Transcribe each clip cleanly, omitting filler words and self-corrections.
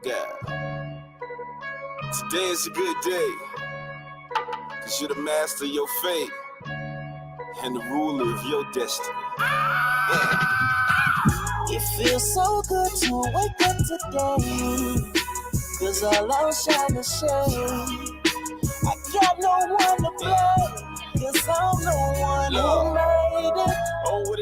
Yeah. Today is a good day, cause you're the master of your fate and the ruler of your destiny. Yeah. It feels so good to wake up today, cause all our shine the shade. I got no one to blame, cause I'm the one who made it. Oh, what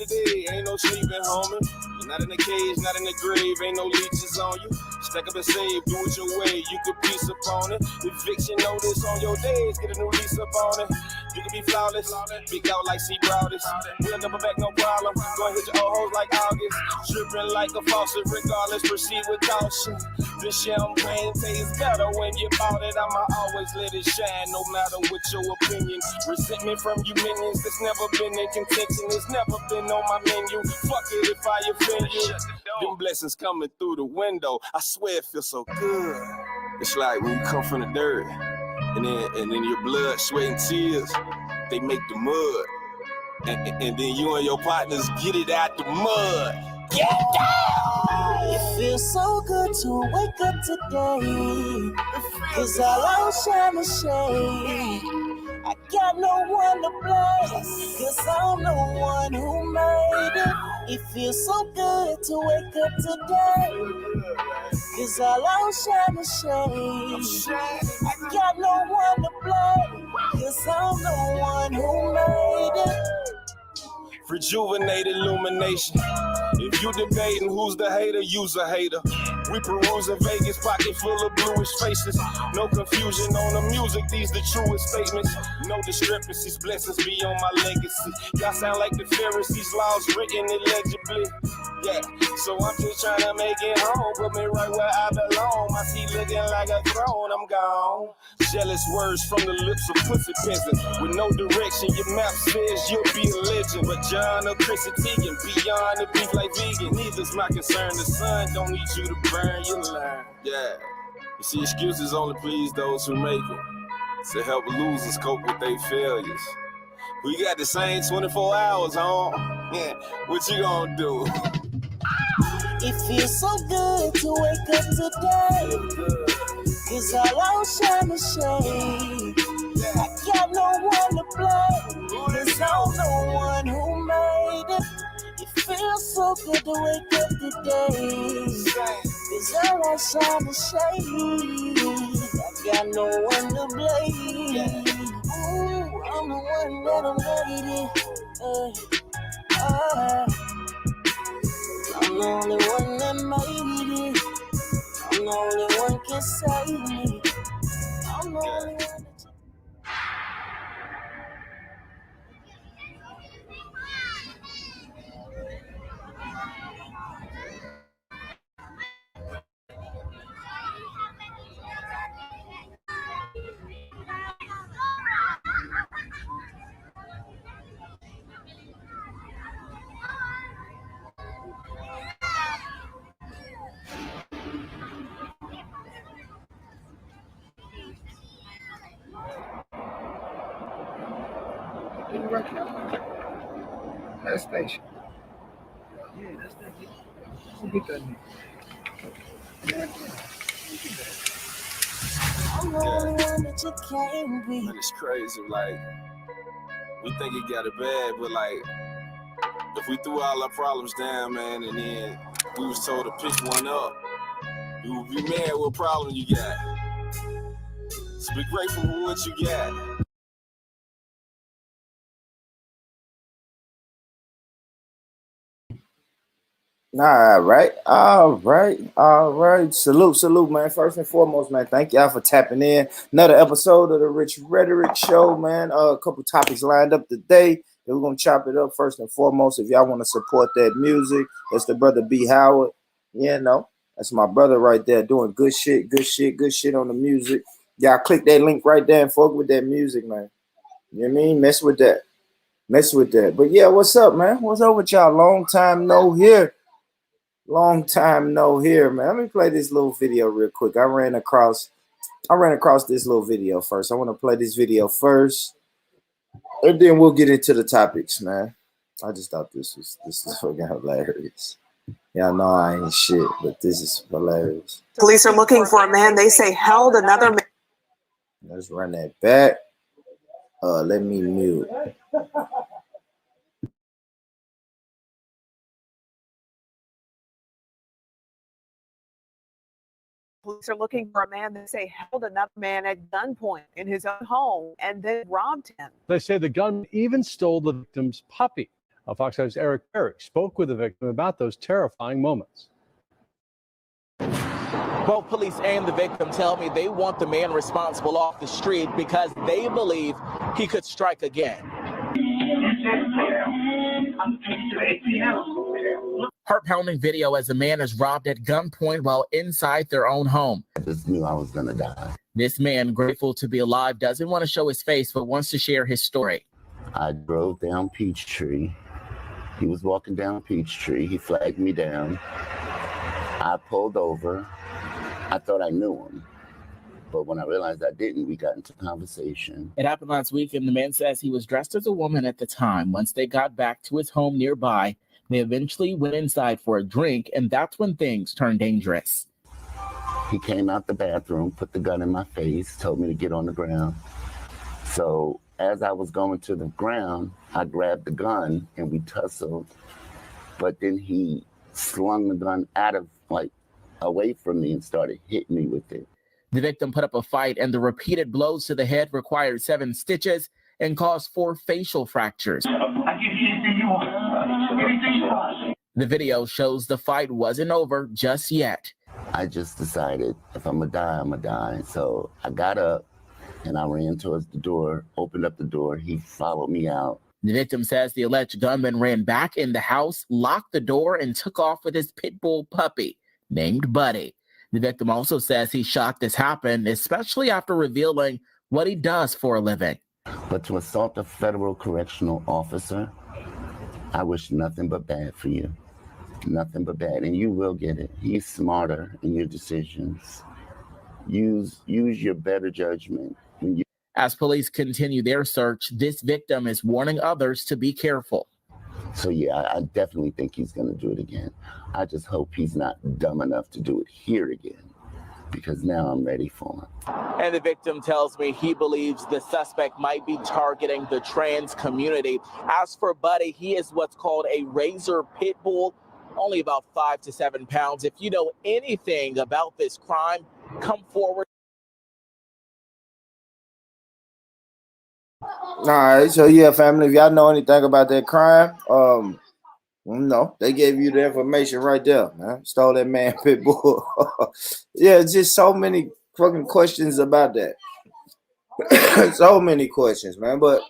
a day, ain't no sleeping, homie. You're not in the cage, not in the grave, ain't no leeches on you. Stack up and save, do it your way, you could piece upon it. Eviction notice on your days, get a new lease up on it. You can be flawless, big out like C. Browders. We'll never back, no problem. Gonna hit your old hoes like August. Tripping like a faucet, regardless, proceed with caution. The champagne tastes better when you bought it. I'ma always let it shine, no matter what your opinion. Resentment from you minions, it's never been in contention. It's never been on my menu. Fuck it if I offend you. Them blessings coming through the window, I swear it feels so good. It's like when you come from the dirt, and then your blood, sweat, and tears, they make the mud. And then you and your partners get it out the mud. Get down! It feels so good to wake up today, cause all our shine the shade. I got no one to blame, cause I'm the one who made it. It feels so good to wake up today, cause all our shine the shade. I got no one to blame, cause I'm the one who made it. Rejuvenate illumination. If you debating who's the hater, you's a hater. We peruse in Vegas, pocket full of bluish faces. No confusion on the music, these the truest statements. No discrepancies, blessings be on my legacy. Y'all sound like the Pharisees, laws written illegibly. Yeah, so I'm just trying to make it home. Put me right where I belong. My seat looking like a throne, I'm gone. Jealous words from the lips of pussy peasants. With no direction, your map says you'll be a legend. But John or Chrissy Teigen, beyond the beef like vegan. Neither's my concern, the sun don't need you to burn, you learn. Yeah, you see, excuses only please those who make them. To help losers cope with their failures. We got the same 24 hours, huh? Yeah, what you gonna do? It feels so good to wake up today, cause all our shine the shade. I got no one to blame, cause I'm the one who made it. It feels so good to wake up today, cause all our shine the shade. I got no one to blame. Ooh, I'm the one that made it. I'm the only one that made it. I'm the only one can save me. I'm the only one that That station. Yeah, that's that. We'll get that nigga. I'm the only one that you can't be. Man, it's crazy, like, we think it got it bad, but like, if we threw all our problems down, man, and then we was told to pick one up, you would be mad what problem you got. So be grateful for what you got. All right. Salute, man. First and foremost, man, thank y'all for tapping in. Another episode of the Rich Rhetoric Show, man. A couple topics lined up today. We're gonna chop it up first and foremost. If y'all want to support that music, that's the brother B. Howard. Yeah, no, that's my brother right there doing good shit on the music. Y'all click that link right there and fuck with that music, man. You know what I mean? Mess with that. But yeah, what's up, man? What's up with y'all? Long time no hear, man. Let me play this little video real quick. I ran across this little video first. I want to play this video first, and then we'll get into the topics, man. I just thought this is fucking hilarious. Y'all know I ain't shit, but this is hilarious. Police are looking for a man they say held another man. Let's run that back. Let me mute. Police are looking for a man they say held another man at gunpoint in his own home and then robbed him. They say the gunman even stole the victim's puppy. Fox News' Rhetoric spoke with the victim about those terrifying moments. Both police and the victim tell me they want the man responsible off the street because they believe he could strike again. Heart-pounding video as a man is robbed at gunpoint while inside their own home. I just knew I was going to die. This man, grateful to be alive, doesn't want to show his face but wants to share his story. I drove down Peachtree. He was walking down Peachtree. He flagged me down. I pulled over. I thought I knew him. But when I realized I didn't, we got into conversation. It happened last week, and the man says he was dressed as a woman at the time. Once they got back to his home nearby, they eventually went inside for a drink, and that's when things turned dangerous. He came out the bathroom, put the gun in my face, told me to get on the ground. So as I was going to the ground, I grabbed the gun and we tussled. But then he slung the gun away from me and started hitting me with it. The victim put up a fight, and the repeated blows to the head required 7 stitches and caused 4 facial fractures. I give you anything you want. Anything you want. The video shows the fight wasn't over just yet. I just decided if I'm gonna die, I'm gonna die. So I got up and I ran towards the door, opened up the door. He followed me out. The victim says the alleged gunman ran back in the house, locked the door, and took off with his pit bull puppy named Buddy. The victim also says he's shocked this happened, especially after revealing what he does for a living. But to assault a federal correctional officer, I wish nothing but bad for you. Nothing but bad. And you will get it. He's smarter in your decisions. Use your better judgment. As police continue their search, this victim is warning others to be careful. So yeah, I definitely think he's going to do it again. I just hope he's not dumb enough to do it here again, because now I'm ready for him. And the victim tells me he believes the suspect might be targeting the trans community. As for Buddy, he is what's called a razor pit bull, only about 5 to 7 pounds. If you know anything about this crime, come forward. All right, so yeah, family, if y'all know anything about that crime, no, they gave you the information right there, man. Stole that man pit bull. Yeah, just so many fucking questions about that. So many questions, man. But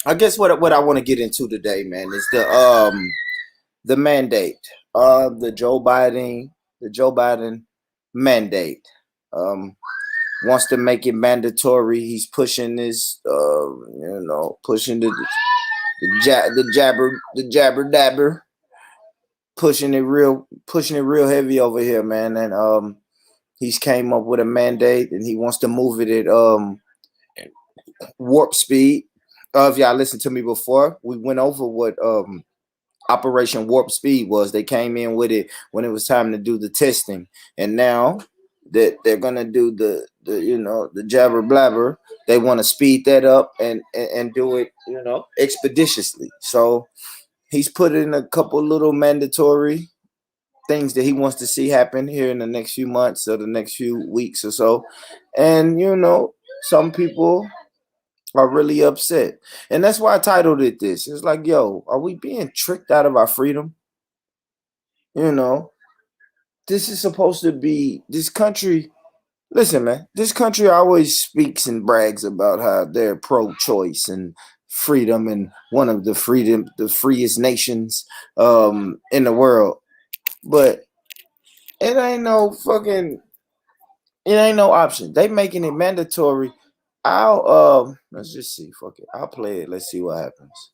I guess what I want to get into today, man, is the mandate, the Joe Biden mandate. Wants to make it mandatory. He's pushing this, pushing the jabber dabber, pushing it real heavy over here, man. And he's came up with a mandate, and he wants to move it at warp speed. If y'all listened to me before, we went over what Operation Warp Speed was. They came in with it when it was time to do the testing, and now that they're gonna do the jabber blabber, they want to speed that up and do it, expeditiously. So he's put in a couple little mandatory things that he wants to see happen here in the next few months or the next few weeks or so. And some people are really upset, and that's why I titled it this. It's like, yo, are we being tricked out of our freedom? This is supposed to be this country. Listen, man, this country always speaks and brags about how they're pro-choice and freedom and one of the freest nations in the world. But it ain't no option. They making it mandatory. Let's just see. Fuck it. I'll play it. Let's see what happens.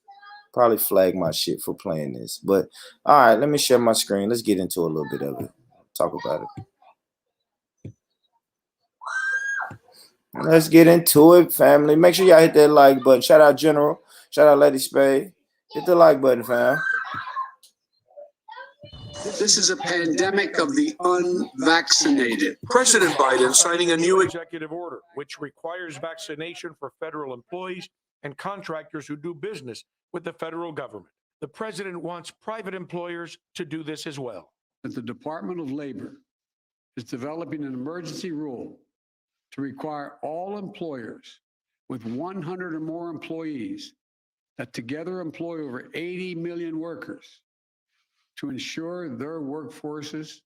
Probably flag my shit for playing this. But all right, let me share my screen. Let's get into a little bit of it. Talk about it. Let's get into it, family. Make sure y'all hit that like button. Shout out General. Shout out Lady Spade. Hit the like button, fam. This is a pandemic of the unvaccinated. President Biden signing a new executive order, which requires vaccination for federal employees and contractors who do business with the federal government. The president wants private employers to do this as well. The Department of Labor is developing an emergency rule to require all employers with 100 or more employees that together employ over 80 million workers to ensure their workforces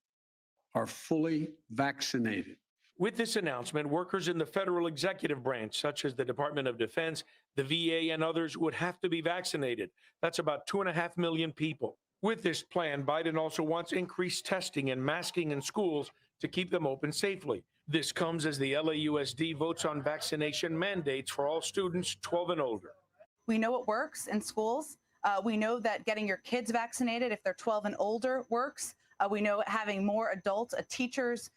are fully vaccinated. With this announcement, workers in the federal executive branch, such as the Department of Defense, the VA, and others, would have to be vaccinated. That's about 2.5 million people. With this plan, Biden also wants increased testing and masking in schools to keep them open safely. This comes as the LAUSD votes on vaccination mandates for all students 12 and older. We know it works in schools. We know that getting your kids vaccinated if they're 12 and older works. We know having more adults, teachers,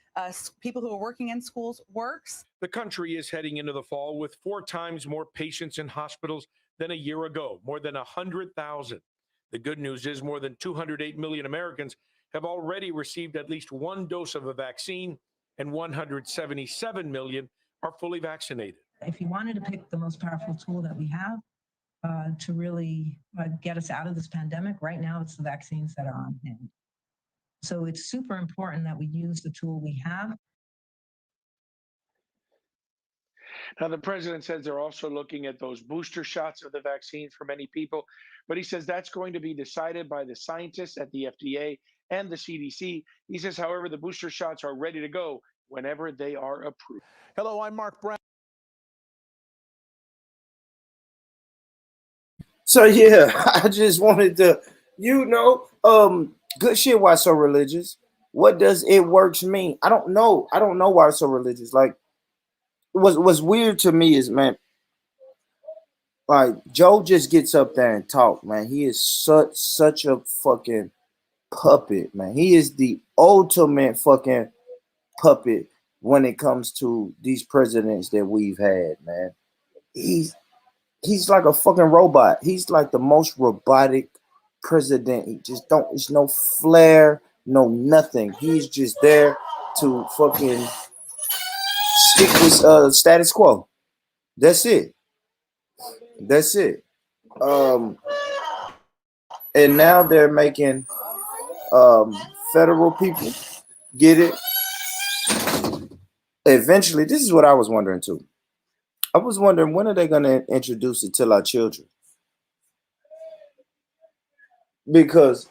people who are working in schools works. The country is heading into the fall with 4 times more patients in hospitals than a year ago, more than 100,000. The good news is more than 208 million Americans have already received at least one dose of a vaccine, and 177 million are fully vaccinated. If you wanted to pick the most powerful tool that we have to really get us out of this pandemic, right now it's the vaccines that are on hand. So it's super important that we use the tool we have. Now, the president says they're also looking at those booster shots of the vaccines for many people, but he says that's going to be decided by the scientists at the FDA and the CDC. He says, however, the booster shots are ready to go whenever they are approved. Hello, I'm Mark Brown. So yeah, I just wanted to, good shit. Why so religious? What does it works mean? I don't know. I don't know why it's so religious. Like, what's weird to me is, man, like Joe just gets up there and talk, man. He is such a fucking puppet, man. He is the ultimate fucking puppet when it comes to these presidents that we've had, man. He's like a fucking robot. He's like the most robotic president. He just it's no flair, no nothing. He's just there to fucking stick with status quo. That's it. That's it. And now they're making federal people get it. Eventually, this is what I was wondering too. I was wondering, when are they going to introduce it to our children? Because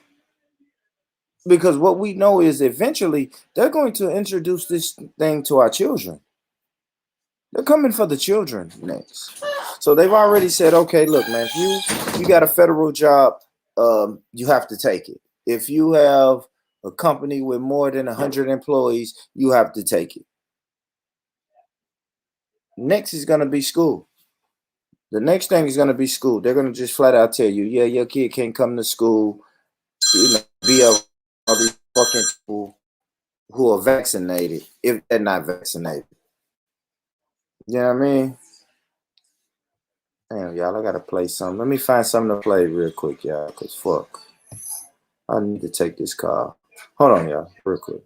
what we know is eventually they're going to introduce this thing to our children. They're coming for the children next. So they've already said, okay, look, man, if you got a federal job, you have to take it. If you have a company with more than 100 employees, you have to take it. Next is going to be school. The next thing is going to be school. They're going to just flat out tell you, yeah, your kid can't come to school. Be all these fucking people who are vaccinated if they're not vaccinated. You know what I mean? Damn, y'all, I got to play something. Let me find something to play real quick, y'all, because fuck. I need to take this call. Hold on, y'all, real quick.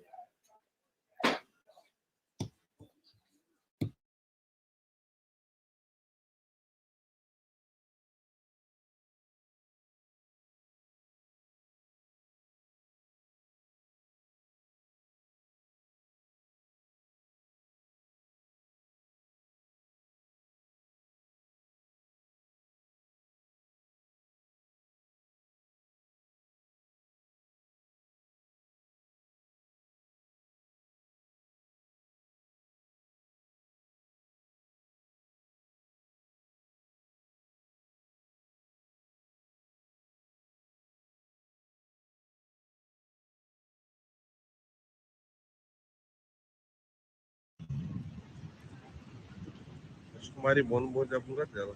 Acho que o marimbondo mordeu a bunda dela.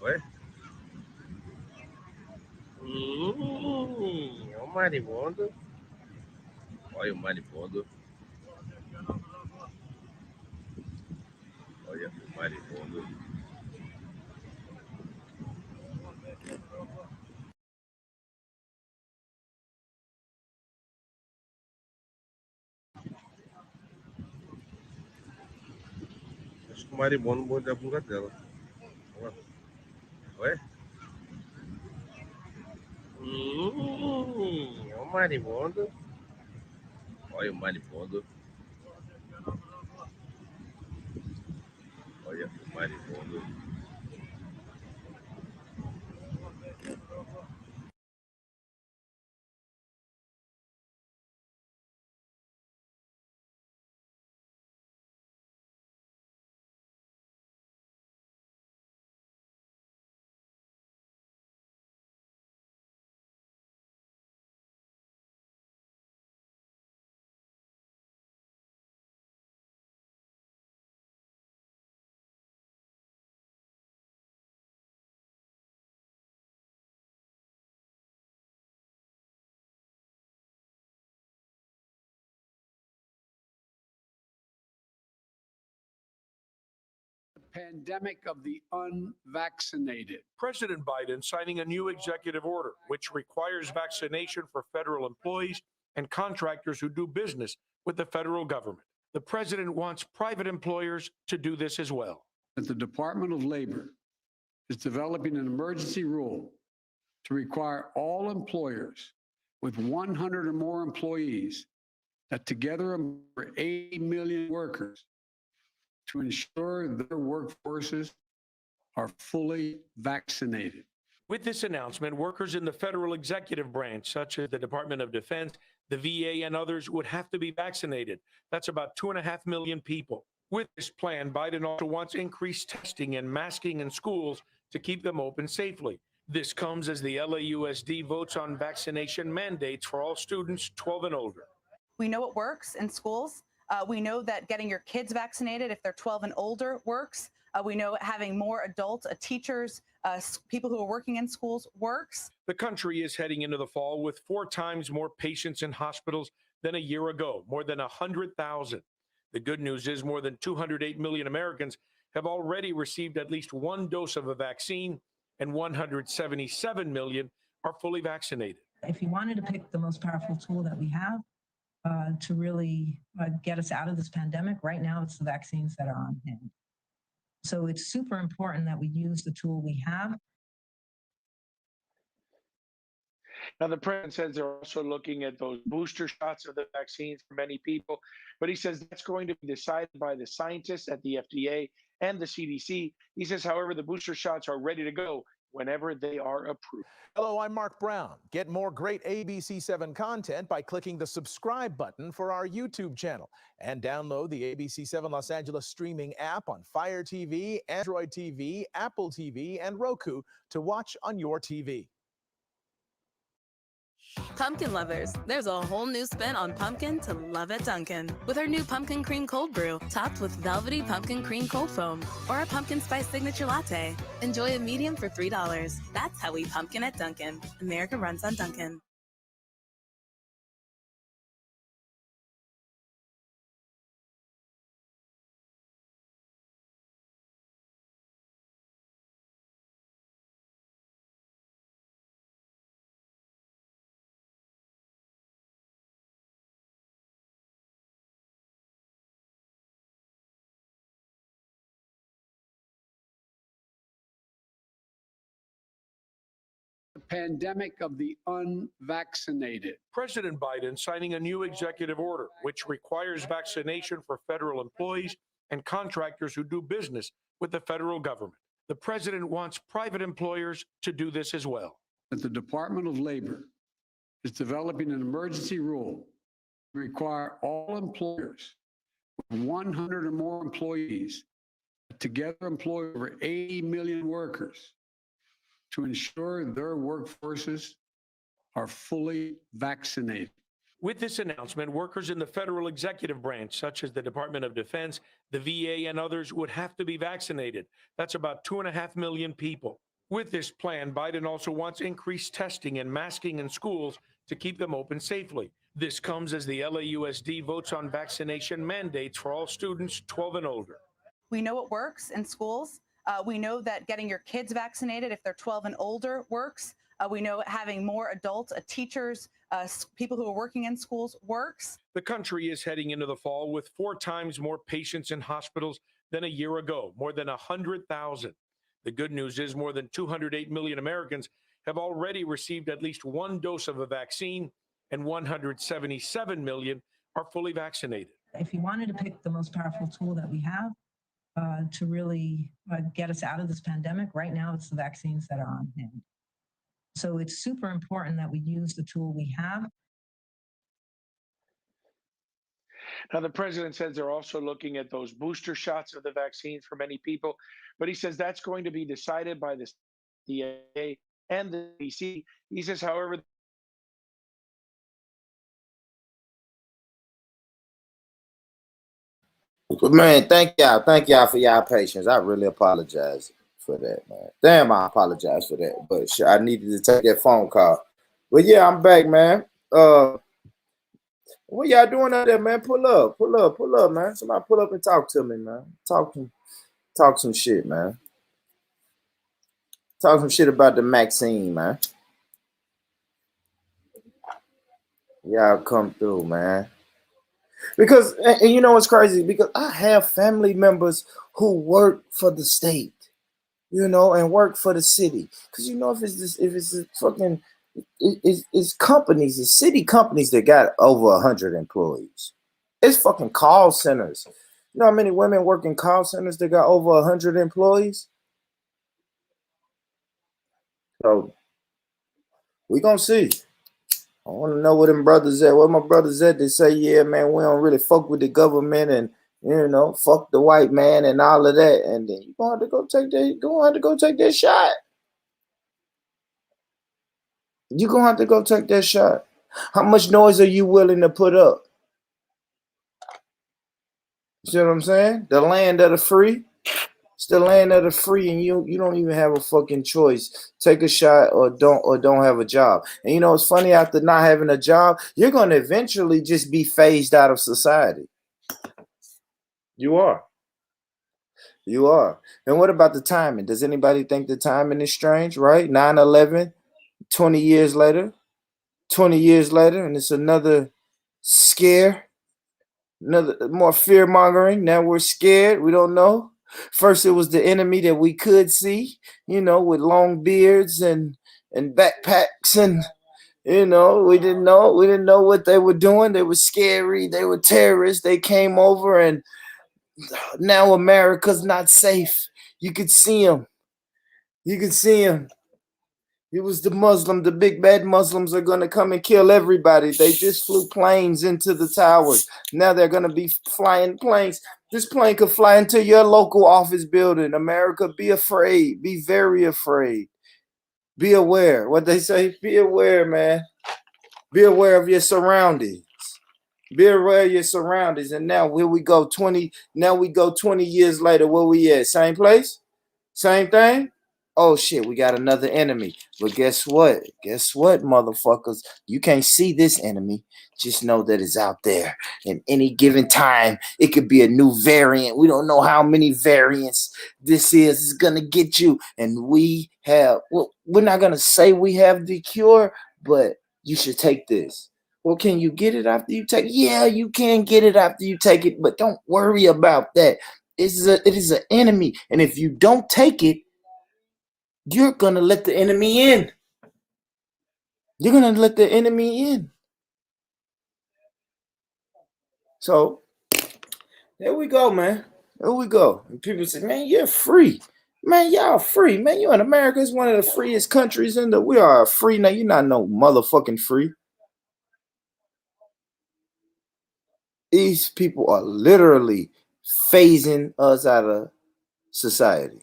Oi? É o marimbondo. Olha o marimbondo. Olha o marimbondo. Acho que o marimbondo mordeu a bunda dela. Ué? É o marimbondo. Olha o marimbondo. Olha o marimbondo. Pandemic of the unvaccinated. President Biden signing a new executive order which requires vaccination for federal employees and contractors who do business with the federal government. The president wants private employers to do this as well. That the Department of Labor is developing an emergency rule to require all employers with 100 or more employees that together employ 8 million workers to ensure their workforces are fully vaccinated. With this announcement, workers in the federal executive branch, such as the Department of Defense, the VA, and others, would have to be vaccinated. That's about 2.5 million people. With this plan, Biden also wants increased testing and masking in schools to keep them open safely. This comes as the LAUSD votes on vaccination mandates for all students 12 and older. We know it works in schools. We know that getting your kids vaccinated if they're 12 and older works. We know having more adults, teachers, people who are working in schools works. The country is heading into the fall with 4 times more patients in hospitals than a year ago, more than 100,000. The good news is more than 208 million Americans have already received at least one dose of a vaccine, and 177 million are fully vaccinated. If you wanted to pick the most powerful tool that we have to really get us out of this pandemic, right now it's the vaccines that are on hand. So it's super important that we use the tool we have. Now, the president says they're also looking at those booster shots of the vaccines for many people, but he says that's going to be decided by the scientists at the FDA and the CDC. He says, however, the booster shots are ready to go whenever they are approved. Hello, I'm Mark Brown. Get more great ABC7 content by clicking the subscribe button for our YouTube channel and download the ABC7 Los Angeles streaming app on Fire TV, Android TV, Apple TV, and Roku to watch on your TV. Pumpkin lovers, there's a whole new spin on pumpkin to love at Dunkin'. With our new Pumpkin Cream Cold Brew, topped with velvety pumpkin cream cold foam, or a pumpkin spice signature latte. Enjoy a medium for $3. That's how we pumpkin at Dunkin'. America runs on Dunkin'. The pandemic of the unvaccinated. President Biden signing a new executive order which requires vaccination for federal employees and contractors who do business with the federal government. The president wants private employers to do this as well. That the Department of Labor is developing an emergency rule to require all employers with 100 or more employees that together employ over 80 million workers to ensure their workforces are fully vaccinated. With this announcement, workers in the federal executive branch, such as the Department of Defense, the VA, and others, would have to be vaccinated. That's about 2.5 million people. With this plan, Biden also wants increased testing and masking in schools to keep them open safely. This comes as the LAUSD votes on vaccination mandates for all students 12 and older. We know it works in schools. We know that getting your kids vaccinated if they're 12 and older works. We know having more adults, teachers, people who are working in schools works. The country is heading into the fall with 4 times more patients in hospitals than a year ago, more than 100,000. The good news is more than 208 million Americans have already received at least one dose of a vaccine, and 177 million are fully vaccinated. If you wanted to pick the most powerful tool that we have to really get us out of this pandemic, right now it's the vaccines that are on hand. So it's super important that we use the tool we have. Now, the president says they're also looking at those booster shots of the vaccines for many people, but he says that's going to be decided by the FDA and the CDC. He says, however, Man, thank y'all for y'all patience. I really apologize for that, man. Damn, I apologize for that, but sure, I needed to take that phone call. But yeah, I'm back, man. What y'all doing out there, man? Pull up, man. Somebody pull up and talk to me, man. Talk some shit, man. Talk some shit about the vaccine, man. Y'all come through, man. Because, and you know what's crazy? Because I have family members who work for the state, you know, and work for the city. Because you know, if it's fucking, it's companies, it's city companies that got over 100 employees. It's fucking call centers. You know how many women work in call centers that got over 100 employees? So we gonna see. I want to know where them brothers at. Where my brothers at? They say, yeah, man, we don't really fuck with the government and, you know, fuck the white man and all of that. And then you gonna have to go take that shot. You gonna have to go take that shot. How much noise are you willing to put up? You see what I'm saying? The land of the free. It's the land of the free, and you don't even have a fucking choice. Take a shot or don't have a job. And you know it's funny, after not having a job, you're gonna eventually just be phased out of society. You are. You are. And what about the timing? Does anybody think the timing is strange, right? 9/11, 20 years later. 20 years later, and it's another scare. Another more fear mongering. Now we're scared. We don't know. First, it was the enemy that we could see, you know, with long beards and backpacks, and you know, we didn't know what they were doing. They were scary. They were terrorists. They came over, and now America's not safe. You could see them. You could see them. It was the big bad Muslims are going to come and kill everybody. They just flew planes into the towers. Now they're going to be flying planes. This plane could fly into your local office building. America, be afraid. Be very afraid. Be aware. What they say, be aware, man. Be aware of your surroundings. Be aware of your surroundings. And now here we go 20 years later. Where we at? Same place? Same thing? Oh shit, we got another enemy. But guess what? Guess what, motherfuckers? You can't see this enemy. Just know that it's out there. In any given time, it could be a new variant. We don't know how many variants this is. It's gonna get you. And we're not gonna say we have the cure, but you should take this. Well, can you get it after you take it? Yeah, you can get it after you take it, but don't worry about that. It is an enemy. And if you don't take it, you're going to let the enemy in. You're going to let the enemy in. So, there we go, man. There we go. And people say, man, you're free. Man, y'all free. Man, you in America. It's one of the freest countries in the... We are free now. You're not no motherfucking free. These people are literally phasing us out of society.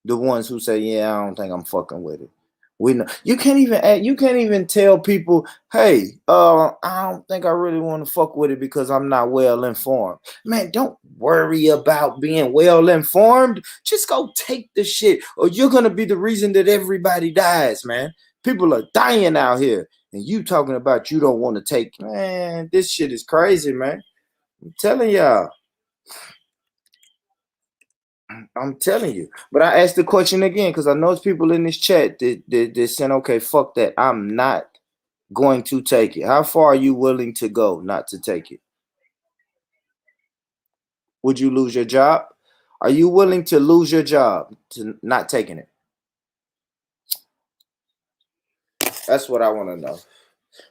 The ones who say, yeah, I don't think I'm fucking with it. We know you can't even tell people, hey, I don't think I really want to fuck with it because I'm not well informed. Man, don't worry about being well informed. Just go take the shit, or you're gonna be the reason that everybody dies, man. People are dying out here, and you talking about you don't want to take. Man, this shit is crazy, man. I'm telling y'all. I'm telling you. But I asked the question again because I know it's people in this chat that saying, okay, fuck that. I'm not going to take it. How far are you willing to go not to take it? Would you lose your job? Are you willing to lose your job to not taking it? That's what I want to know.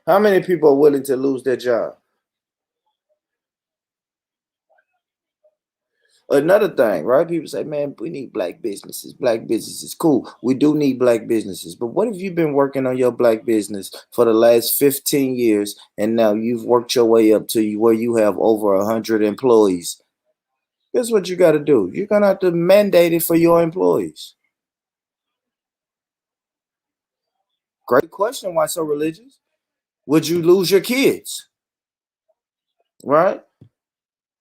How many people are willing to lose their job? Another thing, right? People say, man, we need black businesses. Black businesses, cool. We do need black businesses. But what if you've been working on your black business for the last 15 years and now you've worked your way up to where you have over 100 employees? Guess what you got to do? You're going to have to mandate it for your employees. Great question. Why so religious? Would you lose your kids? Right?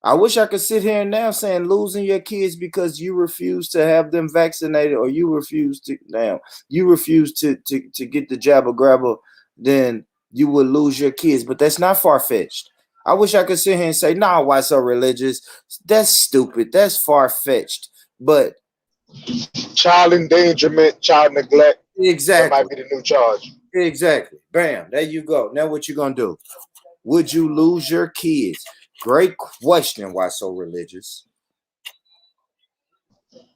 I wish I could sit here and now saying losing your kids because you refuse to have them vaccinated or you refuse to get the jabber grabber, then you would lose your kids. But that's not far-fetched. I wish I could sit here and say, nah, why so religious? That's stupid. That's far-fetched. But child endangerment, child neglect. Exactly. That might be the new charge. Exactly. Bam. There you go. Now what you gonna do? Would you lose your kids? Great question. Why so religious?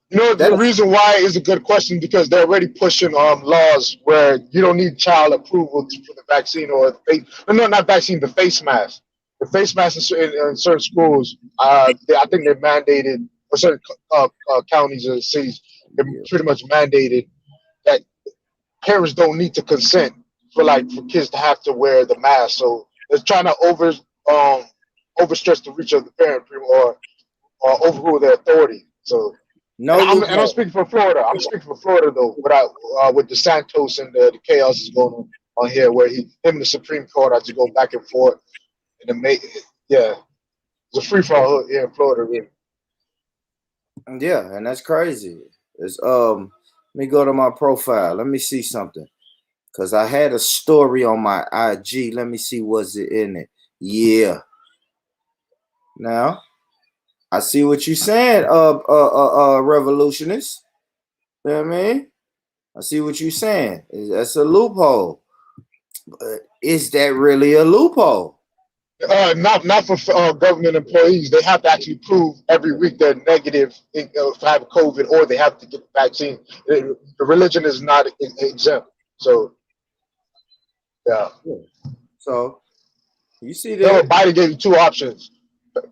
You know, the reason why is a good question because they're already pushing laws where you don't need child approval for the vaccine or not vaccine, the face mask. The face mask in certain schools, I think they're mandated, or certain counties and cities, they're pretty much mandated that parents don't need to consent for kids to have to wear the mask. So they're trying to overstretch the reach of the parent or overrule their authority. So I'm speaking for Florida. I'm speaking for Florida though, with the Santos and the chaos is going on here, where him and the Supreme Court have to go back and forth. It's a free for all here in Florida, really. Yeah, and that's crazy. Let me go to my profile. Let me see something. Because I had a story on my IG. Let me see what's it in it. Yeah. Now, I see what you're saying, revolutionists. You know what I mean? I see what you're saying. That's a loophole. But is that really a loophole? Not for government employees. They have to actually prove every week they're negative to have COVID, or they have to get the vaccine. The religion is not exempt. So, yeah. So, you see that? Biden gave you two options: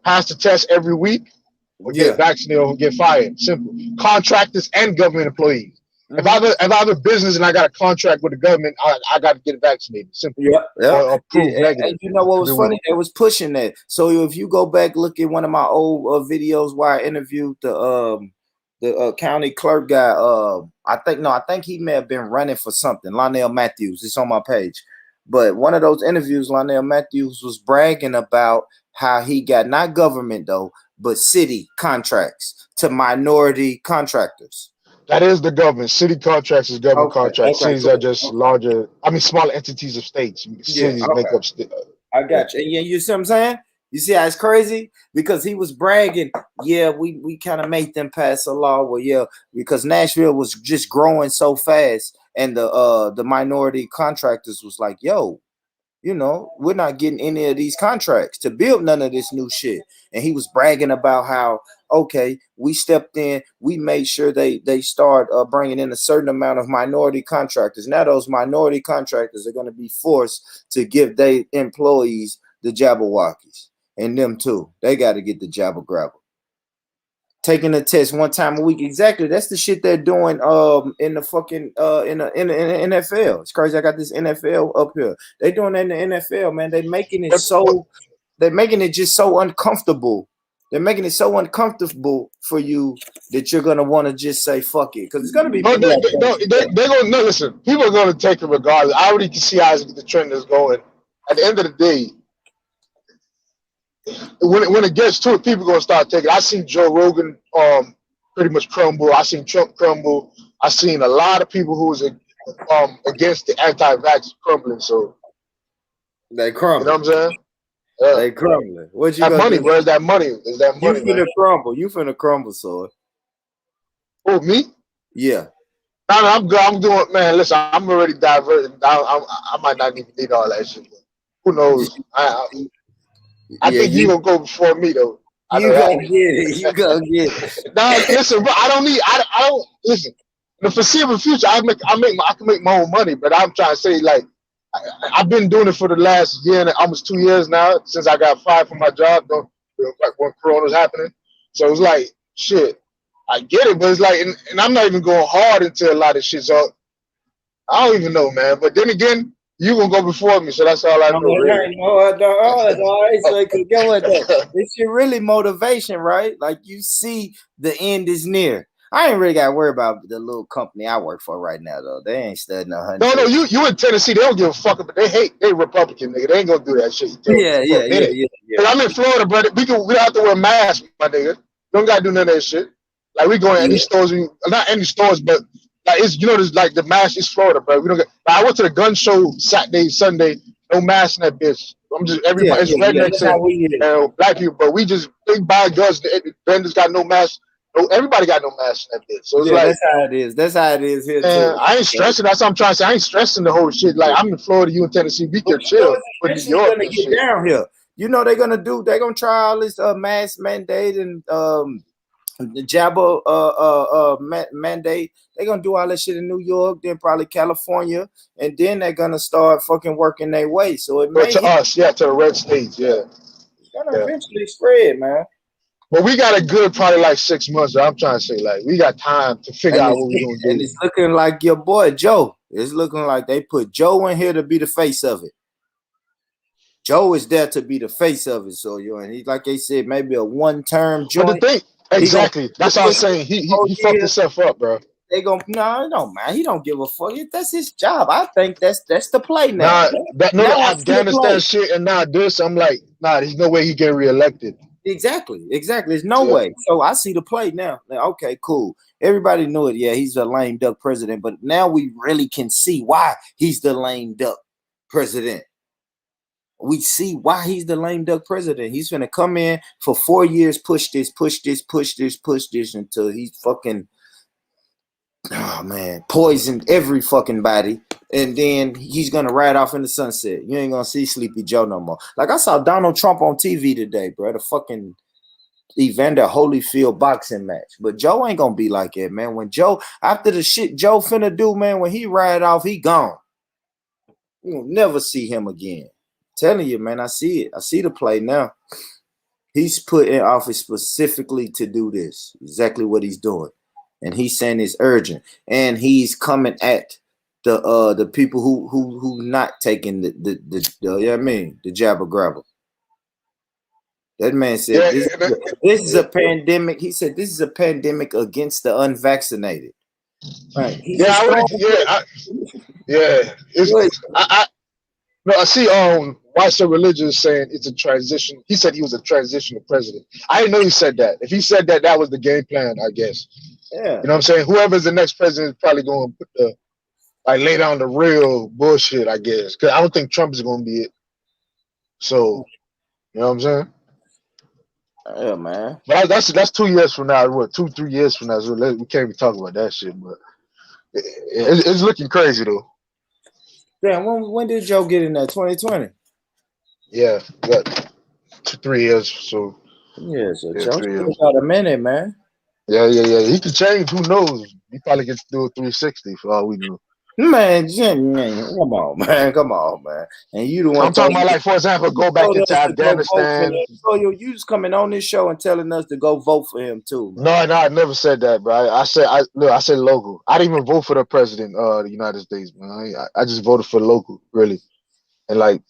pass the test every week, or get vaccinated, or get fired. Simple. Contractors and government employees. If I have a business and I got a contract with the government, I got to get vaccinated. Simple. Or prove negative. And you know what was funny? They was pushing that. So if you go back, look at one of my old videos where I interviewed the county clerk guy. I think he may have been running for something. Lionel Matthews. It's on my page. But one of those interviews, Lionel Matthews was bragging about how he got not government though, but city contracts to minority contractors. That is the government. City contracts is government contracts. Cities are just larger. Smaller entities of states. Cities make up. I got you. Yeah, you see what I'm saying? You see how it's crazy? Because he was bragging. Yeah, we kind of made them pass a law. Well, because Nashville was just growing so fast, and the minority contractors was like, yo, we're not getting any of these contracts to build none of this new shit. And he was bragging about how, okay, we stepped in, we made sure they start bringing in a certain amount of minority contractors. Now those minority contractors are going to be forced to give their employees the Jabberwockies, and them too. They got to get the Jabber Grabber. Taking a test one time a week. Exactly. That's the shit they're doing in the fucking in the NFL. It's crazy. I got this NFL up here. They doing that in the NFL, man. They're making it just so uncomfortable. They're making it so uncomfortable for you that you're gonna want to just say fuck it. Because it's gonna be they're gonna listen, people are gonna take it regardless. I already can see how the trend is going. At the end of the day, when it gets to it, people are gonna start taking it. I seen Joe Rogan pretty much crumble. I seen Trump crumble. I seen a lot of people who was against the anti-vax crumbling. So they crumble. You know what I'm saying? Yeah. They crumbling. What you that gonna money? do? Where's that money? Is that money? You finna crumble. You finna crumble, so. Oh, me? Yeah. No, I'm good. I'm doing, man. Listen, I'm already diverted. I might not even need all that shit. Who knows? I Yeah, think you gonna go before me though. I you know gonna that. get it. You gonna get it. Nah, listen, bro. I don't need. I don't listen. In the foreseeable future, I can make my own money. But I'm trying to say, like, I've been doing it for the last year and almost 2 years now since I got fired from my job. Like when Corona was happening, so it's like shit. I get it, but it's like, and I'm not even going hard into a lot of shit. So I don't even know, man. But then again, you gonna go before me, so that's all I No, know, really. so it could go with that. It's your really motivation, right? Like you see the end is near. I ain't really got to worry about the little company I work for right now, though. They ain't studying 100. No, you in Tennessee, they don't give a fuck, but they Republican, nigga. They ain't gonna do that shit. Yeah. I'm in Florida, brother. We don't have to wear masks, my nigga. Don't gotta do none of that shit. Like we go in any stores, not any stores, but like it's there's like the mask is Florida, bro. We don't get. Like, I went to the gun show Saturday, Sunday, no mask in that bitch. I'm just everybody. It's rednecks and black people, but they buy guns. The vendors got no mask. No, everybody got no mask in that bitch. So it's like that's how it is. That's how it is here man, too. I ain't stressing. That's what I'm trying to say. I ain't stressing the whole shit. Like I'm in Florida, you in Tennessee. We can chill. But New York gonna get down here. You know they're gonna try all this mask mandate and the jabber mandate. They're gonna do all that shit in New York, then probably California, and then they're gonna start fucking working their way. So it may to us, to the red states, it's gonna eventually spread, man. But we got a good probably like 6 months. I'm trying to say, like, we got time to figure out what we're gonna do. And it's looking like your boy Joe. It's looking like they put Joe in here to be the face of it. Joe is there to be the face of it. So and he, like they said, maybe a one-term joint. But the thing, exactly. That's what I'm saying. He fucked himself up, bro. They no, man. He don't give a fuck. That's his job. I think that's the play now. The Afghanistan shit and now this. I'm like, there's no way he get reelected. Exactly. There's no way. So I see the play now. Okay, cool. Everybody knew it. Yeah, he's a lame duck president, but now we really can see why he's the lame duck president. We see why he's the lame duck president. He's gonna come in for 4 years, push this until he's fucking, oh man, poisoned every fucking body. And then he's gonna ride off in the sunset. You ain't gonna see Sleepy Joe no more. Like I saw Donald Trump on TV today, bro. The fucking Evander Holyfield boxing match. But Joe ain't gonna be like that, man. When Joe, after the shit Joe finna do, man, when he ride off, he gone. You'll never see him again. Telling you, man, I see it. I see the play now. He's put in office specifically to do this. Exactly what he's doing. And he's saying it's urgent. And he's coming at the people who not taking the you know what I mean, the jabber grabber. That man said this is a pandemic. He said this is a pandemic against the unvaccinated. Right. I see Why So Religious saying it's a transition. He said he was a transitional president. I didn't know he said that. If he said that, that was the game plan, I guess. Yeah. You know what I'm saying? Whoever's the next president is probably going to put lay down the real bullshit, I guess. Because I don't think Trump is going to be it. So, you know what I'm saying? Yeah, man. But that's 2 years from now. What, 2-3 years from now? So we can't even talk about that shit. But it's looking crazy though. Damn, when did Joe get in there? 2020. Yeah, what? 2-3 years. So Joe still got a minute, man. Yeah. He can change. Who knows? He probably gets to do a 360 for all we know. Man, come on, man. And you the one. I'm talking about, like, for example, go back into Afghanistan. So you just coming on this show and telling us to go vote for him too. Man. No, I never said that, bro. I said local. I didn't even vote for the president of the United States, man. I just voted for local, really, and like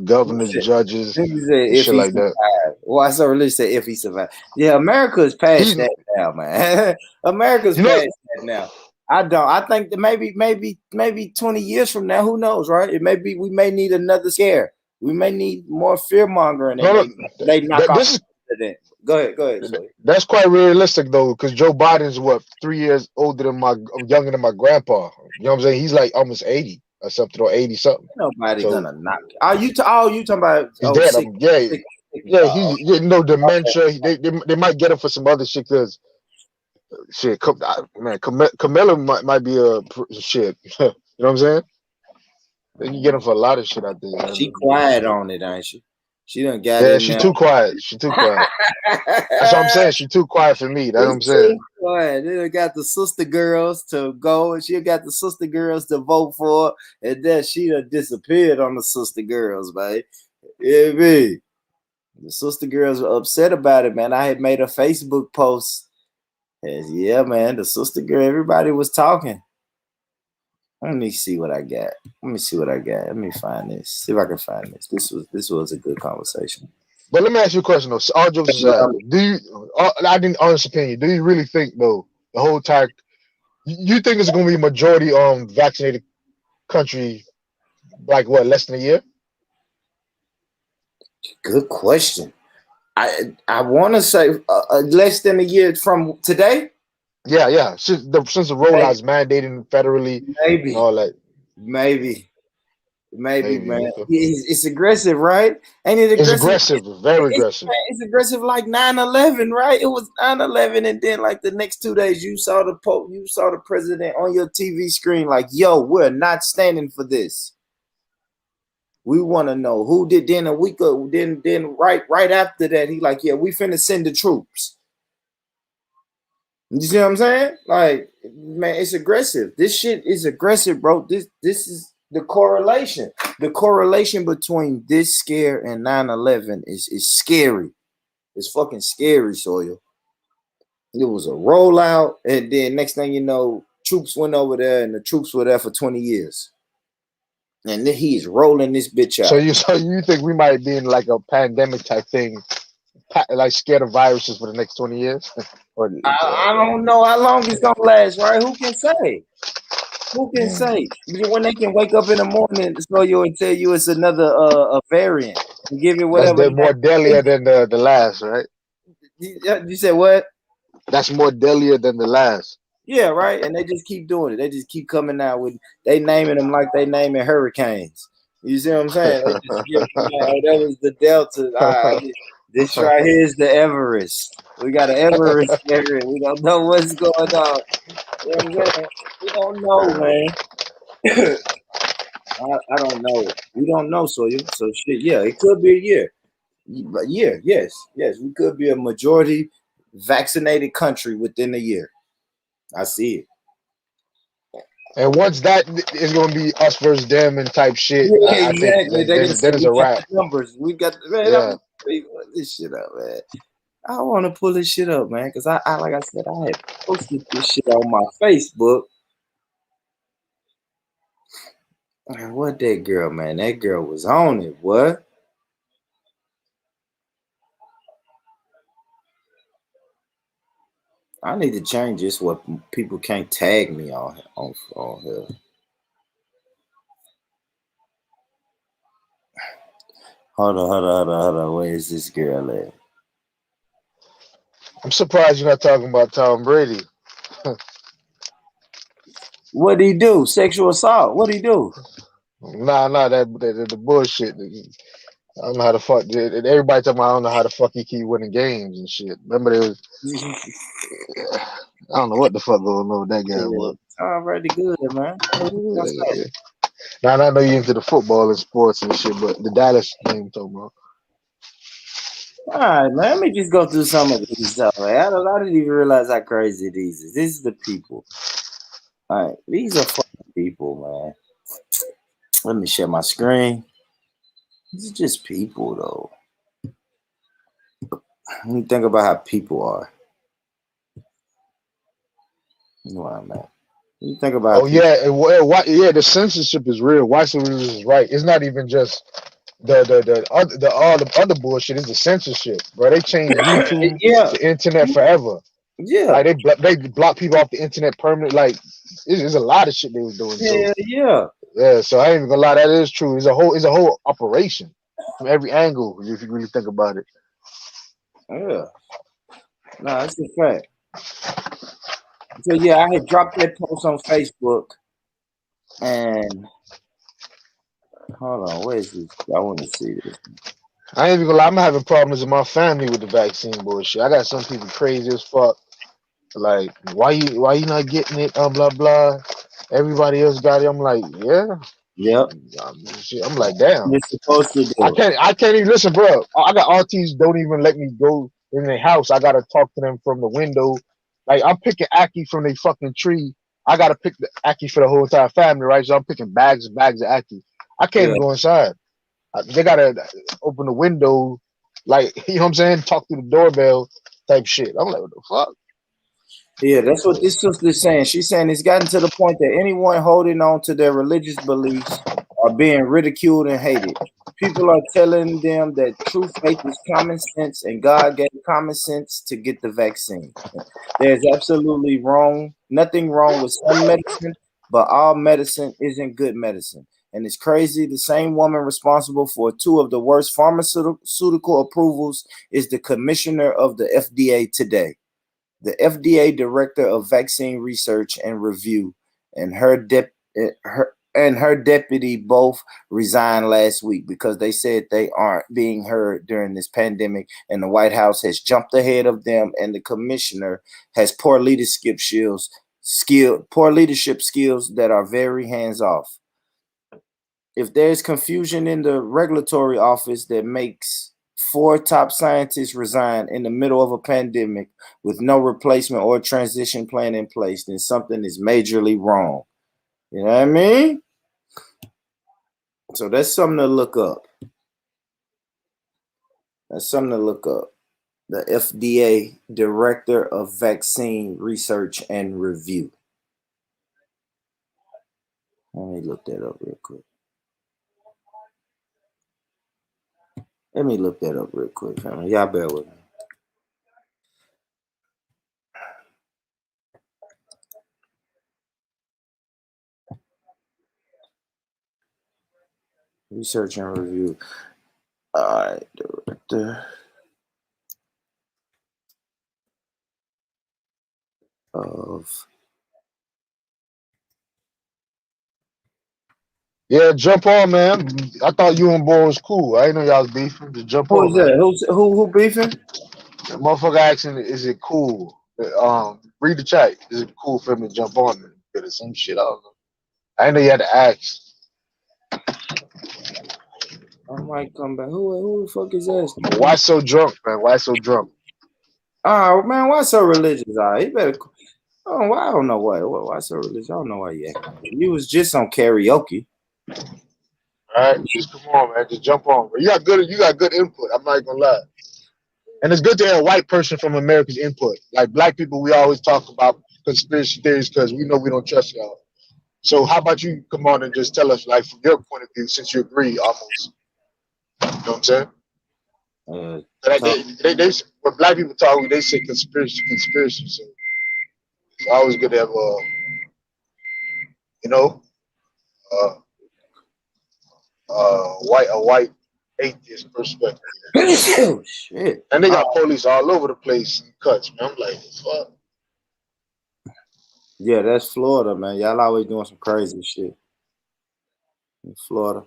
governors, judges, and shit like that. Well, I saw Religious say if he survived. Yeah, America's past that now, man. America's past that now. I think that maybe 20 years from now, who knows, right? It may be we may need another scare. We may need more fear mongering. They knock off the president. Go ahead. Sorry. That's quite realistic though, because Joe Biden's 3 years older than younger than my grandpa. You know what I'm saying? He's like almost 80 or something, or 80 something. Nobody gonna knock. You talking about? He no dementia. They might get him for some other shit because Shit, man, Camilla might be a shit. You know what I'm saying? They can get him for a lot of shit out there. She quiet on it, ain't she? She done got Yeah, in she's there. too quiet. She's too quiet. That's what I'm saying. She's too quiet for me. That's what I'm It's saying. too quiet. They done got the sister girls to go, and she got the sister girls to vote for her, and then she done disappeared on the sister girls, man. Yeah, me. The sister girls were upset about it, man. I had made a Facebook post. And yeah, man, the sister girl, everybody was talking. Let me see what I got. Let me see what I got. Let me find this. See if I can find this. This was a good conversation. But let me ask you a question though. All jokes aside, do you? I didn't honest opinion. Do you really think though the whole entire? You think it's going to be majority vaccinated country, like what, less than a year? Good question. I want to say less than a year from today. Yeah. Since the rollout is mandated federally, maybe and all that. Maybe, man. Okay. It's aggressive, right? Ain't it aggressive? It's aggressive, very aggressive. It's aggressive like 9/11, right? It was 9/11, and then like the next 2 days, you saw the president on your TV screen, like, "Yo, we're not standing for this. We want to know who did." Then a week ago, then right after that, he like, "Yeah, we finna send the troops." You see what I'm saying? Like, man, it's aggressive. This shit is aggressive, bro. This is the correlation. The correlation between this scare and 9/11 is scary. It's fucking scary, Sawyer. It was a rollout, and then next thing you know, troops went over there, and the troops were there for 20 years. And then he's rolling this bitch out. So you think we might be in like a pandemic type thing, like scared of viruses for the next 20 years? I don't know how long it's gonna last, right? Who can say? Who can say? When they can wake up in the morning, Sawyer, and tell you it's another a variant, and give it whatever. That's more deadlier than the last, right? You said what? That's more deadlier than the last. Yeah, right. And they just keep doing it. They just keep coming out with they naming them like they naming hurricanes. You see what I'm saying? They just give them, that was the Delta. This right here is the Everest. We got an Everest area. We don't know what's going on. You know what I'm saying? We don't know, man. I don't know. We don't know, Sawyer. So shit, yeah, it could be a year. But yeah, yes, we could be a majority vaccinated country within a year. I see it. And once that is going to be us versus them and type shit, Yeah, I think exactly. then it's a wrap. Numbers. We got man. Yeah. Pull this shit up, man. I want to pull this shit up, man, because I like I said, I had posted this shit on my Facebook. Man, what that girl, man? That girl was on it. What? I need to change this where people can't tag me on here. Hold on. Where is this girl at? I'm surprised you're not talking about Tom Brady. What did he do? Sexual assault. What did he do? Nah, the bullshit. I don't know how the fuck. Everybody talking about I don't know how the fuck he keep winning games and shit. Remember there was. I don't know what the fuck going on with that guy. Yeah, Tom Brady good, man. Now I know you into the football and sports and shit, but the Dallas name talking about. All right, man. Let me just go through some of these stuff, man. I didn't even realize how crazy these is. This is the people. All right, these are fucking people, man. Let me share my screen. These are just people, though. Let me think about how people are. You know what I'm at. You think about. Oh yeah, the censorship is real. White supremacy is right. It's not even just the other bullshit. It's the censorship, bro. They changed YouTube, the internet forever. Yeah, like they block people off the internet permanently. Like there's a lot of shit they was doing. Yeah. So I ain't even gonna lie, that is true. It's a whole operation from every angle if you really think about it. Yeah. No, that's a fact. So yeah, I had dropped that post on Facebook, and hold on, where is this? I want to see this. I ain't even gonna lie, I'm having problems in my family with the vaccine bullshit. I got some people crazy as fuck. Like, why you not getting it? Blah blah. Everybody else got it. I'm like, yeah. Yep. I'm like, damn. You're supposed to do it. I can't even listen, bro. I got RTs don't even let me go in their house. I gotta talk to them from the window. Like I'm picking ackee from their fucking tree. I gotta pick the ackee for the whole entire family, right? So I'm picking bags and bags of ackee. I can't Yeah. even go inside. They gotta open the window, like you know what I'm saying, talk through the doorbell type shit. I'm like, what the fuck? Yeah, that's what this sister's saying. She's saying it's gotten to the point that anyone holding on to their religious beliefs are being ridiculed and hated. People are telling them that true faith is common sense and God gave common sense to get the vaccine. There's absolutely nothing wrong with some medicine, but all medicine isn't good medicine. And it's crazy. The same woman responsible for two of the worst pharmaceutical approvals is the commissioner of the FDA today. The FDA Director of Vaccine Research and Review and her deputy both resigned last week because they said they aren't being heard during this pandemic, and the White House has jumped ahead of them, and the commissioner has poor leadership skills that are very hands off. If there's confusion in the regulatory office that makes 4 top scientists resign in the middle of a pandemic with no replacement or transition plan in place, then something is majorly wrong. You know what I mean? So that's something to look up. That's something to look up. The FDA Director of Vaccine Research and Review. Let me look that up real quick. Family. Y'all bear with me. Research and review. All right, Director of. Yeah, jump on, man. I thought you and boy was cool. I didn't know y'all was beefing. Just jump Who on, is man. that? Who beefing? The motherfucker asking, is it cool? Read the chat. Is it cool for him to jump on and get some shit? I don't know. I didn't know you had to ask. I might come back. Who the fuck is asking? Why so drunk, man? Why so drunk? Oh man, why so religious? He better. Oh, I don't know why so religious. I don't know why you acting. You was just on karaoke. All right, just come on, man. Just jump on. Bro. You got good input. I'm not gonna lie. And it's good to hear a white person from America's input. Like black people, we always talk about conspiracy theories because we know we don't trust y'all. So how about you come on and just tell us, like, from your point of view, since you agree almost. You know what I'm saying? When black people talk, they say conspiracy. So it's always good to have uh, a white atheist perspective. Oh, shit. And they got police all over the place in cuts, man. I'm like, fuck. Yeah, that's Florida, man. Y'all always doing some crazy shit in Florida.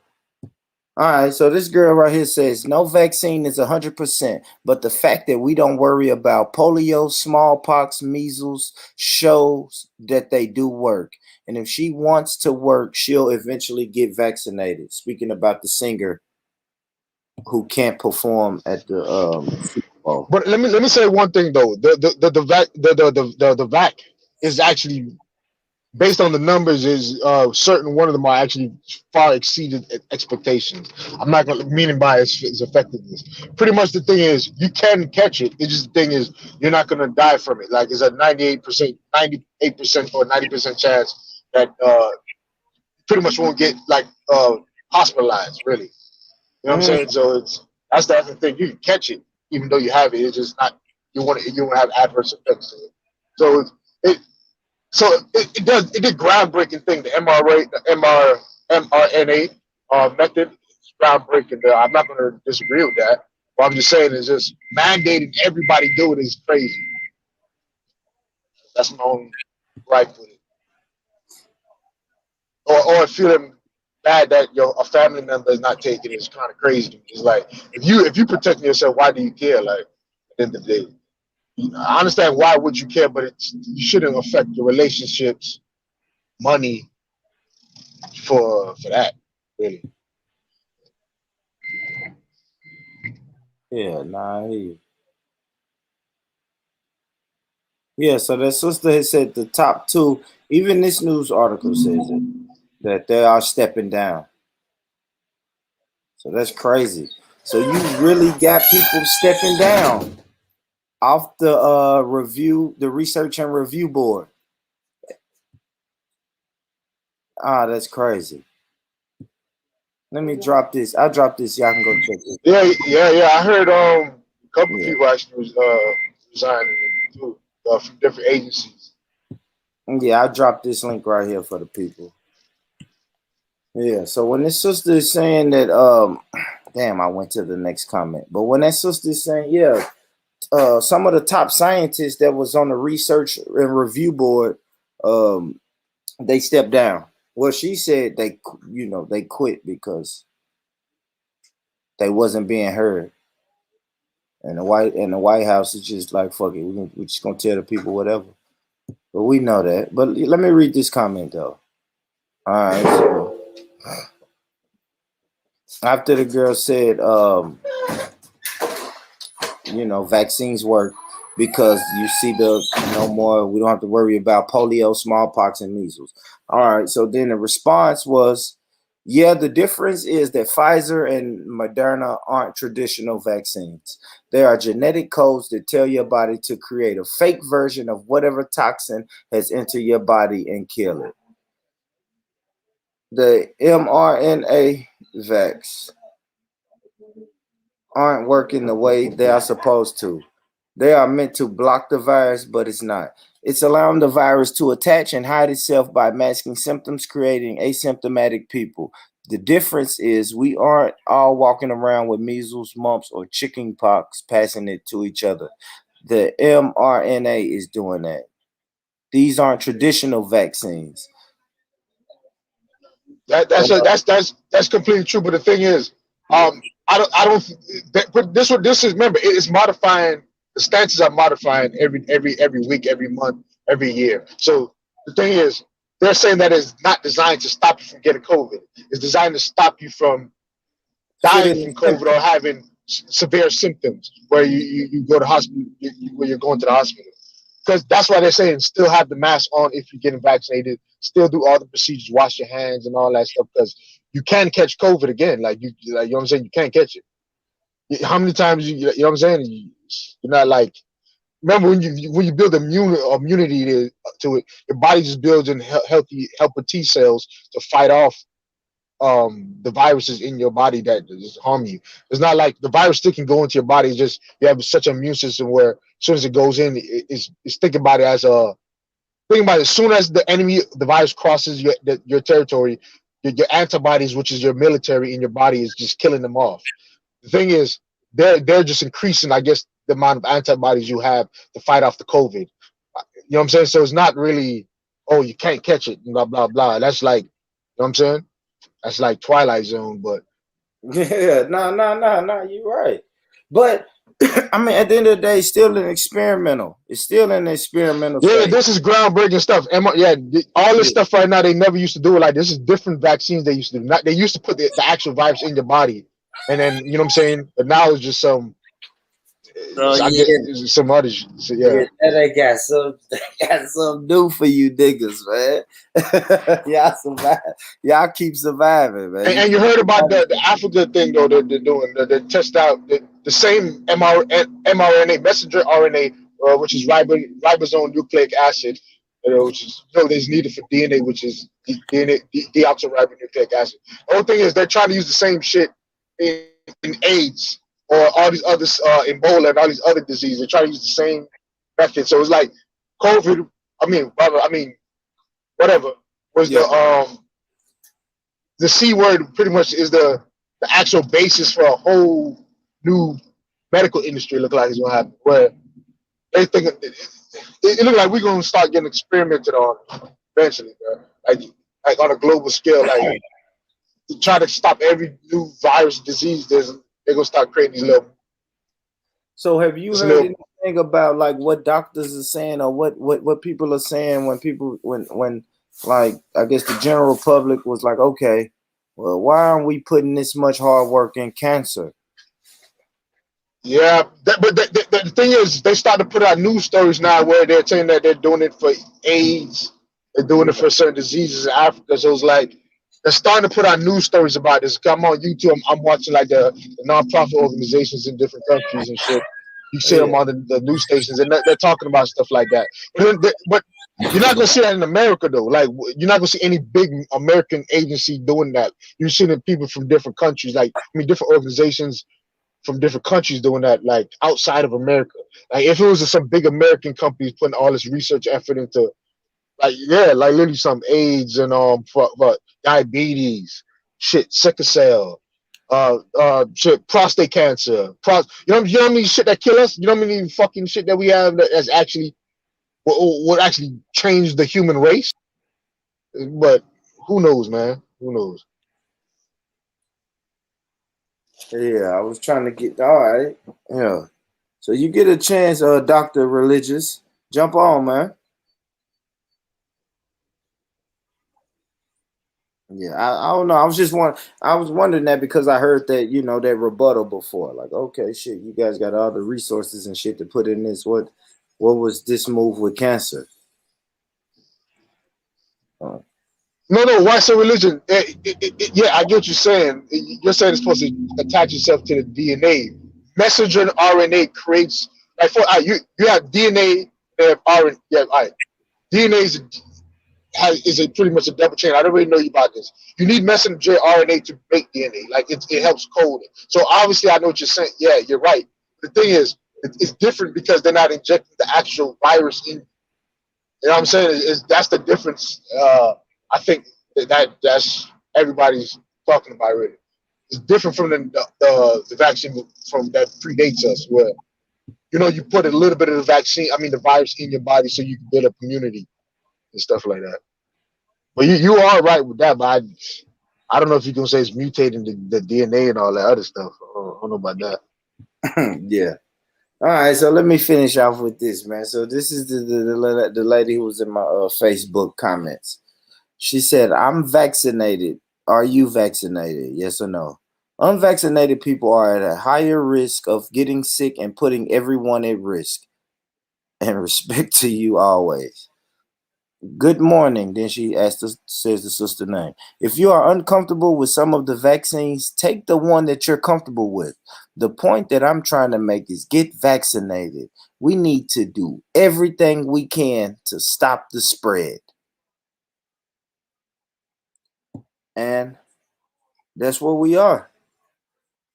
All right, so this girl right here says no vaccine is 100%, but the fact that we don't worry about polio, smallpox, measles shows that they do work. And if she wants to work, she'll eventually get vaccinated. Speaking about the singer who can't perform at the Super Bowl. But let me say one thing though. The vac is actually based on the numbers is certain one of them are actually far exceeded expectations. I'm not gonna meaning by its effectiveness. Pretty much the thing is you can catch it. It's just the thing is you're not gonna die from it. Like it's a 98% or 90% chance that pretty much won't get like hospitalized. Really, you know what I'm saying? So that's the other thing. You can catch it even though you have it. It's just not you won't have adverse effects to it. So it did groundbreaking thing. The mRNA method is groundbreaking. I'm not going to disagree with that. What I'm just saying is just mandating everybody do it is crazy. That's my own gripe with it. Or feeling bad that a family member is not taking it is kind of crazy. It's like if you protect yourself, why do you care? Like at the end of the day. I understand why would you care, but you shouldn't affect your relationships, money for that, really. Yeah, nah, I hear you. Yeah, so that sister has said the top two, even this news article says it, that they are stepping down. So that's crazy. So you really got people stepping down off the the research and review board. Ah, that's crazy. Let me drop this. I'll drop this. Y'all can go check this. Yeah. I heard a couple Yeah. people actually was resigning too, from different agencies. Yeah, I dropped this link right here for the people. Yeah, so when this sister is saying that, damn, I went to the next comment. But when that sister is saying, yeah, some of the top scientists that was on the research and review board, they stepped down. Well, she said they quit because they wasn't being heard. And the White House is just like, fuck it, we're just gonna tell the people whatever. But we know that. But let me read this comment though. All right, so after the girl said, vaccines work because you see no more, we don't have to worry about polio, smallpox, and measles. All right, so then the response was, yeah, the difference is that Pfizer and Moderna aren't traditional vaccines. There are genetic codes that tell your body to create a fake version of whatever toxin has entered your body and kill it. The mRNA vax aren't working the way they are supposed to. They are meant to block the virus, but it's not. It's allowing the virus to attach and hide itself by masking symptoms, creating asymptomatic people. The difference is we aren't all walking around with measles, mumps, or chicken pox, passing it to each other. The mRNA is doing that. These aren't traditional vaccines. That's completely true. But the thing is, this is, remember, it is modifying. The stances are modifying every week, every month, every year. So the thing is, they're saying that it's not designed to stop you from getting COVID. It's designed to stop you from dying from COVID or having severe symptoms where you go to hospital, where you're going to the hospital. Because that's why they're saying still have the mask on if you're getting vaccinated, still do all the procedures, wash your hands and all that stuff, because you can catch COVID again. You know what I'm saying? You can't catch it. How many times you know what I'm saying? You're not like, remember when you build immunity to it, your body just builds in healthy helper T cells to fight off the viruses in your body that just harm you. It's not like the virus still can go into your body. It's just you have such an immune system where as soon as it goes in, it's thinking about it as soon as the virus crosses your territory, your antibodies, which is your military in your body, is just killing them off. The thing is, they're just increasing, I guess, the amount of antibodies you have to fight off the COVID. You know what I'm saying? So it's not really, oh, you can't catch it, blah blah blah. That's like, you know what I'm saying? That's like Twilight Zone, but yeah, no, you're right. But I mean, at the end of the day, it's still an experimental. It's still an experimental stage. This is groundbreaking stuff. All this stuff right now, they never used to do it like this. Is different vaccines they used to do. They used to put the actual virus in your body, and then, you know what I'm saying? But now it's just some some other shit. So, yeah. They got some new for you niggas, man. Y'all survive. Y'all keep surviving, man. And you heard about the Africa thing though? They're doing. They test out the same mRNA messenger RNA, which is ribosome nucleic acid, which is needed for DNA, which is DNA deoxyribonucleic acid. The whole thing is they're trying to use the same shit in AIDS or all these other Ebola and all these other diseases. They're trying to use the same method. So it's like COVID. Whatever was the C word pretty much is the actual basis for a whole new medical industry. Look like it's gonna happen where they think it look like we're gonna start getting experimented on eventually, bro. Like on a global scale, like to try to stop every new virus disease. They're gonna start creating these little. So have you heard think about like what doctors are saying or what people are saying when like I guess the general public was like, okay, well, why aren't we putting this much hard work in cancer? Yeah, but the thing is, they start to put out news stories now where they're saying that they're doing it for AIDS, they're doing it for certain diseases in Africa. So it's like they're starting to put out news stories about this. I'm on YouTube, I'm watching like the nonprofit organizations in different countries and shit. You see them on the news stations, and they're talking about stuff like that. But you're not gonna see that in America though. Like you're not gonna see any big American agency doing that. You're seeing people from different countries, like different organizations from different countries doing that, like outside of America. Like if it was some big American companies putting all this research effort into, like like literally some AIDS and for diabetes, shit, sickle cell, shit, prostate cancer, you know how many shit that kill us? You know how many fucking shit that we have that's actually would actually change the human race? But who knows, man? Who knows? Yeah, I was trying to get all right. Yeah. So you get a chance, Dr. Religious. Jump on, man. Yeah, I don't know. I was wondering that because I heard that, that rebuttal before. Like, okay, shit, you guys got all the resources and shit to put in this. What was this move with cancer? No, why so religion? Yeah, I get what you're saying. You're saying it's supposed to attach itself to the DNA. Messenger RNA creates like you have DNA, they have RNA. Yeah, all right. DNA is a pretty much a double chain. I don't really know you about this. You need messenger RNA to make DNA. Like it helps code it. So obviously, I know what you're saying. Yeah, you're right. The thing is, it's different because they're not injecting the actual virus in. You know what I'm saying? That's the difference. I think that's everybody's talking about it. It's different from the vaccine from that predates us, where you put a little bit of the vaccine, the virus in your body so you can build up immunity and stuff like that. But you are right with that, but I don't know if you can say it's mutating the DNA and all that other stuff. I don't know about that. Yeah. All right, so let me finish off with this, man. So this is the lady who was in my Facebook comments. She said, "I'm vaccinated. Are you vaccinated? Yes or no? Unvaccinated people are at a higher risk of getting sick and putting everyone at risk. And respect to you always. Good morning." Then she says the sister name. "If you are uncomfortable with some of the vaccines, take the one that you're comfortable with. The point that I'm trying to make is get vaccinated. We need to do everything we can to stop the spread." And that's where we are.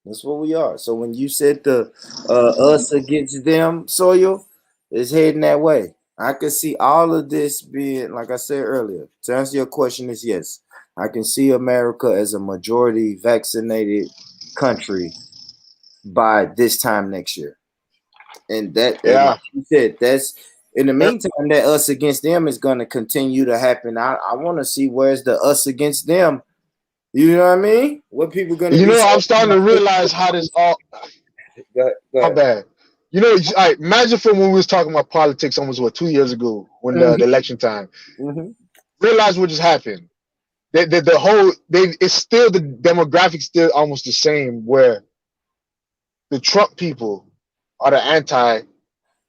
That's what we are. So when you said the us against them soil is heading that way, I can see all of this being, like I said earlier, to answer your question is yes. I can see America as a majority vaccinated country by this time next year. And that, like you said, that's in the meantime, that us against them is going to continue to happen. I want to see where's the us against them. You know what I mean? What people going to be I'm starting to realize how this all. Go My bad. All right, imagine from when we was talking about politics almost 2 years ago when the election time. Realize what just happened. The whole it's still the demographic still almost the same, where the Trump people are the anti,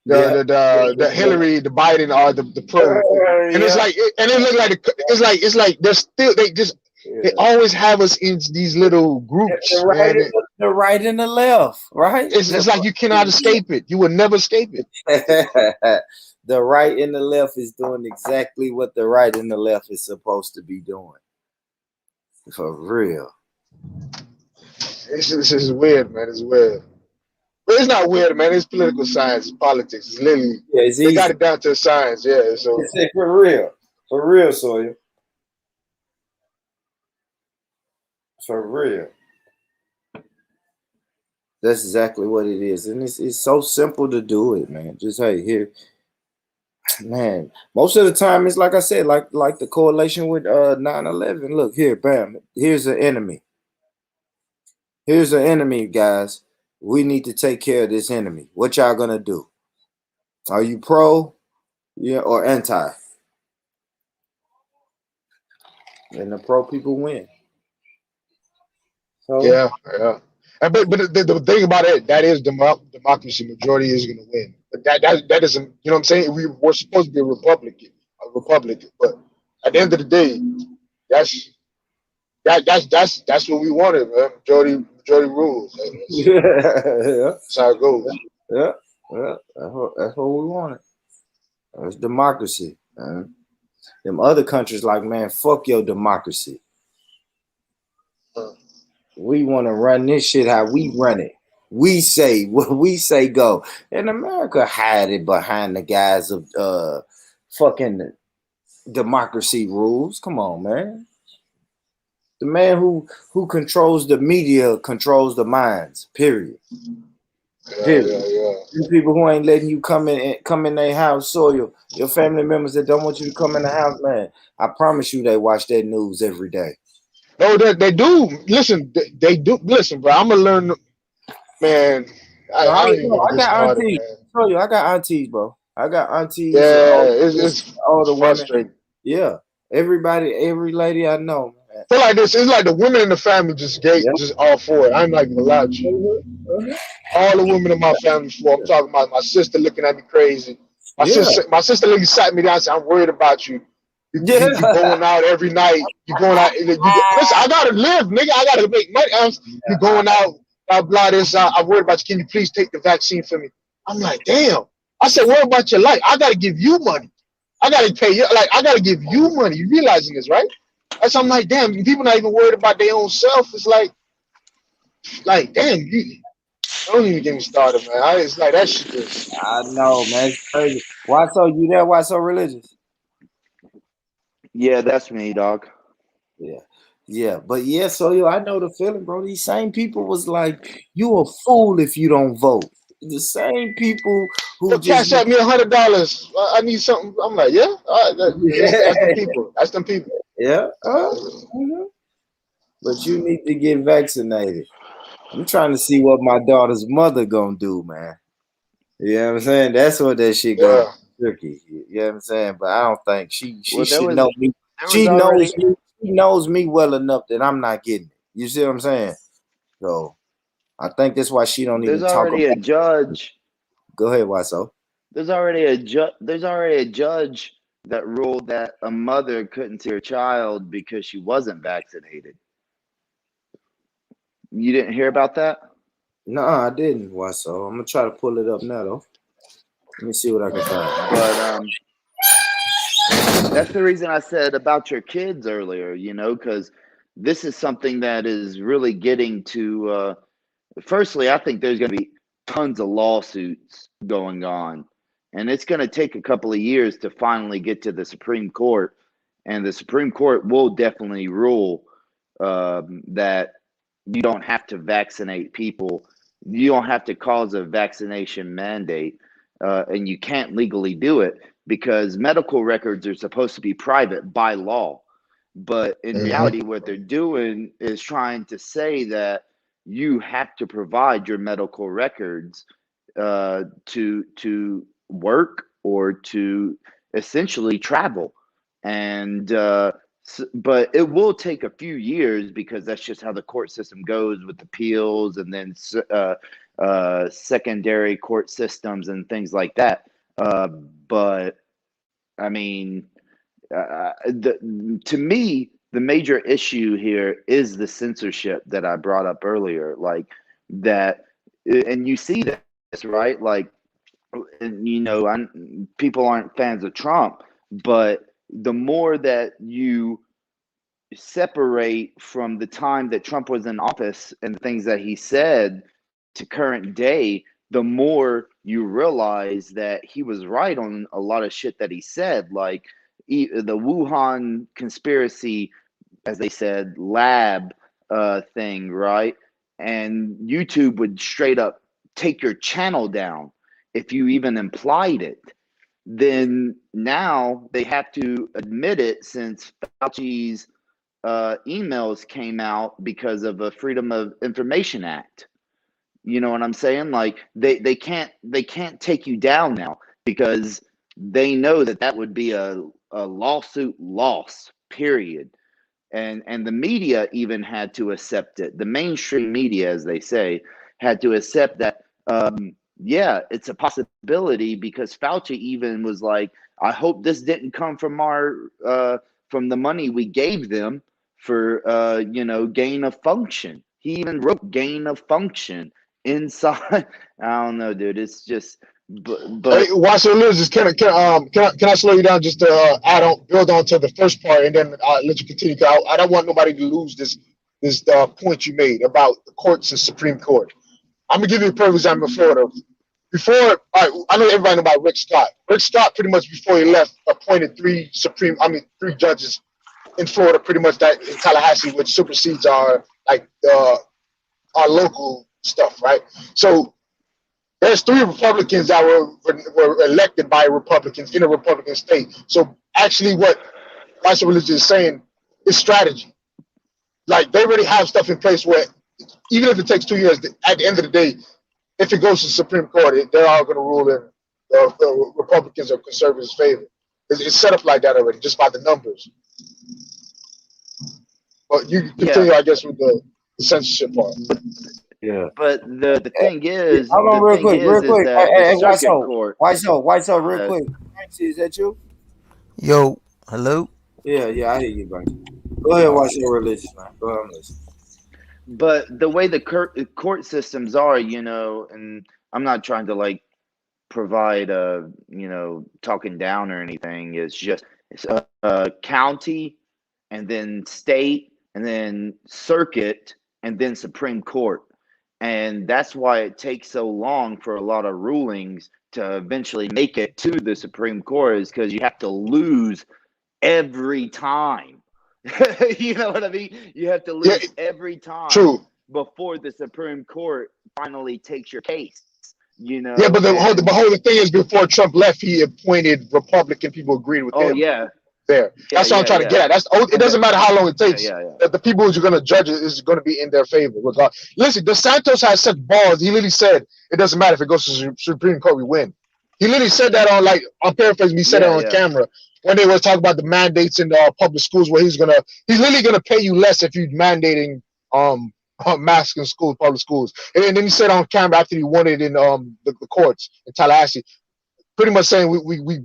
the Hillary, the Biden are the pro, and it's like and it look like it's like they're still they always have us in these little groups. The right and the left, right? It's like you cannot escape it. You will never escape it. The right and the left is doing exactly what the right and the left is supposed to be doing. For real. This is weird, man. It's weird. But it's not weird, man. It's political science. It's politics. It's literally they got it down to science. Yeah. So for real, Sawyer. For real. That's exactly what it is. And it's so simple to do it, man. Just, hey, here. Man, most of the time it's like I said, like the correlation with 9/11. Look here, bam. Here's an enemy. Here's an enemy, guys. We need to take care of this enemy. What y'all gonna do? Are you pro, yeah, or anti? And the pro people win. So Yeah, yeah. But the thing about it, that is democracy. Majority is going to win. But that doesn't. You know what I'm saying? We're supposed to be a republic. But at the end of the day, that's that's what we wanted, man. Majority rules. yeah, That's how it goes. yeah, yeah. That's what we wanted. It's democracy, man. Them other countries like, man, fuck your democracy. We want to run this shit how we run it. We say what we say go. And America hide it behind the guise of fucking democracy rules. Come on, man. The man who controls the media controls the minds. Period. Period. Yeah. You people who ain't letting you come in their house, soil your family members that don't want you to come in the house, man. I promise you, they watch that news every day. No, they do. Listen, they do. Listen, bro. I'm gonna learn, man. I don't even want to I get got started, aunties. man. Show you, I got aunties, bro. I got aunties, Yeah, it's all the women. frustrating. Yeah, everybody, every lady I know, man. Feel like this. It's like the women in the family just all for it. I'm not even gonna lie to you. All the women in my family for. I'm talking about my sister looking at me crazy. My sister literally sat me down and said, "I'm worried about you. You going out every night. You going out. Listen, I gotta live, nigga. I gotta make money. You going out, blah blah. This. I'm worried about you. Can you please take the vaccine for me?" I'm like, damn. I said, "What about your life? I gotta give you money. I gotta pay you. Like, I gotta give you money. You realizing this, right?" That's I'm like, damn. People not even worried about their own self. It's like damn. Don't even get me started, man. It's like that shit is. I know, man. It's crazy. Why so you there? Why so religious? Yeah, that's me, dog. Yeah, but yeah, so yo, I know the feeling, bro. These same people was like, "You a fool if you don't vote." The same people who just Cash out me $100. I need something. I'm like, yeah, all right, that's them people. That's them people. Yeah. But you need to get vaccinated. I'm trying to see what my daughter's mother gonna do, man. You know what I'm saying? That's what that shit gonna be tricky. You know what I'm saying? But I don't think she should know me. She knows me well enough that I'm not getting it. You see what I'm saying? So I think that's why she don't There's even talk already about a judge. Go ahead, Waso. There's already a judge that ruled that a mother couldn't see her child because she wasn't vaccinated. You didn't hear about that? No, I didn't, Waso. I'm gonna try to pull it up now though. Let me see what I can find. But that's the reason I said about your kids earlier, because this is something that is really getting to firstly, I think there's going to be tons of lawsuits going on, and it's going to take a couple of years to finally get to the Supreme Court, and the Supreme Court will definitely rule that you don't have to vaccinate people. You don't have to cause a vaccination mandate, and you can't legally do it because medical records are supposed to be private by law. But in reality, what they're doing is trying to say that you have to provide your medical records to work or to essentially travel. And but it will take a few years because that's just how the court system goes with appeals and then secondary court systems and things like that. But I mean, to me, the major issue here is the censorship that I brought up earlier, like that, and you see this, right? Like, and, people aren't fans of Trump, but the more that you separate from the time that Trump was in office and the things that he said to current day, the more you realize that he was right on a lot of shit that he said, like the Wuhan conspiracy, as they said, lab thing, right? And YouTube would straight up take your channel down if you even implied it. Then now they have to admit it since Fauci's emails came out because of a Freedom of Information Act. You know what I'm saying? Like they can't take you down now. because they know that that would be a lawsuit loss, period. And the media even had to accept it. The mainstream media, as they say, had to accept that. Yeah, it's a possibility, because Fauci even was like, "I hope this didn't come from from the money we gave them for gain of function." He even wrote gain of function inside. I don't know, dude. It's just, Hey, but watch your lips. Can I slow you down just to build on to the first part, and then I'll let you continue. 'Cause I don't want nobody to lose this point you made about the courts and Supreme Court. I'm gonna give you a perfect example of Florida. All right, I know everybody know about Rick Scott. Rick Scott, pretty much before he left, appointed three judges in Florida, pretty much that in Tallahassee, which supersedes our local stuff, right? So there's three Republicans that were elected by Republicans in a Republican state. So actually, what white religion is saying is strategy. Like, they already have stuff in place where, even if it takes 2 years, at the end of the day, if it goes to the Supreme Court, they're all going to rule in the Republicans or conservatives' favor. It's set up like that already, just by the numbers. But you continue, I guess, with the censorship part. Yeah. But the thing is, Hold on, real quick. is that Hey, the circuit court. White Soul, real quick. Is that you? Yo, hello. Yeah, I hear you, buddy. Go ahead, watch your religion, man. Go ahead, listen. But the way the court systems are, and I'm not trying to provide talking down or anything. It's just it's county, and then state, and then circuit, and then Supreme Court. And that's why it takes so long for a lot of rulings to eventually make it to the Supreme Court, is because you have to lose every time. You know what I mean? You have to lose every time before the Supreme Court finally takes your case. Yeah, but the whole thing is, before Trump left, he appointed Republican people agreed with him. Oh yeah. There. That's what I'm trying to get at. It doesn't matter how long it takes. The people who's going to judge it is going to be in their favor. Listen, DeSantis has such balls. He literally said it doesn't matter if it goes to the Supreme Court, we win. He literally said that I'm paraphrasing. He said it on camera when they were talking about the mandates in public schools, where he's literally gonna pay you less if you're mandating masks in schools, public schools. And then he said on camera after he won it in the courts in Tallahassee, pretty much saying we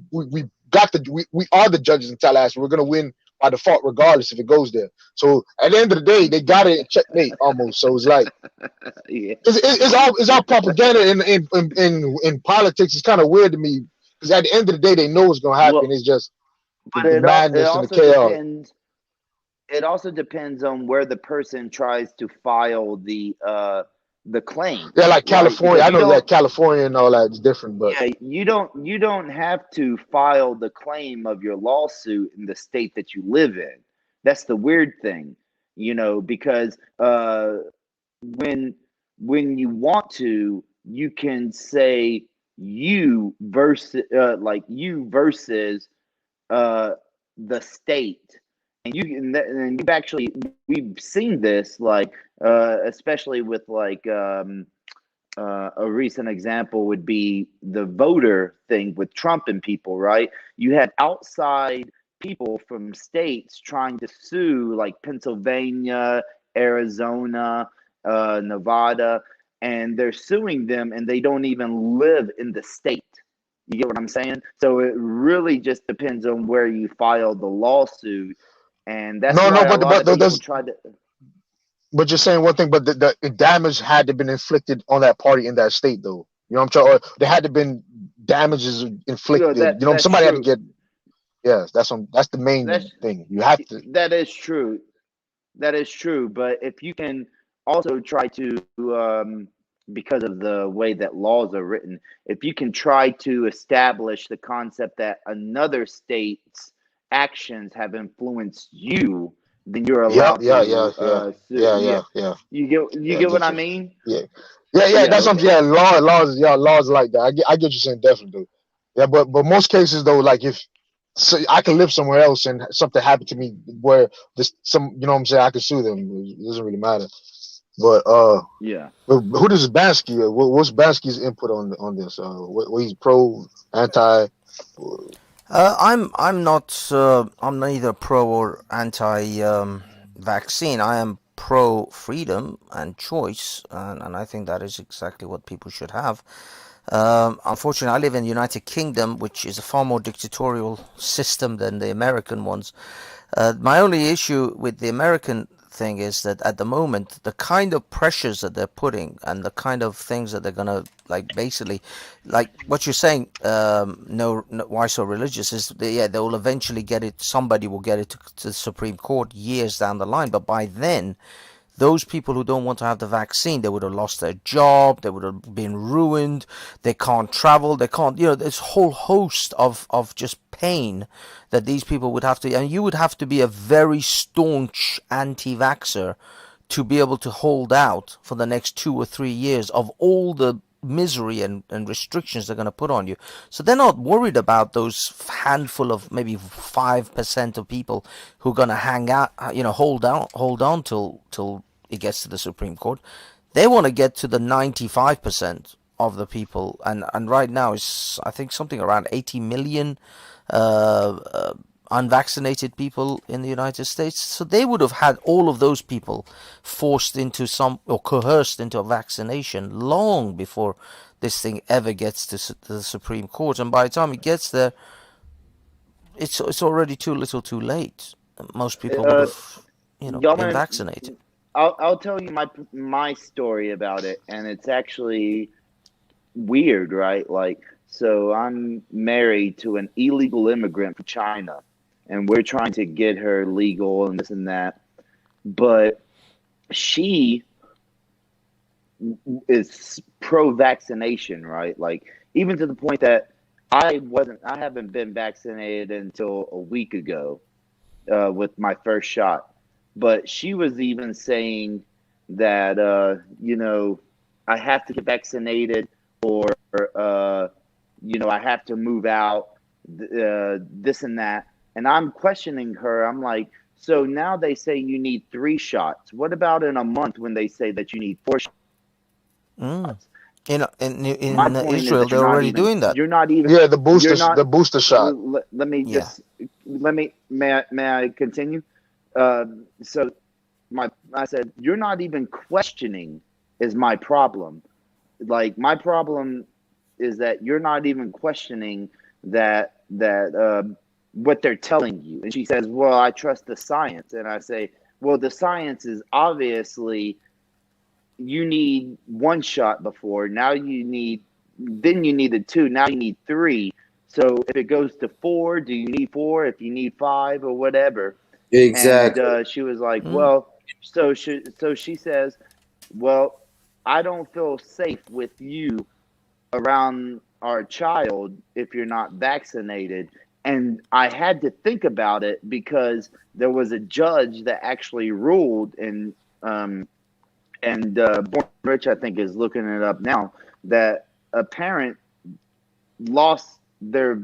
are the judges in Tallahassee. We're gonna win by default regardless if it goes there. So at the end of the day, they got it in checkmate almost. So it's like it's all propaganda in politics. It's kind of weird to me, because at the end of the day, they know what's gonna happen. It's just the madness and the chaos. It also depends on where the person tries to file the claim. Yeah, like California. I know that California and all that is different, but you don't have to file the claim of your lawsuit in the state that you live in. That's the weird thing, because when you want to, you can say you versus the state. And you've actually, we've seen this, especially with a recent example would be the voter thing with Trump and people, right? You had outside people from states trying to sue, like Pennsylvania, Arizona, Nevada, and they're suing them, and they don't even live in the state. You get what I'm saying? So it really just depends on where you file the lawsuit. And that's why a lot of people try to. But you're saying one thing, but the damage had to been inflicted on that party in that state, though. You know what I'm saying? Or there had to been damages inflicted. Somebody had to get. Yes, that's the main thing. You have to. That is true. That is true. But if you can also try to, because of the way that laws are written, if you can try to establish the concept that another state's actions have influenced you, then you're allowed to yeah. You get what I mean? Yeah. That's something. Yeah, laws like that. I get what you're saying, definitely. Yeah, but most cases though, like if I can live somewhere else and something happened to me where you know what I'm saying, I can sue them. It doesn't really matter. But Yeah. but who does Bansky? What's Bansky's input on this? What he's pro, anti? I'm not I'm neither pro or anti vaccine. I am pro freedom and choice, and I think that is exactly what people should have. Unfortunately, I live in the United Kingdom, which is a far more dictatorial system than the American ones. My only issue with the American thing is that at the moment, the kind of pressures that they're putting and the kind of things that they're gonna like, basically, like what you're saying, no, why so religious is, yeah, they will eventually get it. Somebody will get it to the Supreme Court years down the line, but by then, those people who don't want to have the vaccine, they would have lost their job, they would have been ruined, they can't travel, they can't, this whole host of just pain that these people would have to, and you would have to be a very staunch anti-vaxxer to be able to hold out for the next 2 or 3 years of all the misery and restrictions they're going to put on you. So they're not worried about those handful of maybe 5% of people who are going to hang out, hold on till it gets to the Supreme Court. They want to get to the 95% of the people, and right now it's, I think, something around 80 million unvaccinated people in the United States. So they would have had all of those people forced into or coerced into a vaccination long before this thing ever gets to the Supreme Court. And by the time it gets there, it's already too little, too late. Most people would have, Y'all been wanna, vaccinated. I'll tell you my story about it, and it's actually weird, right? Like, so I'm married to an illegal immigrant from China, and we're trying to get her legal and this and that. But she is pro-vaccination, right? Like, even to the point that I haven't been vaccinated until a week ago with my first shot. But she was even saying that, I have to get vaccinated, or, I have to move out, this and that. And I'm questioning her. I'm like, so now they say you need 3 shots. What about in a month when they say that you need 4 shots? In My point is Israel, that they're already doing that. Yeah, the booster shot. Let me just may I continue? So I said, you're not even questioning is my problem. Like, my problem is that you're not even questioning that what they're telling you. And she says, well, I trust the science. And I say, well, the science is obviously you need 1 shot before. Now then you needed 2. Now you need 3. So if it goes to 4, do you need 4? If you need 5 or whatever. Exactly. And she was like, well, so she says, well, I don't feel safe with you around our child if you're not vaccinated. And I had to think about it because there was a judge that actually ruled, and Born Rich, I think, is looking it up now, that a parent lost their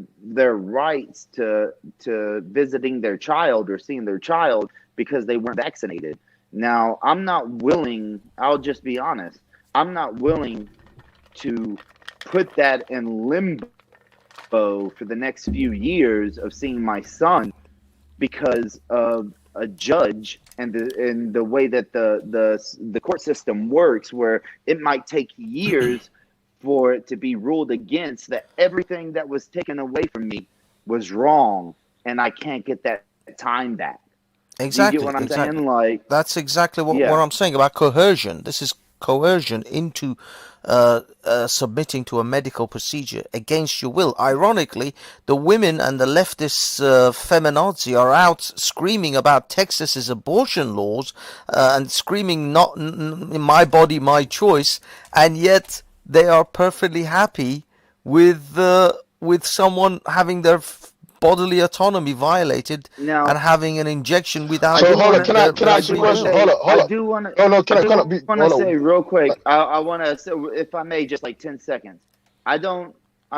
rights to visiting their child or seeing their child because they weren't vaccinated. Now, I'm not willing, I'll just be honest, I'm not willing to put that in limbo for the next few years of seeing my son because of a judge and the way that the court system works, where it might take years for it to be ruled against that everything that was taken away from me was wrong, and I can't get that time back. Exactly. You get what I'm exactly. saying? Like, that's exactly what I'm saying about coercion. This is coercion into submitting to a medical procedure against your will. Ironically, the women and the leftist feminazi are out screaming about Texas's abortion laws and screaming not my body, my choice, and yet they are perfectly happy with someone having their bodily autonomy violated now, and having an injection without So hold on, their, can I their ask you a question? Hold up, hold I up. do want to. No, no, can I hold Say on. real quick. I want to, if I may, just like 10 seconds. I'm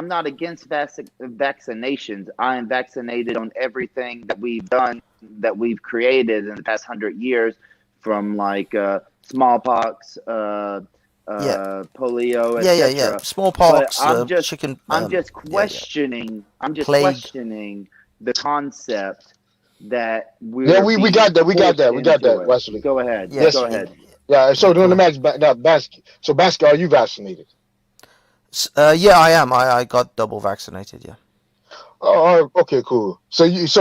not against vaccinations. I am vaccinated on everything that we've done, that we've created in the past 100 years, from like smallpox, Yeah, polio, yeah. etc. But Smallpox, chicken, I'm just yeah. questioning. I'm just Plague. questioning the concept that Yeah, we're we being got that. We got forced that. We got into that, it. Wesley. Go ahead. Yeah, Go Yes. ahead. Yeah. So go doing the ahead. match now, Basket, are you vaccinated? Yeah, I am. I got double vaccinated. Yeah. Oh, okay, cool. So this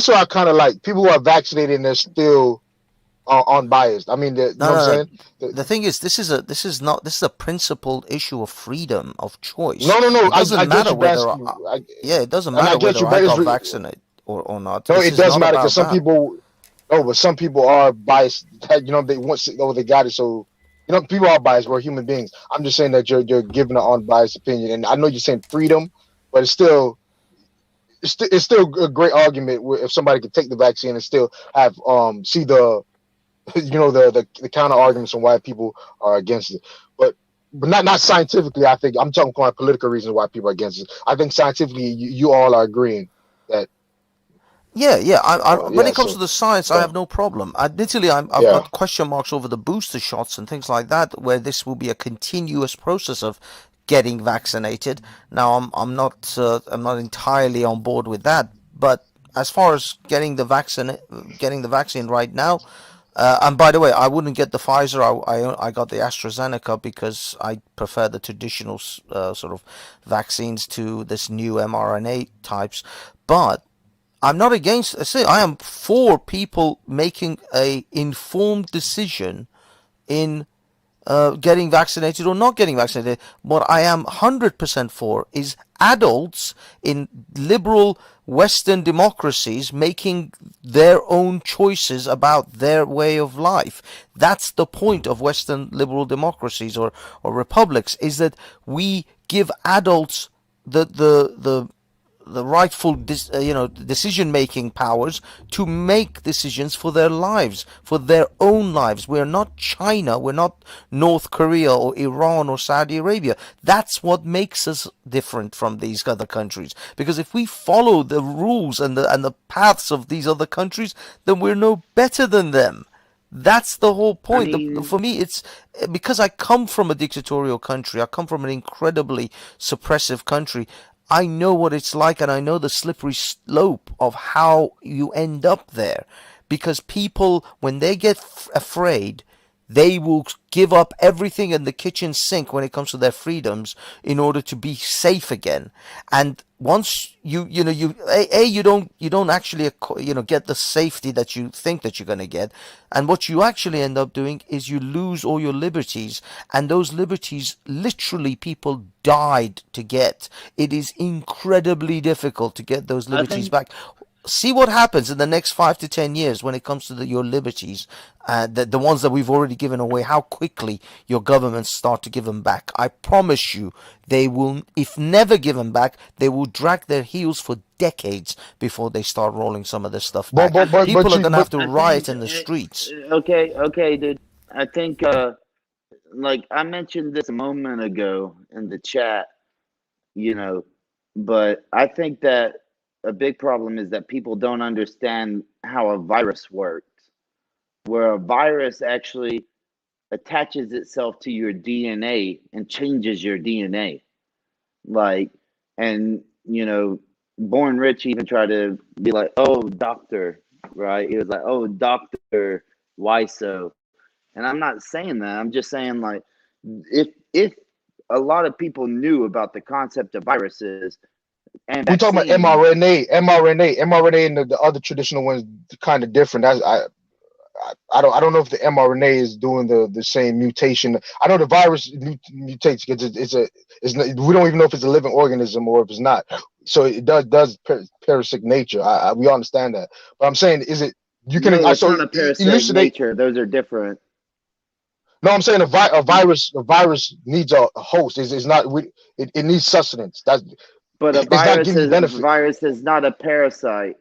why I kind of like people who are vaccinated and they're still unbiased. I mean, you know what I'm No. saying? The thing is, this is a principled issue of freedom of choice. No. It doesn't I get matter you, whether Basket. yeah, it doesn't And I matter get whether you, I but got vaccinated or not. no, This it is does not matter because about some that. people, no, but some people are biased. That, you know, they want, they got it. So, you know, people are biased. We're human beings. I'm just saying that you're giving an unbiased opinion, and I know you're saying freedom, but it's still a great argument if somebody could take the vaccine and still have see the you know the counter arguments on why people are against it, but not scientifically. I think I'm talking about political reasons why people are against it. I think scientifically you all are agreeing that Yeah. When yeah. it comes to the science, I have no problem. Admittedly, I've Yeah. got question marks over the booster shots and things like that, where this will be a continuous process of getting vaccinated. Now, I'm not entirely on board with that, but as far as getting the vaccine right now, and by the way, I wouldn't get the Pfizer. I got the AstraZeneca because I prefer the traditional sort of vaccines to this new mRNA types, but I'm not against. I am for people making a informed decision in getting vaccinated or not getting vaccinated. What I am 100% for is adults in liberal Western democracies making their own choices about their way of life. That's the point of Western liberal democracies or republics, is that we give adults the rightful decision-making powers to make decisions for their lives, for their own lives. We're not China, we're not North Korea or Iran or Saudi Arabia. That's what makes us different from these other countries. Because if we follow the rules and the paths of these other countries, then we're no better than them. That's the whole point. For me, it's because I come from a dictatorial country. I come from an incredibly suppressive country. I know what it's like, and I know the slippery slope of how you end up there. Because people, when they get afraid, they will give up everything in the kitchen sink when it comes to their freedoms in order to be safe again. And once you don't actually get the safety that you think that you're going to get, and what you actually end up doing is you lose all your liberties, and those liberties literally people died to get. It is incredibly difficult to get those liberties back. See what happens in the next 5 to 10 years when it comes to your liberties, the ones that we've already given away, how quickly your governments start to give them back. I promise you, they will, if never given back, they will drag their heels for decades before they start rolling some of this stuff back. People are going to have to riot in the streets. Okay, dude. I think, like I mentioned this a moment ago in the chat, but I think that a big problem is that people don't understand how a virus works, where a virus actually attaches itself to your DNA and changes your DNA. Like, and Born Rich even tried to be like, oh, doctor, right? He was like, oh, Dr. Why so? And I'm not saying that. I'm just saying, like, if a lot of people knew about the concept of viruses and we're talking about vaccines. mRNA, and the other traditional ones kind of different. I don't know if the mRNA is doing the same mutation. I know the virus mutates because we don't even know if it's a living organism or if it's not. So it does parasitic nature. We understand that, but I'm saying, is it you can No, it's so not a parasitic elucidate? nature. Those are different. No, I'm saying a virus needs a host. It's not. It needs sustenance. But a It's not virus giving you benefit. is not a parasite.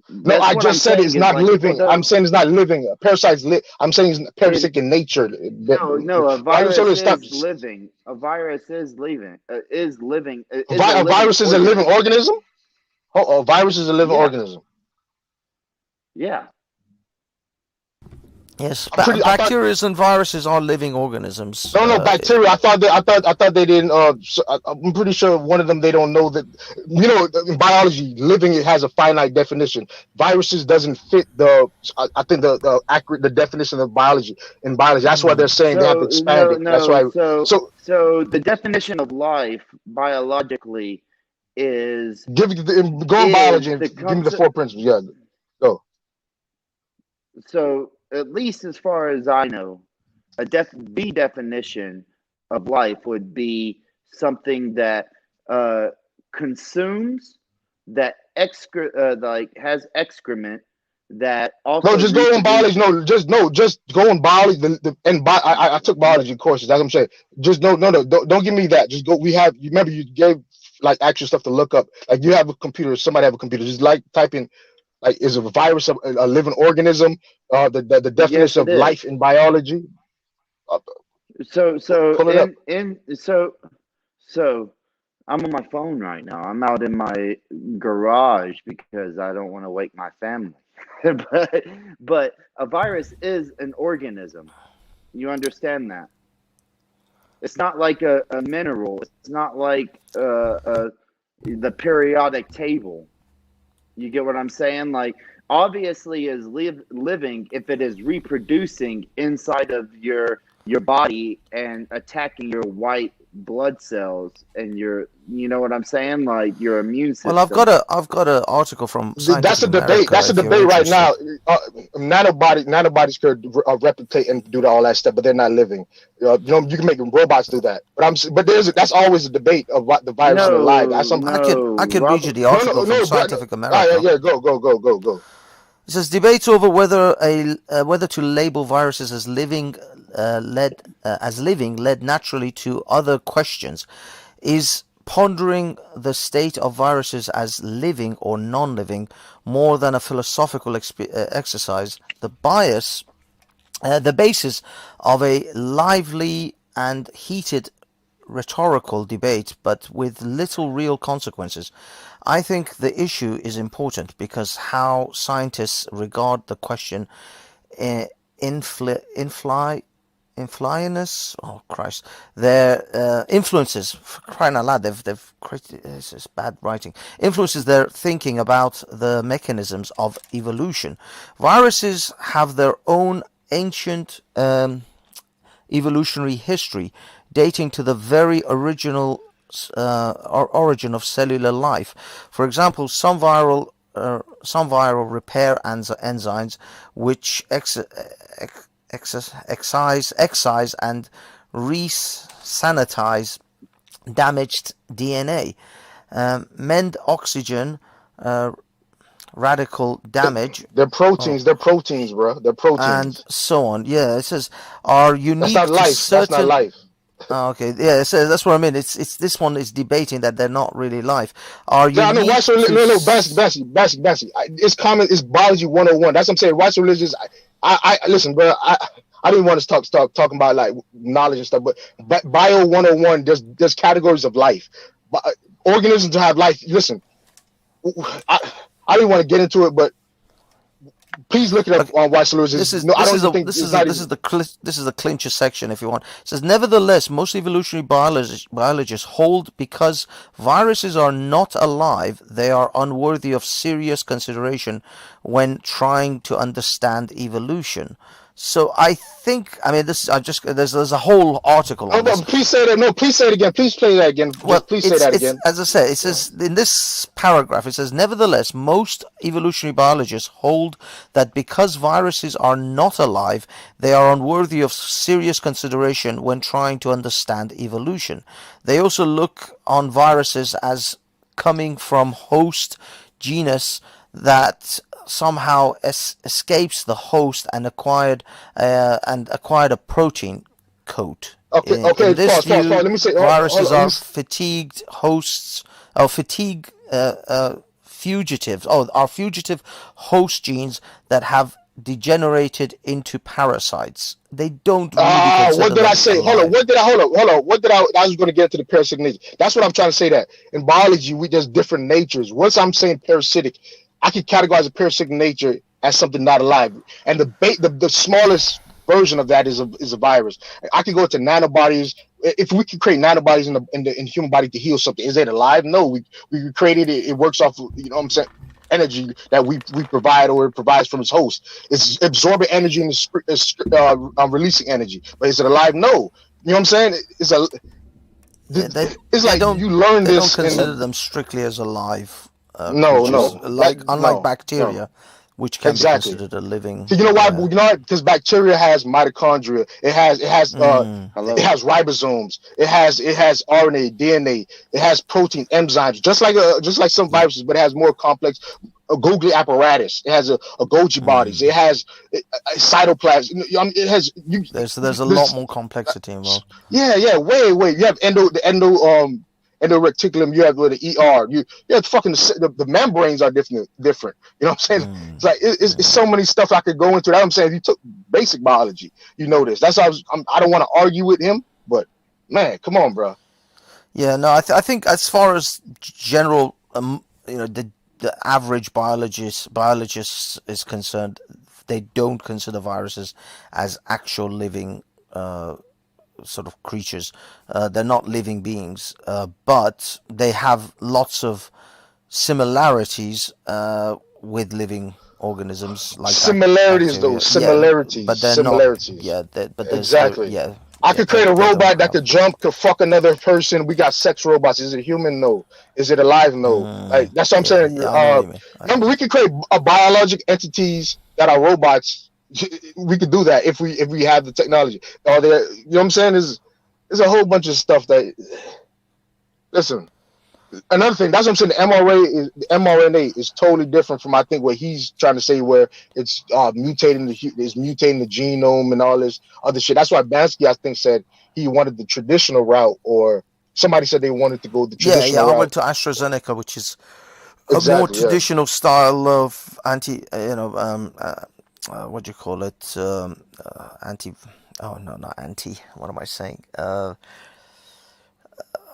No, That's I what I'm just said saying it's is not like people living. I'm don't. saying it's not living. Parasites I'm saying it's parasitic in nature. No, a Why you virus telling me to stop? is living. A virus is living. Is living. Is a A living virus is a living organism. organism? Oh, a virus is a living Yeah. organism. Yeah. Yes, I'm pretty. I thought bacteria and viruses are living organisms. no bacteria. I thought they didn't. I'm pretty sure one of them they don't know that. You know, in biology, living it has a finite definition. Viruses doesn't fit the. I think the accurate the definition of biology in biology. That's why they're saying they have to So expand it. That's why. So so the definition of life biologically is go in biology and the give me the 4 principles. Yeah, go. so at least as far as I know, the definition of life would be something that consumes, that like has excrement, that No, also just go in biology. reproduces. Just go in biology. I took biology courses. That's what I'm saying. Just don't give me that. Just go. We have. You remember you gave like actual stuff to look up. Like you have a computer. Somebody have a computer. Just like type in like is a virus a living organism? The Yes, definition it of life is. in biology. Uh, So Pull it up. so I'm on my phone right now. I'm out in my garage because I don't want to wake my family. but a virus is an organism. You understand that? It's not like a mineral. It's not like the periodic table. You get what I'm saying? Like, obviously, is living if it is reproducing inside of your body and attacking your white blood cells and you know what I'm saying? Like your immune system. Well, I've got an article from That's Scientific a debate. America That's a if you're debate right now. interested. Nanobots could replicate and do all that stuff, but they're not living. You know, you can make robots do that. But that's always a debate of what the virus and the live. That's something. I can read you the No, article from bro, Scientific all right, America. yeah, go. It says debates over whether to label viruses as living led naturally to other questions. Is pondering the state of viruses as living or non-living more than a philosophical exercise. The basis of a lively and heated rhetorical debate, but with little real consequences. I think the issue is important because how scientists regard the question influences. Oh Christ! Their influences, for crying out loud, they've created this bad writing. Influences their thinking about the mechanisms of evolution. Viruses have their own ancient evolutionary history, dating to the very original origin of cellular life. For example, some viral repair enzymes which excise and resanitize damaged DNA, mend oxygen radical damage. They're proteins. They're proteins, bro. They're proteins. And so on. Yeah, it says are unique that's not life. to certain. That's not life. Okay, yeah, so that's what I mean. It's this one is debating that they're not really life. Are Yeah, I know. unique Watch to Bessie. It's common. It's biology 101. That's what I'm saying. Watch religions. I listen, bro. I didn't want to start talking about like knowledge and stuff, but bio 101. There's categories of life. Organisms have life. Listen, I didn't want to get into it, but please look it up on White Solutions. This is the clincher section if you want. It says nevertheless, most evolutionary biologists hold because viruses are not alive, they are unworthy of serious consideration when trying to understand evolution. So I think, I mean, there's a whole article on this. Please say that. No, please say it again. Please play that again. Well, please say that again. As I said, it says in this paragraph, it says, nevertheless, most evolutionary biologists hold that because viruses are not alive, they are unworthy of serious consideration when trying to understand evolution. They also look on viruses as coming from host genus that somehow escapes the host and acquired a protein coat. Okay. In this view, Let me say, viruses are fatigue fugitives. Are fugitive host genes that have degenerated into parasites. They don't really consider what did I say? alive. Hold on. What did I was going to get to the parasitic nature. That's what I'm trying to say, that in biology, there's different natures. Once I'm saying parasitic, I can categorize a parasitic nature as something not alive. And the smallest version of that is a virus. I could go to nanobodies. If we could create nanobodies in the human body to heal something, is it alive? No, we created it. It works off of, you know what I'm saying, energy that we provide, or it provides from its host. It's absorbing energy and releasing energy. But is it alive? No. You know what I'm saying? It's a Yeah, it's like you learn they don't this consider in them strictly as alive creatures, no like unlike no bacteria, which can be exactly. considered a living. So you know why? You know what? Because bacteria has mitochondria. It has Hello. it has ribosomes. It has RNA, DNA. It has protein, enzymes, just like some viruses, but it has more complex Golgi apparatus. It has a Golgi bodies. It has cytoplasm. It has There's a lot more complexity involved. yeah, way. You have endoreticulum. You have the ER. You have fucking the membranes are different. You know what I'm saying? It's like it's so many stuff I could go into. That I'm saying, if you took basic biology, you know this. That's why I don't want to argue with him, but man, come on, bro. Yeah, no, I think as far as general, the average biologist is concerned, they don't consider viruses as actual living sort of creatures. They're not living beings, but they have lots of similarities with living organisms, like Similarities, though. Similarities. but they're similarities. not. Yeah, but there's Exactly. I could create a robot that could jump, could fuck another person. We got sex robots. Is it human? No. Is it alive? No. Like, that's what I'm saying. Yeah, I know what you mean. Remember, we could create biologic entities that are robots. We could do that if we have the technology. Are there? You know what I'm saying? There's a whole bunch of stuff that. Listen. Another thing, that's what I'm saying. The mRNA is totally different from, I think, what he's trying to say, where it's mutating the genome and all this other shit. That's why Bansky, I think, said he wanted the traditional route, or somebody said they wanted to go the traditional route. I went to AstraZeneca, which is exactly, a more traditional style of what do you call it? What am I saying?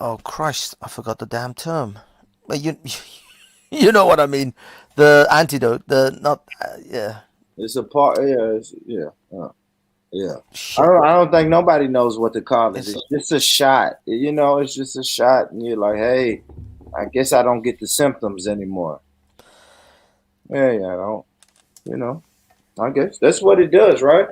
Oh Christ! I forgot the damn term. But you know what I mean. The antidote. It's a part. Yeah. I don't think nobody knows what to call it. It's just a shot. You know, it's just a shot, and you're like, hey, I guess I don't get the symptoms anymore. Yeah, I don't. You know, I guess that's what it does, right?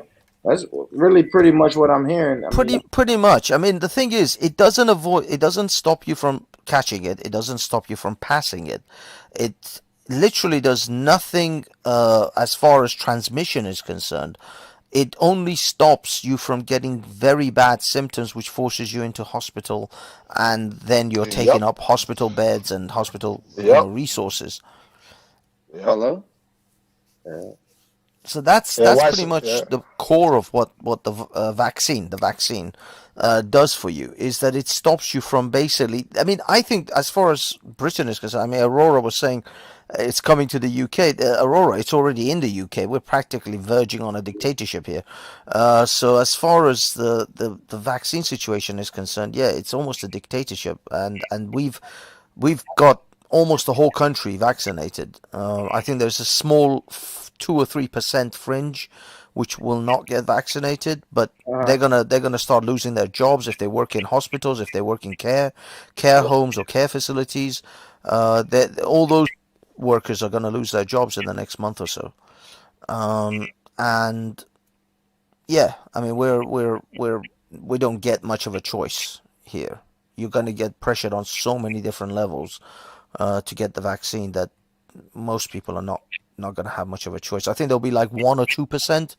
That's really pretty much what I'm hearing. Pretty much. I mean, the thing is, it doesn't stop you from catching it. It doesn't stop you from passing it. It literally does nothing as far as transmission is concerned. It only stops you from getting very bad symptoms, which forces you into hospital, and then you're taking up hospital beds and hospital resources. Hello? So that's pretty much the core of what the vaccine does for you, is that it stops you from basically. I mean, I think as far as Britain is concerned, I mean, Aurora was saying it's coming to the UK. Aurora, it's already in the UK. We're practically verging on a dictatorship here. So as far as the vaccine situation is concerned, yeah, it's almost a dictatorship, and we've got almost the whole country vaccinated. I think there's a small 2 or 3% fringe which will not get vaccinated, but they're gonna start losing their jobs if they work in hospitals, if they work in care homes or care facilities. All those workers are gonna lose their jobs in the next month or so. And yeah, I mean, we don't get much of a choice here. You're gonna get pressured on so many different levels to get the vaccine that most people are not going to have much of a choice. I think there'll be like 1 or 2%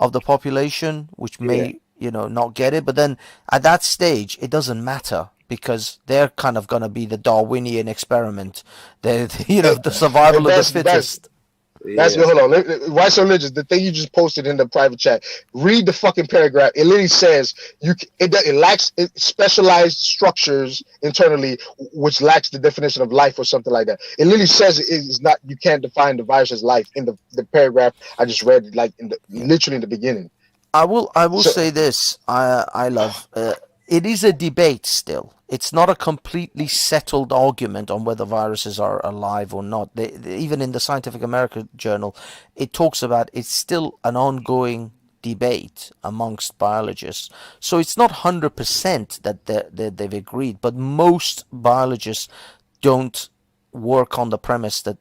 of the population which may not get it, but then at that stage it doesn't matter, because they're kind of going to be the Darwinian experiment. They're the survival of the fittest. Hold on. Why so religious? The thing you just posted in the private chat. Read the fucking paragraph. It literally says it lacks specialized structures internally, which lacks the definition of life or something like that. It literally says it is not. You can't define the virus as life in the paragraph I just read, like literally in the beginning. I will say this. I love it is a debate still. It's not a completely settled argument on whether viruses are alive or not. Even in the Scientific American journal, it talks about it's still an ongoing debate amongst biologists. So it's not 100% that they've agreed, but most biologists don't work on the premise that,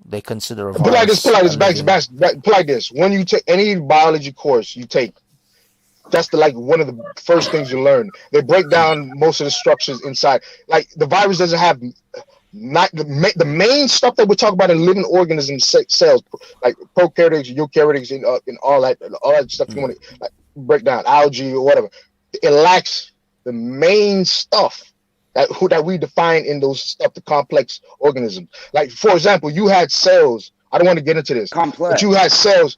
they consider a Put like this, virus a living. put like this. When you take any biology course you take, that's one of the first things you learn. They break down most of the structures inside. Like the virus doesn't have not the main stuff that we're talking about in living organisms, cells, like prokaryotes, eukaryotes, and all that stuff you want to like break down, algae or whatever. It lacks the main stuff that we define in those stuff, the complex organisms. Like for example, you had cells. I don't want to get into this, but you had cells.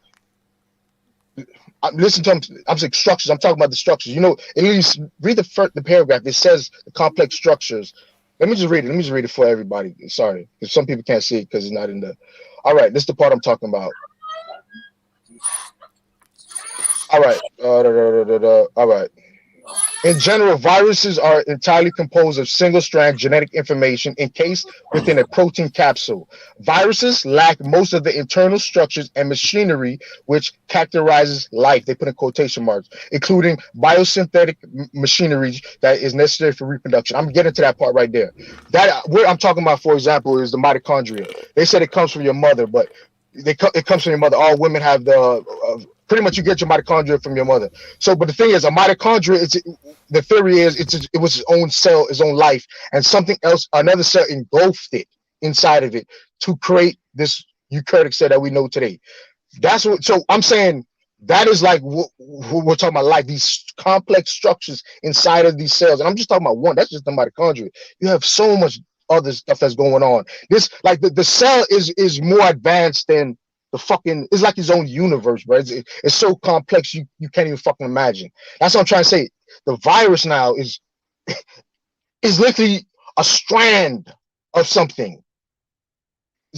Listen to them. I'm saying structures. I'm talking about the structures. At least read the paragraph. It says the complex structures. Let me just read it for everybody. Sorry, because some people can't see it because it's not in the. All right, this is the part I'm talking about. All right. All right. In general, viruses are entirely composed of single-strand genetic information encased within a protein capsule. Viruses lack most of the internal structures and machinery which characterizes life. They put in quotation marks, including biosynthetic machinery that is necessary for reproduction. I'm getting to that part right there. What I'm talking about, for example, is the mitochondria. They said it comes from your mother, but it comes from your mother. All women have pretty much you get your mitochondria from your mother. So, but the thing is, a mitochondria, the theory is it was its own cell, its own life, and something else, another cell engulfed it inside of it to create this eukaryotic cell that we know today. That's what. So I'm saying that is like what we're talking about, like these complex structures inside of these cells. And I'm just talking about one. That's just the mitochondria. You have so much other stuff that's going on. This like the cell is more advanced than the fucking. It's like its own universe, bro. It's so complex you can't even fucking imagine. That's what I'm trying to say. The virus now is literally a strand of something.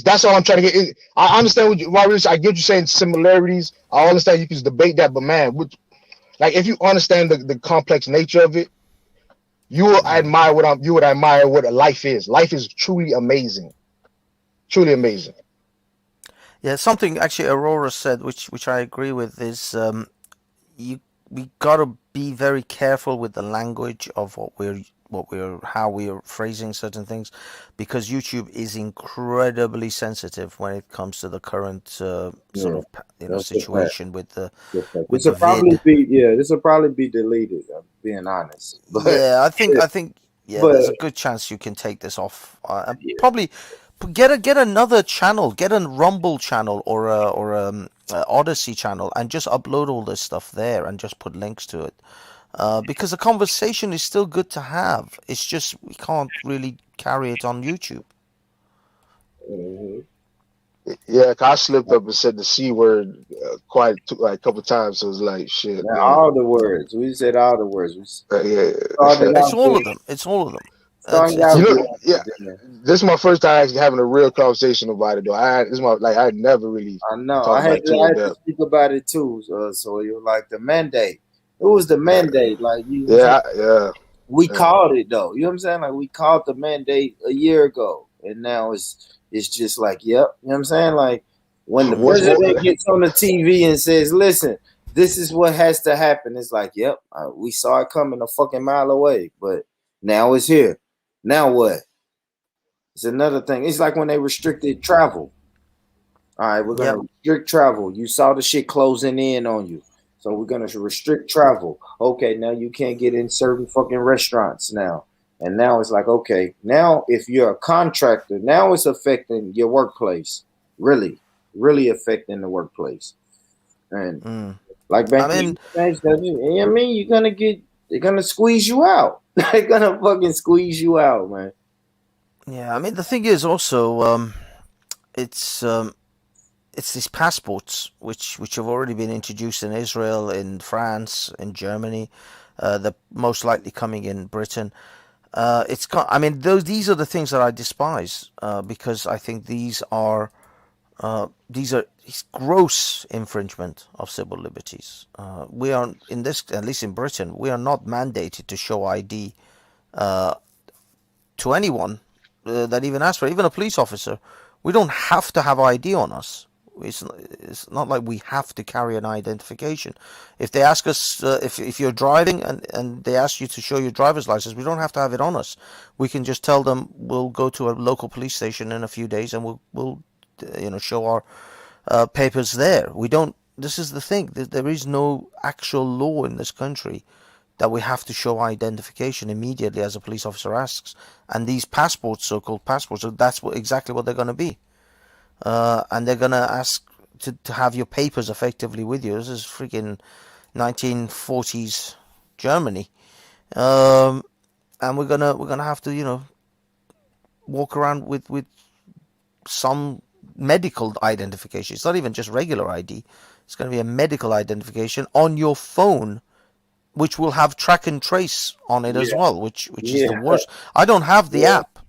That's all I'm trying to get. I understand I get you saying similarities. I understand you can debate that, but man, like if you understand the complex nature of it, you will admire what life is. Life is truly amazing. Truly amazing. Yeah, something actually Aurora said, which I agree with, is we gotta be very careful with the language of how we are phrasing certain things, because YouTube is incredibly sensitive when it comes to the current sort of situation with the this will probably be deleted. I'm being honest. But, yeah, I think there's a good chance you can take this off. Probably get another channel, get a Rumble channel or a Odyssey channel, and just upload all this stuff there and just put links to it. Because the conversation is still good to have. It's just we can't really carry it on YouTube. Yeah, I slipped up and said the C word a couple times, so it's like shit. Man, all the words. We said all the words. It's all of them. It's all of them. This is my first time actually having a real conversation about it, though. I never really. I know. I had to speak about it too. So you like the mandate. It was the mandate, like you. We called it though. You know what I'm saying? Like we called the mandate a year ago, and now it's just like, yep. You know what I'm saying? Like when the president gets on the TV and says, "Listen, this is what has to happen," it's like, yep, we saw it coming a fucking mile away, but now it's here. Now what? It's another thing. It's like when they restricted travel. All right, we're gonna restrict travel. You saw the shit closing in on you. So we're gonna restrict travel. Okay, now you can't get in certain fucking restaurants now. And now it's like, okay, now if you're a contractor, now it's affecting your workplace. Really, really affecting the workplace. And like back then, they're gonna squeeze you out. They're gonna fucking squeeze you out, man. Yeah, I mean the thing is also it's these passports which have already been introduced in Israel, in France, in Germany. They're most likely coming in Britain. These are the things that I despise because I think these are These are gross infringement of civil liberties. We are in this, at least in Britain, we are not mandated to show ID to anyone that even asks for it, even a police officer. We don't have to have ID on us. It's not like we have to carry an identification. If they ask us, if you're driving and they ask you to show your driver's license, we don't have to have it on us. We can just tell them we'll go to a local police station in a few days and we'll show our papers there. We don't. This is the thing. There is no actual law in this country that we have to show identification immediately as a police officer asks. And these passports, so-called passports, that's exactly what they're going to be. And they're going to ask to have your papers effectively with you. This is freaking 1940s Germany. And we're gonna have to, walk around with some medical identification. It's not even just regular ID. It's going to be a medical identification on your phone, which will have track and trace on it as well, which is the worst. I don't have the app.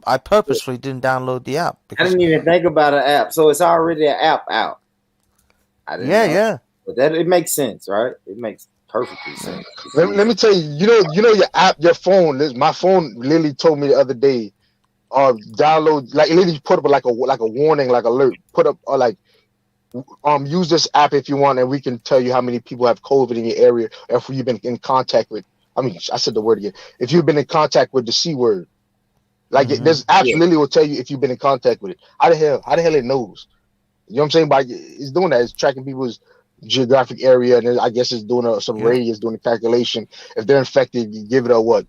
I purposefully didn't download the app. I didn't even think about an app. So it's already an app out. I didn't know. Yeah. But it makes sense, right? It makes perfectly sense. Let me tell you, your app, your phone. My phone literally told me the other day, download, like, literally put up like a warning, like alert, put up use this app if you want, and we can tell you how many people have COVID in your area, or if you've been in contact with. I mean, I said the word again. If you've been in contact with the C word, like this app literally will tell you if you've been in contact with it. How the hell it knows? You know what I'm saying? By it's doing that. It's tracking people's geographic area, and I guess it's doing some radius, doing a calculation. If they're infected, you give it a what?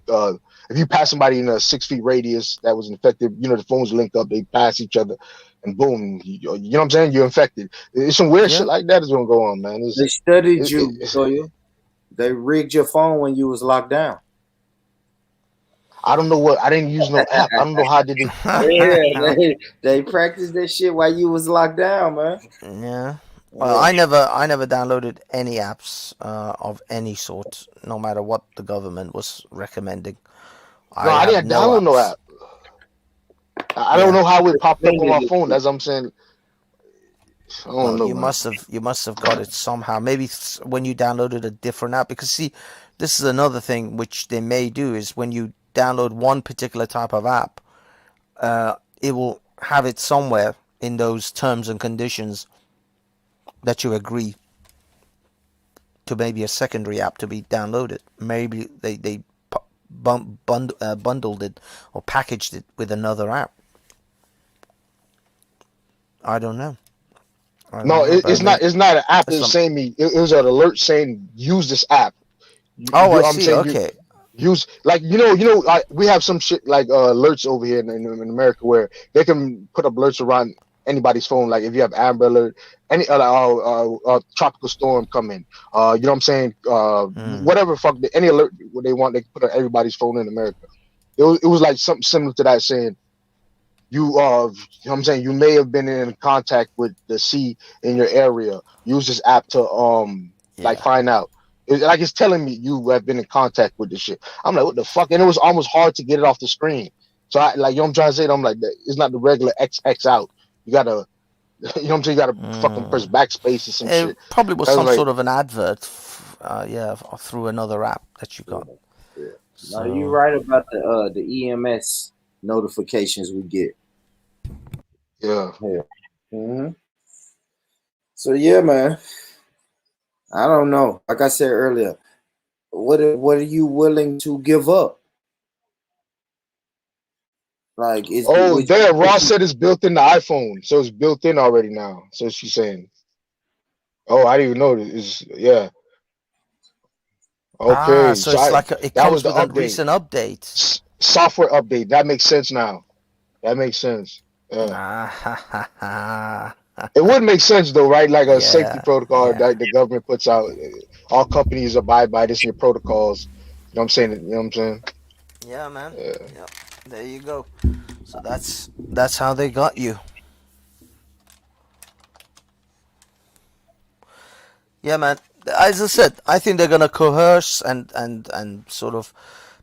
If you pass somebody in a 6 feet radius that was infected, the phones link up, they pass each other, and boom, you know what I'm saying? You're infected. It's some weird shit like that is gonna go on, man. They studied you, so they rigged your phone when you was locked down. I don't know what. I didn't use no app. I don't know how did they. Yeah, they practiced that shit while you was locked down, man. Yeah. Well, I never downloaded any apps of any sort, no matter what the government was recommending. I didn't download no app. I don't know how it popped up on my phone. That's what I'm saying. I don't know. You must have got it somehow. Maybe when you downloaded a different app, because see, this is another thing which they may do is when you download one particular type of app, it will have it somewhere in those terms and conditions that you agree to maybe a secondary app to be downloaded. Maybe they bundled it or packaged it with another app. I don't know. No, it's not. It's not an app that's saying me. It was an alert saying use this app. I see. Okay. Use we have some shit like alerts over here in America where they can put up alerts around anybody's phone. Like if you have Amber Alert, any tropical storm coming, you know what I'm saying? Whatever fuck any alert what they want, they can put on everybody's phone in America. It was like something similar to that saying you know what I'm saying, you may have been in contact with the C in your area. Use this app to like find out. It's telling me you have been in contact with this shit. I'm like, what the fuck? And it was almost hard to get it off the screen. So I you know what I'm trying to say? I'm like, it's not the regular XX out. You gotta, you know what I'm saying? You gotta fucking press backspace or some shit. It probably was some sort of an advert, through another app that you got. Yeah. So. No, you're right about the EMS notifications we get. Yeah. Mm-hmm. So yeah, man. I don't know. Like I said earlier, what are you willing to give up? Like, Ross said it's built in the iPhone, so it's built in already now. So she's saying, "Oh, I didn't even know this." Yeah. Okay, so it's like it comes with a recent update. Software update. That makes sense now. That makes sense. Yeah. It would make sense though, right? Like a safety protocol that the government puts out. All companies abide by this in your protocols. You know what I'm saying? You know what I'm saying? Yeah, man. Yeah. There you go. So that's how they got you. Yeah, man. As I said, I think they're gonna coerce and sort of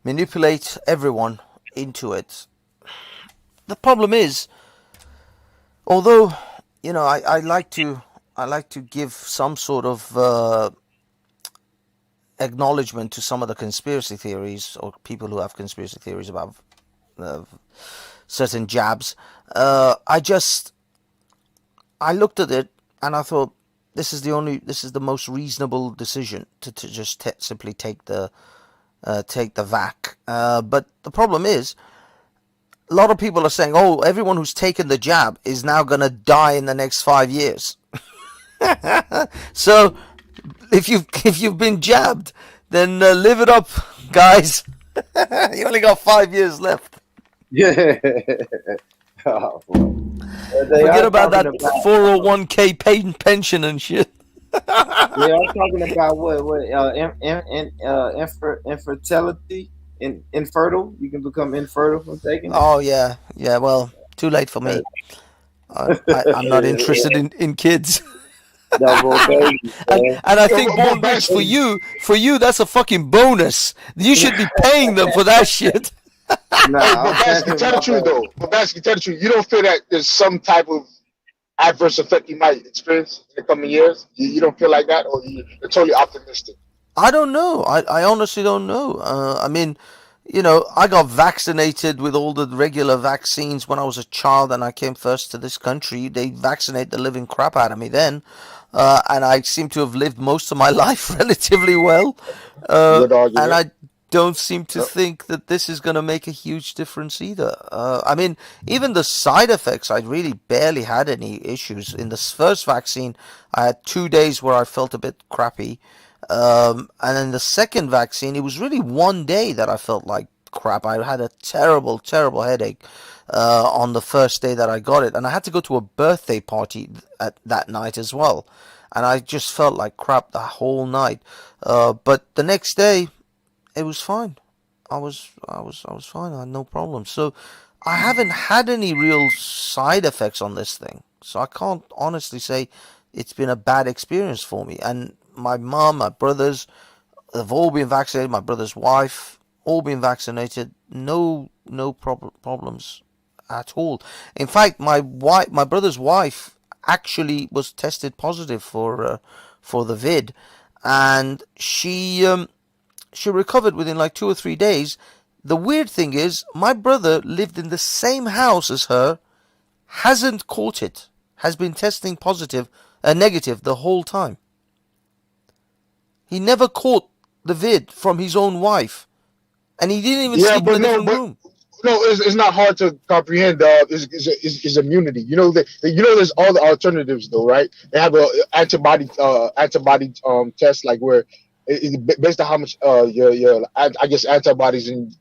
manipulate everyone into it. The problem is, although you know, I like to give some sort of acknowledgement to some of the conspiracy theories or people who have conspiracy theories about uh, certain jabs. I looked at it and I thought this is the most reasonable decision to just simply take the vac. But the problem is, a lot of people are saying, "Oh, everyone who's taken the jab is now going to die in the next 5 years." So, if you've been jabbed, then live it up, guys. You only got 5 years left. Yeah. Oh, they Forget are about that talking about 401k pension and shit. they are talking about what infertility, infertile. You can become infertile from taking it. Oh yeah, yeah. Well, too late for me. I'm not interested in kids. Double baby, man. And I think But born rich for you that's a fucking bonus. You should be paying them for that shit. Hey, Nah, but I'm basically, talking tell the about truth though. But basically, tell the truth. You don't feel that there's some type of adverse effect you might experience in the coming years. You don't feel like that, or you're totally optimistic. I don't know. I honestly don't know. I mean, you know, I got vaccinated with all the regular vaccines when I was a child and I came first to this country. They vaccinate the living crap out of me then. And I seem to have lived most of my life relatively well. Good And argument. I don't seem to Yep. think that this is going to make a huge difference either. I mean, even the side effects, I really barely had any issues. In this first vaccine, I had 2 days where I felt a bit crappy. And then the second vaccine, it was really one day that I felt like crap. I had a terrible, terrible headache on the first day that I got it. And I had to go to a birthday party at that night as well. And I just felt like crap the whole night. But the next day, it was fine. I was fine. I had no problem. So I haven't had any real side effects on this thing. So I can't honestly say it's been a bad experience for me. And my mom, my brothers have all been vaccinated. My brother's wife, all been vaccinated. No problems at all. In fact, my brother's wife actually was tested positive for the vid, and she recovered within like 2 or 3 days. The weird thing is, my brother lived in the same house as her, hasn't caught it, has been testing negative the whole time. He never caught the vid from his own wife, and he didn't even Yeah, sleep in but a no, different but room. no, it's not hard to comprehend. Is immunity. You know that there's all the alternatives though, right? They have a antibody test like where based on how much your I guess antibodies in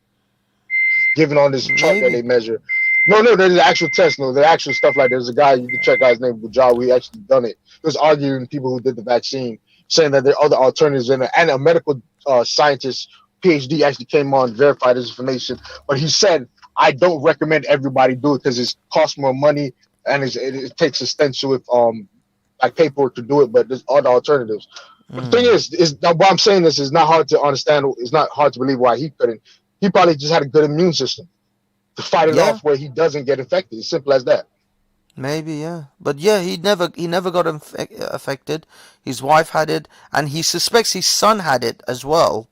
given on this chart that Maybe. they measure. No, there's an actual test. No, there's actual stuff like there's a guy you can check out his name Bujal. We actually done it. He was arguing people who did the vaccine, saying that there are other alternatives in it, and a medical scientist PhD actually came on verified this information. But he said, I don't recommend everybody do it because it costs more money and it takes extensive like paperwork to do it. But there's other alternatives. But the thing is what I'm saying is not hard to understand. It's not hard to believe why he couldn't. He probably just had a good immune system to fight it Yeah, off where he doesn't get infected. It's simple as that. maybe, yeah. But yeah, he never got affected. His wife had it, and he suspects his son had it as well.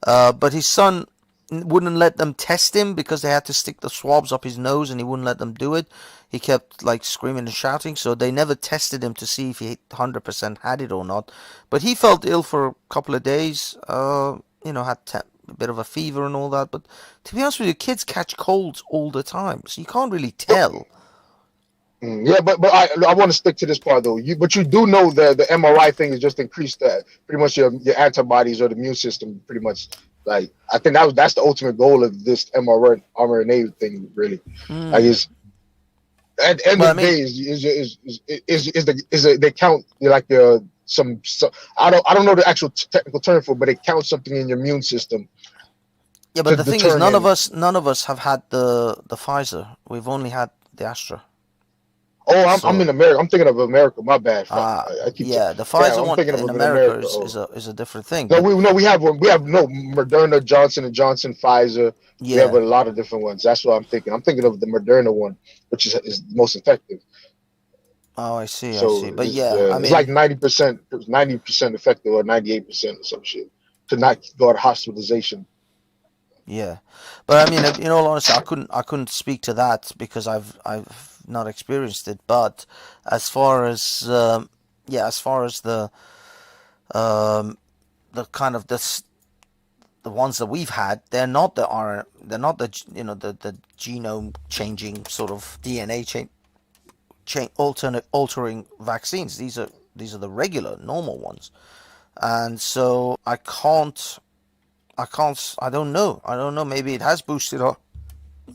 But his son wouldn't let them test him because they had to stick the swabs up his nose, and he wouldn't let them do it. He kept like screaming and shouting, so they never tested him to see if he 100% had it or not. But he felt ill for a couple of days. Had a bit of a fever and all that. But to be honest with you, kids catch colds all the time, so you can't really tell. Yeah, but I want to stick to this part though. But you do know the MRI thing is just increased pretty much your antibodies or the immune system pretty much. Like I think that's the ultimate goal of this mRNA thing really. I guess at the end Well, I of the mean, day they count like some I don't know the actual technical term for it, but it counts something in your immune system yeah, to but the thing is, none of determine. us have had the Pfizer. We've only had the Astra. Oh, I'm So, in America. I'm thinking of America. My bad. Fuck. I keep yeah, the yeah. Pfizer I'm one thinking of in America America. is Oh. is a is a different thing. No, But we have one. We have no Moderna, Johnson and Johnson, Pfizer. We have yeah, a lot of different ones. That's what I'm thinking. I'm thinking of the Moderna one, which is the most effective. Oh, I see. So But it's, yeah, I it's like mean, 90% effective or 98% or some shit to not go to hospitalization. yeah. But I mean, in all honesty, I couldn't speak to that because I've not experienced it. But as far as yeah, as far as um, the kind of the ones that we've had, they're not the the genome changing sort of DNA altering vaccines. These are the regular normal ones, and so I don't know. I don't know. Maybe it has boosted our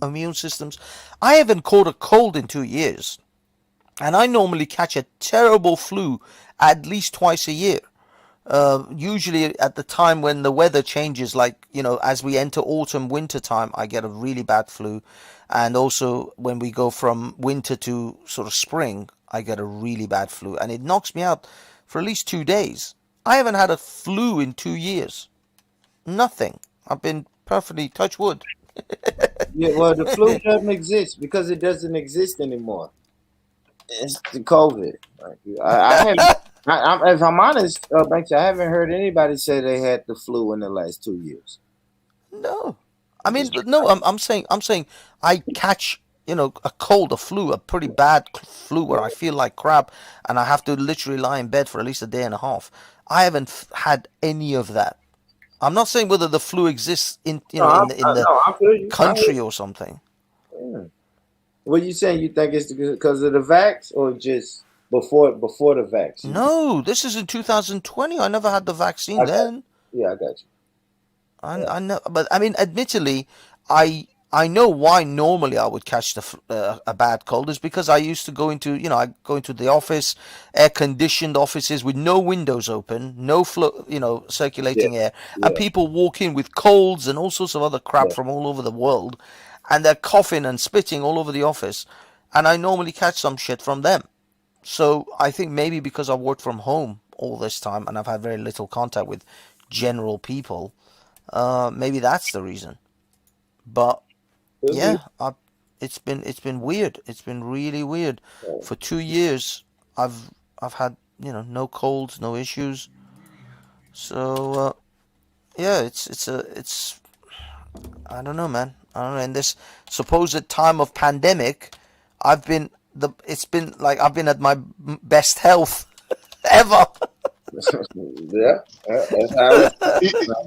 immune systems. I haven't caught a cold in 2 years, and I normally catch a terrible flu at least twice a year. Usually at the time when the weather changes, like, as we enter autumn, winter time, I get a really bad flu. And also when we go from winter to sort of spring, I get a really bad flu. And it knocks me out for at least 2 days. I haven't had a flu in 2 years. Nothing. I've been perfectly, touch wood. Yeah, well, the flu doesn't exist because it doesn't exist anymore. It's the COVID. Like, I haven't. If I'm honest, Banks, I haven't heard anybody say they had the flu in the last 2 years. No. I mean, no, I'm saying I catch, a cold, a flu, a pretty bad flu where I feel like crap and I have to literally lie in bed for at least a day and a half. I haven't had any of that. I'm not saying whether the flu exists in, No, in the no, I feel you. country or something. Yeah. What you saying? You think it's because of the vax or just before the vax? No, this is in 2020. I never had the vaccine I got then. you. Yeah, I got you. I know, but I mean, admittedly, I know why normally I would catch a bad cold is because I used to go into I go into the office, air conditioned offices with no windows open, no flow, Yeah, circulating air, and yeah, people walk in with colds and all sorts of other crap yeah. from all over the world, and they're coughing and spitting all over the office, and I normally catch some shit from them. So I think maybe because I've worked from home all this time and I've had very little contact with general people, maybe that's the reason. But Could be. yeah, it's been weird. It's been really weird. For 2 years, I've had no colds, no issues. So yeah, it's I don't know, man. I don't know. In this supposed time of pandemic, it's been like I've been at my best health ever. Yeah, that's how it.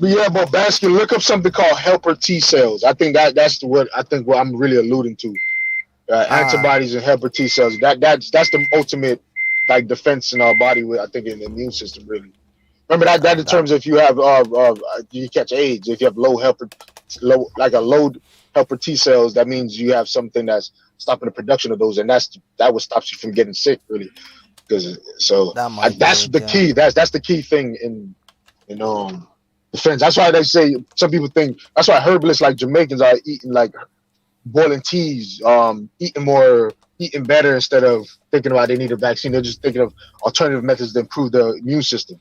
Yeah, but Baskin, look up something called helper T cells. I think that's what I'm really alluding to. Ah, Antibodies and helper T cells. That's the ultimate like defense in our body. With I think in the immune system really. Remember that that determines if you have you catch AIDS. If you have low helper T cells, that means you have something that's stopping the production of those, and that what stops you from getting sick really. Because that might be that's it. the Yeah. key. That's the key thing in defense. That's why they say some people think that's why herbalists like Jamaicans are eating like boiling teas, eating better instead of thinking about they need a vaccine. They're just thinking of alternative methods to improve the immune system.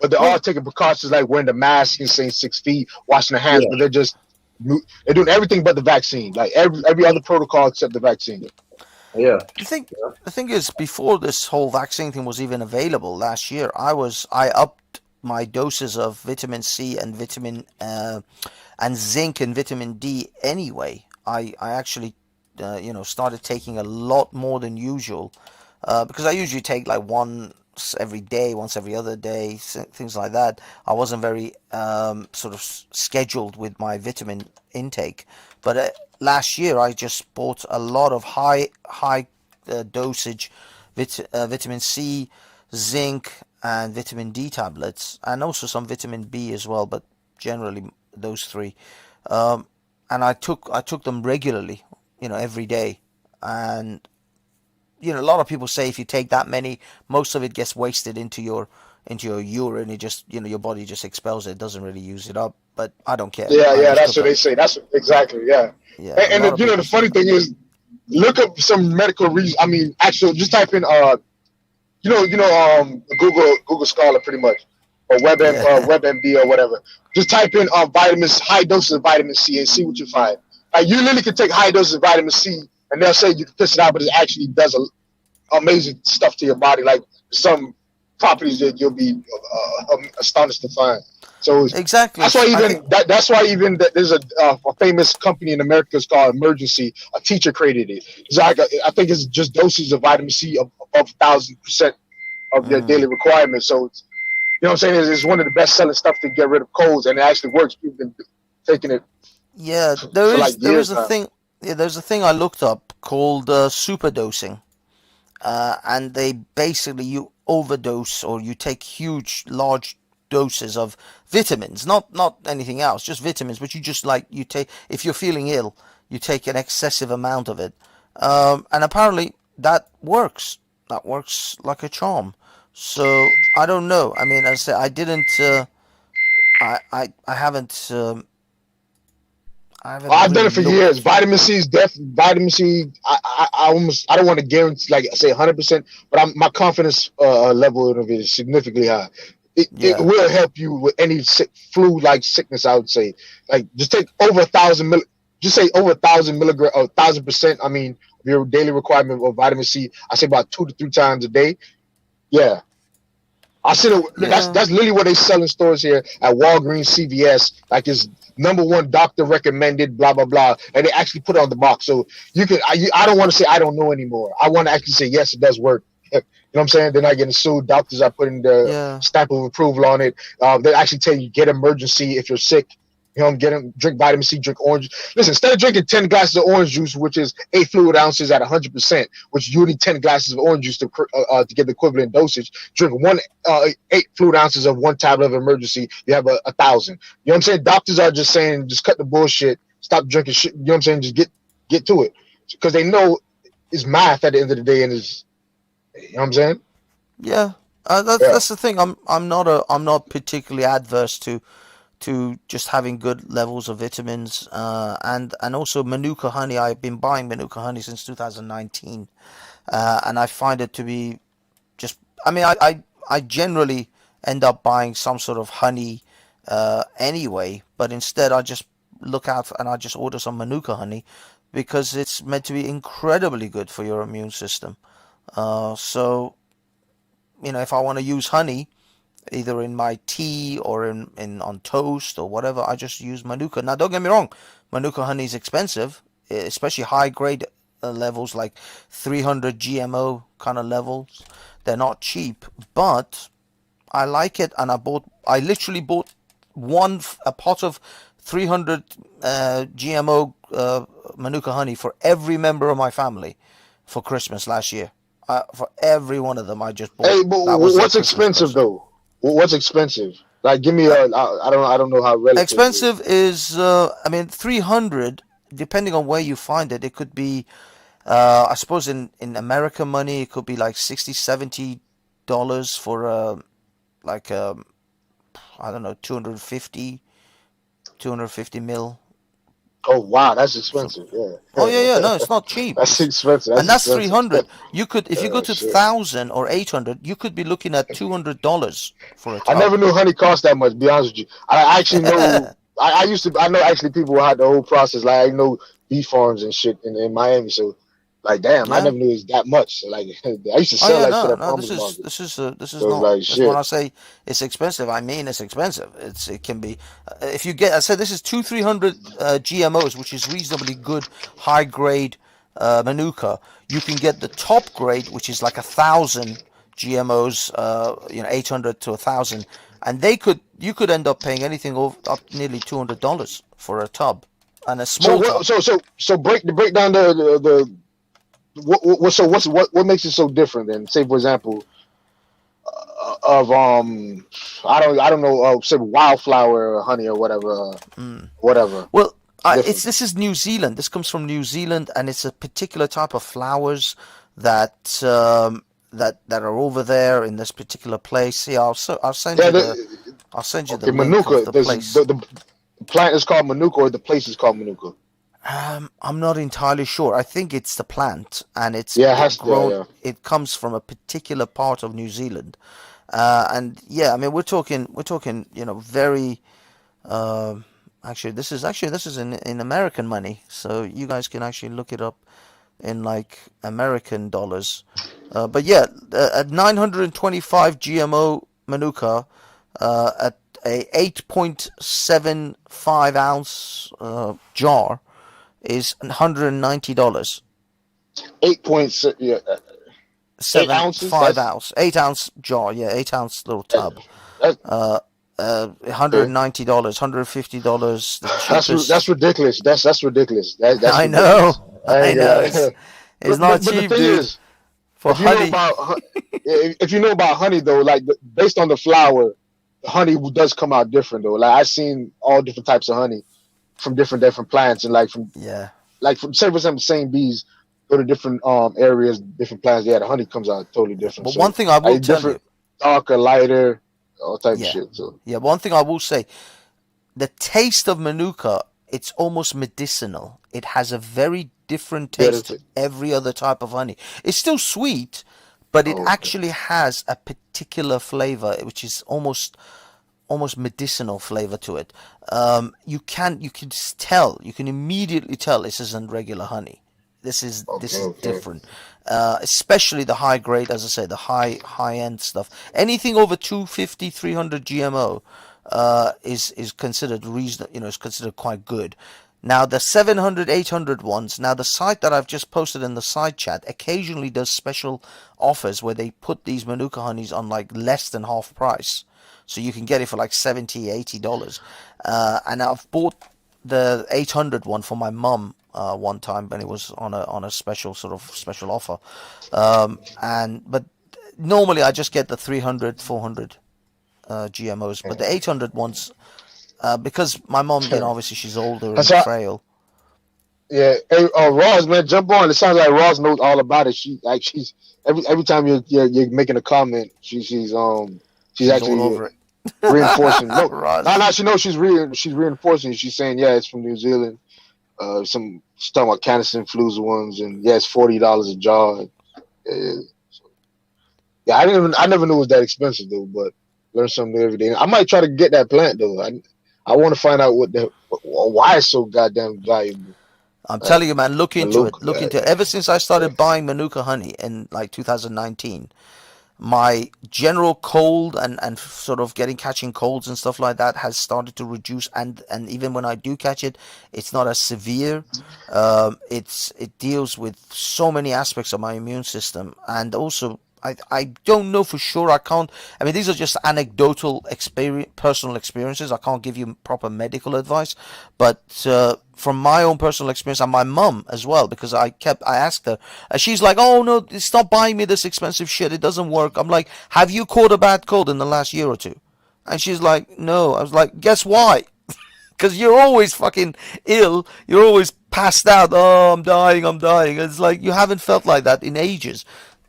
But they're all Well, taking precautions like wearing the mask and staying 6 feet, washing their hands, Yeah, but they're doing everything but the vaccine. Like every other protocol except the vaccine. yeah. The thing, the thing is, before this whole vaccine thing was even available last year, I upped my doses of vitamin C and vitamin and zinc and vitamin D anyway. I actually started taking a lot more than usual because I usually take like once every day, once every other day, things like that. I wasn't very sort of scheduled with my vitamin intake, but last year I just bought a lot of high dosage vitamin C, zinc, and vitamin D tablets, and also some vitamin B as well, but generally those three. Um, and I took them regularly, every day. And a lot of people say if you take that many, most of it gets wasted into your urine. It just your body just expels it. It doesn't really use it up. But I don't care. Yeah, I yeah, just that's took what a they say. That's exactly, yeah. yeah. A And lot of the people say funny that. thing is, look up some medical reason. I mean, actually, just type in Google Scholar pretty much, or Yeah. WebMD or whatever. Just type in vitamins, high doses of vitamin C, and see what you find. Like you literally can take high doses of vitamin C, and they'll say you can piss it out, but it actually does amazing stuff to your body, like some properties that you'll be astonished to find. So Exactly. that's why I think. even there's a famous company in America. It's called Emergency. A teacher created it. It's like I think it's just doses of vitamin C above 1,000% of their daily requirements. So it's, you know what I'm saying? It's one of the best selling stuff to get rid of colds, and it actually works. People have been taking it Yeah, for like there is years a now. thing. Yeah, there's a thing I looked up called superdosing, and they basically you overdose or you take large doses of vitamins, not anything else, just vitamins. But you just like you take if you're feeling ill, you take an excessive amount of it, and apparently that works. That works like a charm. So I don't know. I mean, as I said, I didn't. I haven't. I haven't I've done really it for years. looked. Vitamin C is definitely vitamin C. I almost I don't want to guarantee like say 100%, but my confidence level of it is significantly high. It Yeah. will help you with any flu like sickness. I would say like just take over 1,000 just say over 1,000 milligram or 1,000%. I mean your daily requirement of vitamin C. I say about 2 to 3 times a day. Yeah, I see it. Yeah. That's literally what they sell in stores here at Walgreens, CVS. Like it's #1 doctor recommended, blah blah blah, and they actually put it on the box. So you can. I don't want to say I don't know anymore. I want to actually say yes, it does work. You know what I'm saying? They're not getting sued. Doctors are putting the Yeah. stamp of approval on it. They actually tell you get emergency if you're sick. You know, drink vitamin C, drink orange. Listen, instead of drinking 10 glasses of orange juice, which is 8 fluid ounces at 100%, which you need 10 glasses of orange juice to get the equivalent dosage, drink 8 fluid ounces of one tablet of emergency. You have 1,000. You know what I'm saying? Doctors are just saying, just cut the bullshit, stop drinking shit. You know what I'm saying? Just get to it because they know it's math at the end of the day, and it's, you know what I'm saying? Yeah. That's the thing. I'm not particularly adverse to just having good levels of vitamins, and also Manuka honey. I've been buying Manuka honey since 2019, and I find it to be just. I mean, I generally end up buying some sort of honey anyway, but instead I just look out and I just order some Manuka honey because it's meant to be incredibly good for your immune system. So if I want to use honey, either in my tea or in on toast or whatever, I just use Manuka. Now, don't get me wrong, Manuka honey is expensive, especially high grade levels like 300 GMO kind of levels. They're not cheap, but I like it, and I literally bought a pot of 300 GMO Manuka honey for every member of my family for Christmas last year. For every one of them, I just bought. Hey, but That was their what's Christmas expensive present. though? What's expensive? Like, give me I don't know how relative it is. Expensive is, I mean, 300, depending on where you find it, it could be, I suppose in American money, it could be like $60-$70 for like, I don't know, 250 mil. Oh wow, that's expensive. Yeah. Oh yeah, no, it's not cheap. That's expensive. That's And that's expensive. 300. You could, if you go Oh to shit. 1,000 or 800, you could be looking at $200 for a I tub. never knew honey cost that much. To be honest with you, I actually know. I used to. I know actually people who had the whole process. Like I know bee farms and shit in Miami. So, like, damn, I Yeah. never knew it was that much. So, like, I used to Oh sell yeah, that shit no, at no. farmers market. This is So it's not. like That's when shit. I say it's expensive. I mean it's expensive. It can be if you get. I said this is 300 GMOs, which is reasonably good, high grade Manuka. You can get the top grade, which is like 1,000 GMOs. 800 to 1,000, and you could end up paying anything up nearly $200 for a tub, and a So small what? tub. So break down what makes it so different then? Say for example, of I don't know say wildflower or honey or whatever whatever Well, different. this is New Zealand. This comes from New Zealand, and it's a particular type of flowers that that are over there in this particular place. Yeah, I'll send Yeah, you the okay, link of Manuka. the There's place. the plant is called Manuka or the place is called Manuka. I'm not entirely sure. I think it's the plant, and Yeah, it has grown. yeah. It comes from a particular part of New Zealand, and yeah, I mean we're talking very. Actually, this is in American money, so you guys can actually look it up in like American dollars. But yeah, at 925 GMO Manuka, at a 8.75 ounce jar is $190. 8 points. Yeah, 8 ounces. 8 ounce jar, yeah, 8 ounce little tub. That's $190, $150. The cheapest. that's ridiculous. That's ridiculous. That's I ridiculous. know, I I ain't gonna know. lie. It's not But the cheap, thing dude. is, For if you know honey, about if you know about honey though, like based on the flower, the honey does come out different though. Like I've seen all different types of honey from different plants, and yeah. from say for example, same bees go to different areas, different plants. Yeah, the honey comes out totally different. But one So thing I will like tell you, different, darker, lighter, all type of yeah, shit. So yeah. One thing I will say, the taste of Manuka, it's almost medicinal. It has a very different yeah, taste to every other type of honey. It's still sweet, but it actually has a particular flavor, which is almost medicinal flavor to it. You can just tell, you can immediately tell this isn't regular honey. This is different, especially the high grade, as I say, the high end stuff. Anything over 250, 300 GMO is considered reasonable. Is considered quite good. Now the 700, 800 ones. Now the site that I've just posted in the side chat occasionally does special offers where they put these Manuka honeys on like less than half price. So you can get it for like $70, $80. And I've bought the 800 one for my mum one time when it was on a special offer. But normally I just get the 300, 400 GMOs, but the 800 ones, because my mom, obviously she's older and frail. Yeah, hey, Roz, man, jump on. It sounds like Roz knows all about it. She's every time you're making a comment, she's actually all over it. Reinforcing. No, she knows she's reinforcing. She's saying, yeah, it's from New Zealand. She's talking about Canison Flues ones, and yeah, it's $40 a jar. Yeah, I never knew it was that expensive though, but learn something new every day. I might try to get that plant though. I want to find out why it's so goddamn valuable. I'm telling you, man, look into it. Look into it. Ever since I started buying Manuka honey in like 2019, my general cold and sort of catching colds and stuff like that has started to reduce, and even when I do catch it, it's not as severe. It deals with so many aspects of my immune system, and also I don't know for sure. I mean, these are just anecdotal personal experiences. I can't give you proper medical advice, but from my own personal experience, and my mum as well, because I asked her, and she's like, "Oh no, stop buying me this expensive shit. It doesn't work." I'm like, "Have you caught a bad cold in the last year or two?" And she's like, "No." I was like, "Guess why?" Because you're always fucking ill. You're always passed out. Oh, I'm dying. It's like you haven't felt like that in ages.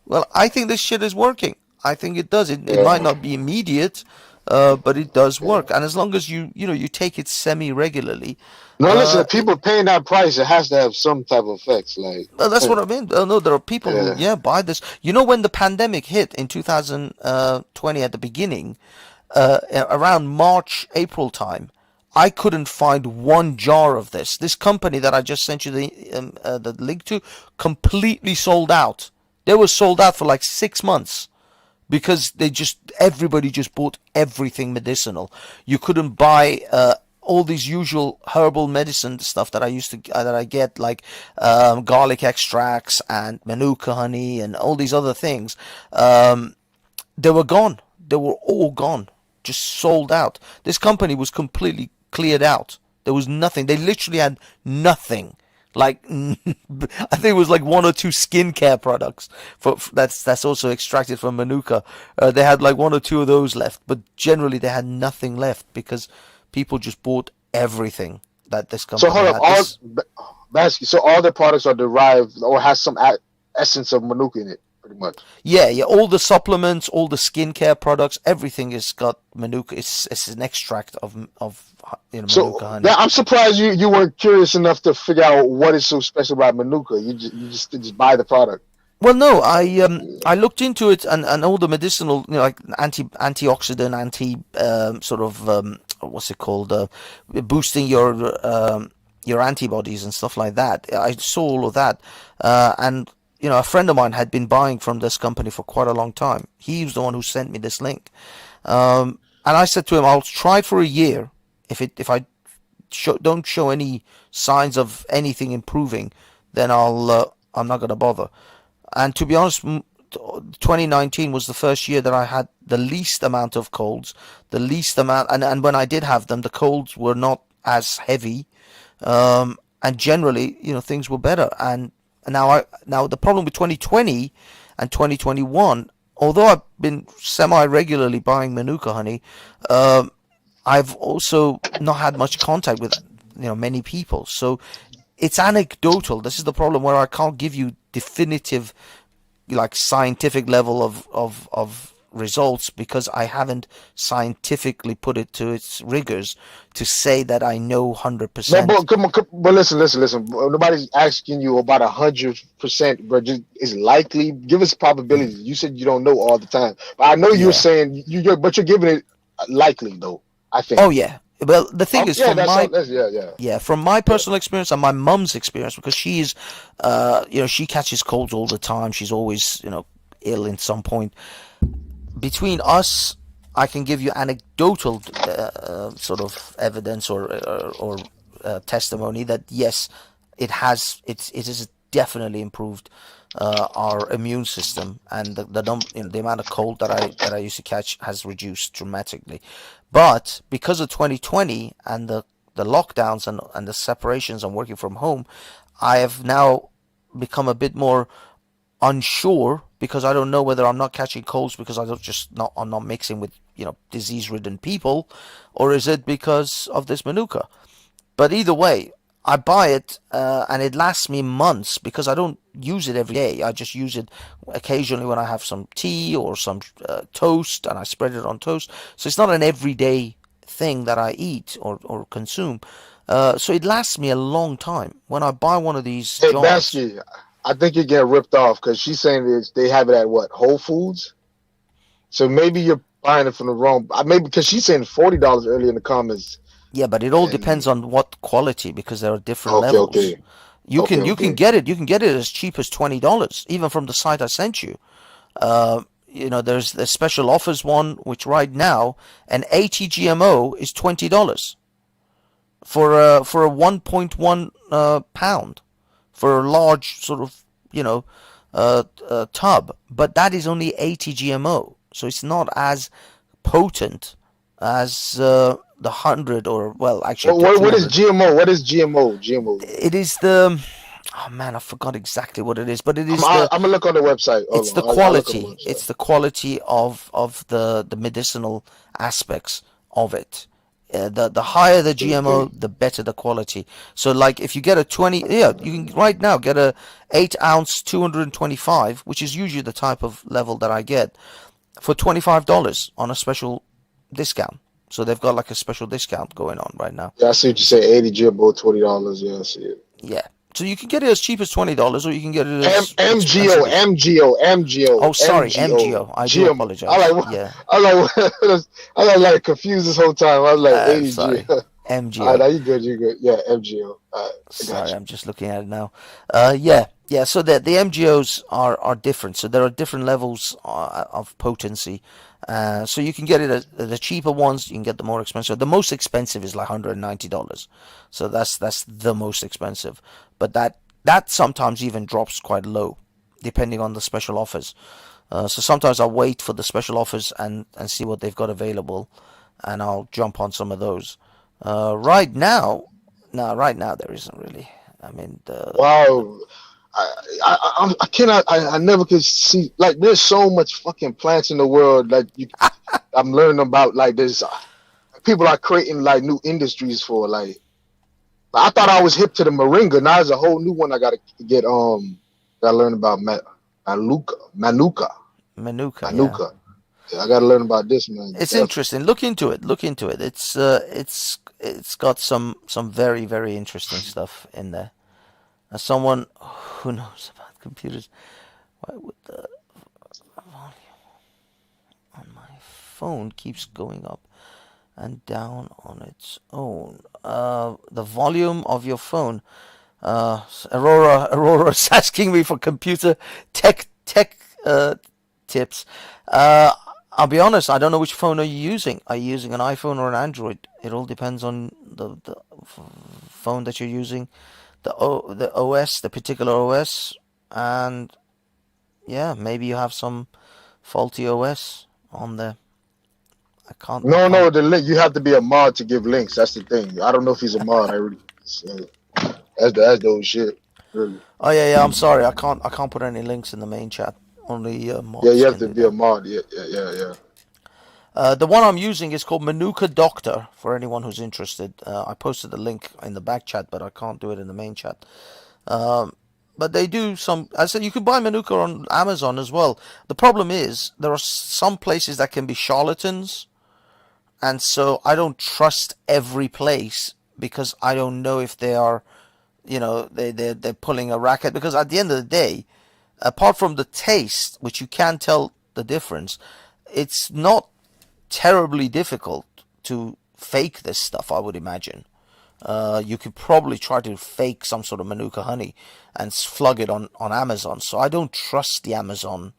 Well, I think this shit is working. I think it does. It might not be immediate, but it does work. And as long as you take it semi-regularly. No, listen, if people paying that price, it has to have some type of effects. Like, that's what I mean. No, there are people who buy this. When the pandemic hit in 2020 at the beginning, around March, April time, I couldn't find one jar of this. This company that I just sent you the link to completely sold out. They were sold out for like 6 months because everybody just bought everything medicinal. You couldn't buy all these usual herbal medicine stuff that I get, like garlic extracts and Manuka honey and all these other things. They were gone. They were all gone. Just sold out. This company was completely cleared out. There was nothing. They literally had nothing. Like, I think it was like 1 or 2 skincare products that's also extracted from Manuka. They had like 1 or 2 of those left, but generally they had nothing left because people just bought everything that this company had. So all the products are derived or has some essence of Manuka in it, pretty much. Yeah. All the supplements, all the skincare products, everything is got Manuka. It's an extract of Manuka honey. Yeah, I'm surprised you weren't curious enough to figure out what is so special about Manuka. You just buy the product. Well, no, I looked into it and all the medicinal, like antioxidant, what's it called, boosting your antibodies and stuff like that. I saw all of that, and a friend of mine had been buying from this company for quite a long time. He was the one who sent me this link. And I said to him, I'll try for a year. If I don't show any signs of anything improving, then I'm not going to bother. And to be honest, 2019 was the first year that I had the least amount of colds, the least amount, and when I did have them, the colds were not as heavy, and generally, things were better. And now the problem with 2020 and 2021, although I've been semi-regularly buying Manuka honey, I've also not had much contact with many people. So it's anecdotal. This is the problem where I can't give you definitive, like, scientific level of results, because I haven't scientifically put it to its rigors to say that I know No, 100%. but come on, but listen. Nobody's asking you about 100%, but just it's likely. Give us probabilities. You said you don't know all the time, but I know you're Yeah. saying but you're giving it likely though. I think. Oh yeah. Well, the thing is, Yeah, from my yeah. from my personal experience and my mum's experience, because she's, she catches colds all the time. She's always, ill in some point. Between us, I can give you anecdotal sort of evidence or testimony that yes, it has definitely improved our immune system, and the amount of cold that I used to catch has reduced dramatically. But because of 2020 and the lockdowns and the separations and working from home, I have now become a bit more unsure, because I don't know whether I'm not catching colds because I'm not mixing with disease-ridden people, or is it because of this Manuka? But either way, I buy it and it lasts me months, because I don't use it every day. I just use it occasionally when I have some tea or some toast, and I spread it on toast. So it's not an everyday thing that I eat or consume. So it lasts me a long time. When I buy one of these Hey, jars, Basky, I think you're getting ripped off because she's saying they have it at what, Whole Foods? So maybe you're buying it from the wrong. Maybe because she's saying $40 earlier in the comments. yeah, but it all And depends on what quality, because there are different okay, levels. okay, You can okay. get it as cheap as $20, even from the site I sent you. There's the special offers one, which right now an 80 GMO is $20 for a 1.1 pound for a large sort of tub, but that is only 80 GMO, so it's not as potent as the 100, or well, actually the What is 200. GMO? What is GMO? GMO. It is the oh man, I forgot exactly what it is, but it is I'm gonna look on the website. Hold it's the on, I'll look on the quality. website. It's the quality of the medicinal aspects of it. The higher the GMO, the better the quality. So, like, if you get a 20, yeah, you can right now get a 8-ounce 225, which is usually the type of level that I get, for $25 on a special discount. So they've got like a special discount going on right now. Yeah, I see what you say. 80 GMO, $20. Yeah, I see it. Yeah. So you can get it as cheap as $20, or you can get it as MGO, expensive as... MGO. Oh, sorry, MGO. I do GMO. apologize. Yeah. I was like confused this whole time. I was like 80 Sorry. GMO. MGO. All right, you good. Yeah, MGO. All right, Sorry, I'm just looking at it now. Yeah. So the MGOs are different. So there are different levels of potency. So you can get it at the cheaper ones. You can get the more expensive. The most expensive is like $190. So that's the most expensive. But that sometimes even drops quite low, depending on the special offers. So sometimes I wait for the special offers and see what they've got available, and I'll jump on some of those. Right now there isn't really. I mean, Wow. I cannot. I never could see, like, there's so much fucking plants in the world. Like I'm learning about, like, there's people are creating like new industries for, like, I thought I was hip to the moringa. Now there's a whole new one I gotta get. Gotta learn about Manuka. Yeah. Yeah, I gotta learn about this, man. It's Definitely. interesting. Look into it. It's got some very, very interesting stuff in there. As someone who knows about computers, why would the volume on my phone keeps going up and down on its own? The volume of your phone. Aurora is asking me for computer tech tips. I'll be honest, I don't know which phone are you using. Are you using an iPhone or an Android? It all depends on the phone that you're using, the OS, the particular OS, and yeah, maybe you have some faulty OS on there. I can't. No, the link, you have to be a mod to give links. That's the thing. I don't know if he's a mod. That's the old shit. Really. Oh yeah. I'm sorry. I can't put any links in the main chat. Only Yeah, mods you have can to do be that. a mod. Yeah. The one I'm using is called Manuka Doctor for anyone who's interested. I posted the link in the back chat, but I can't do it in the main chat. But they do some. I said you can buy Manuka on Amazon as well. The problem is there are some places that can be charlatans, and so I don't trust every place because I don't know if they are, they're pulling a racket. Because at the end of the day, apart from the taste, which you can tell the difference, it's not terribly difficult to fake this stuff, I would imagine. You could probably try to fake some sort of Manuka honey and flug it on Amazon. So I don't trust the Amazon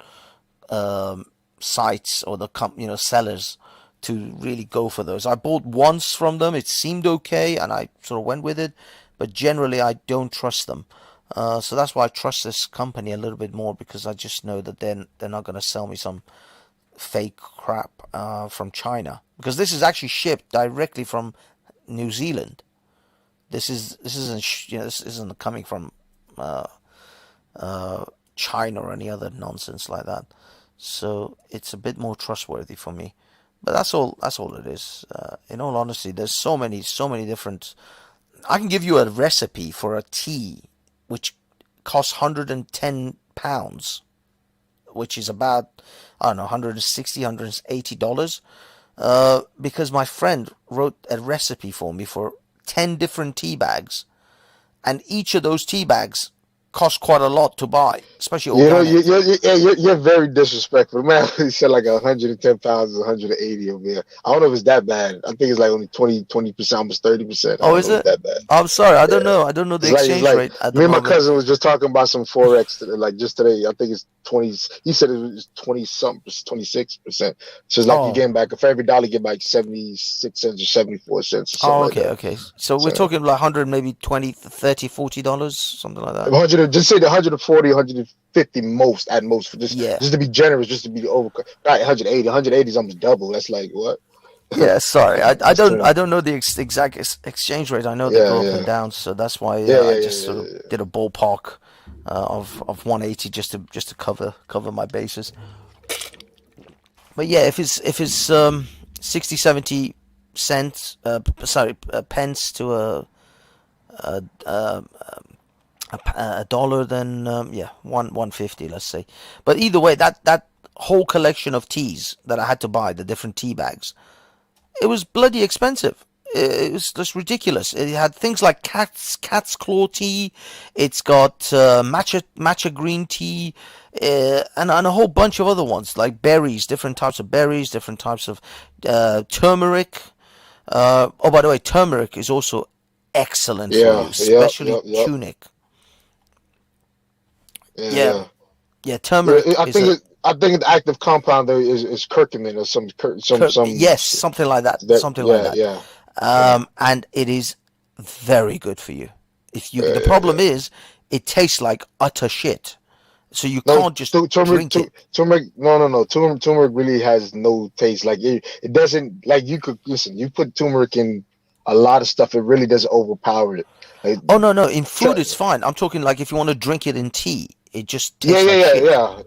sites or the sellers to really go for those. I bought once from them. It seemed okay, and I sort of went with it. But generally, I don't trust them. So that's why I trust this company a little bit more, because I just know that they're not going to sell me some fake crap from China, because this is actually shipped directly from New Zealand. This isn't coming from China or any other nonsense like that. So it's a bit more trustworthy for me. But that's all it is. In all honesty, there's so many different. I can give you a recipe for a tea which costs £110, which is about, I don't know, $160, $180, because my friend wrote a recipe for me for 10 different tea bags, and each of those tea bags cost quite a lot to buy, especially organic. You're very disrespectful, man. He said like 110 pounds is 180 over here. I don't know if it's that bad. I think it's like only 20%, almost 30%. I Oh, don't is know if it? it's that bad. I'm sorry, I don't Yeah. know. I don't know the It's exchange like rate at the me and my moment. cousin was just talking about some forex like just today. I think it's 20. He said it was 20 something, 26%. So it's like you Oh. getting back, for every dollar you get back 76 cents or 74 cents or something Oh, like that. okay. So we're So talking like 100, maybe 20, 30, $40, something like that. 100, just say the 140, 150 most at most, for just to be generous, just to be over. Right, 180 is almost double. That's like what? Yeah, sorry, I That's too much. don't know the exact exchange rate. I know they go up and down, so that's why I just sort of did a ballpark of 180 just to cover my bases. But yeah, if it's 60, 70 cents, pence to a dollar, then yeah, 150, let's say. But either way, that whole collection of teas that I had to buy, the different tea bags, it was bloody expensive. It was just ridiculous. It had things like cat's claw tea. It's got matcha green tea, and a whole bunch of other ones like berries, different types of berries, different types of turmeric. Oh, by the way, turmeric is also excellent for you, especially tunic. Yeah, turmeric. I think the active compound there is curcumin or some yes, something like that. And it is very good for you. The problem is it tastes like utter shit, so you can't just drink it. Turmeric, no. Turmeric really has no taste. Like it doesn't. Like you could listen. You put turmeric in a lot of stuff, it really doesn't overpower it. Like, oh no, in food it's fine. I'm talking like if you want to drink it in tea, it just tastes like shit. Yeah.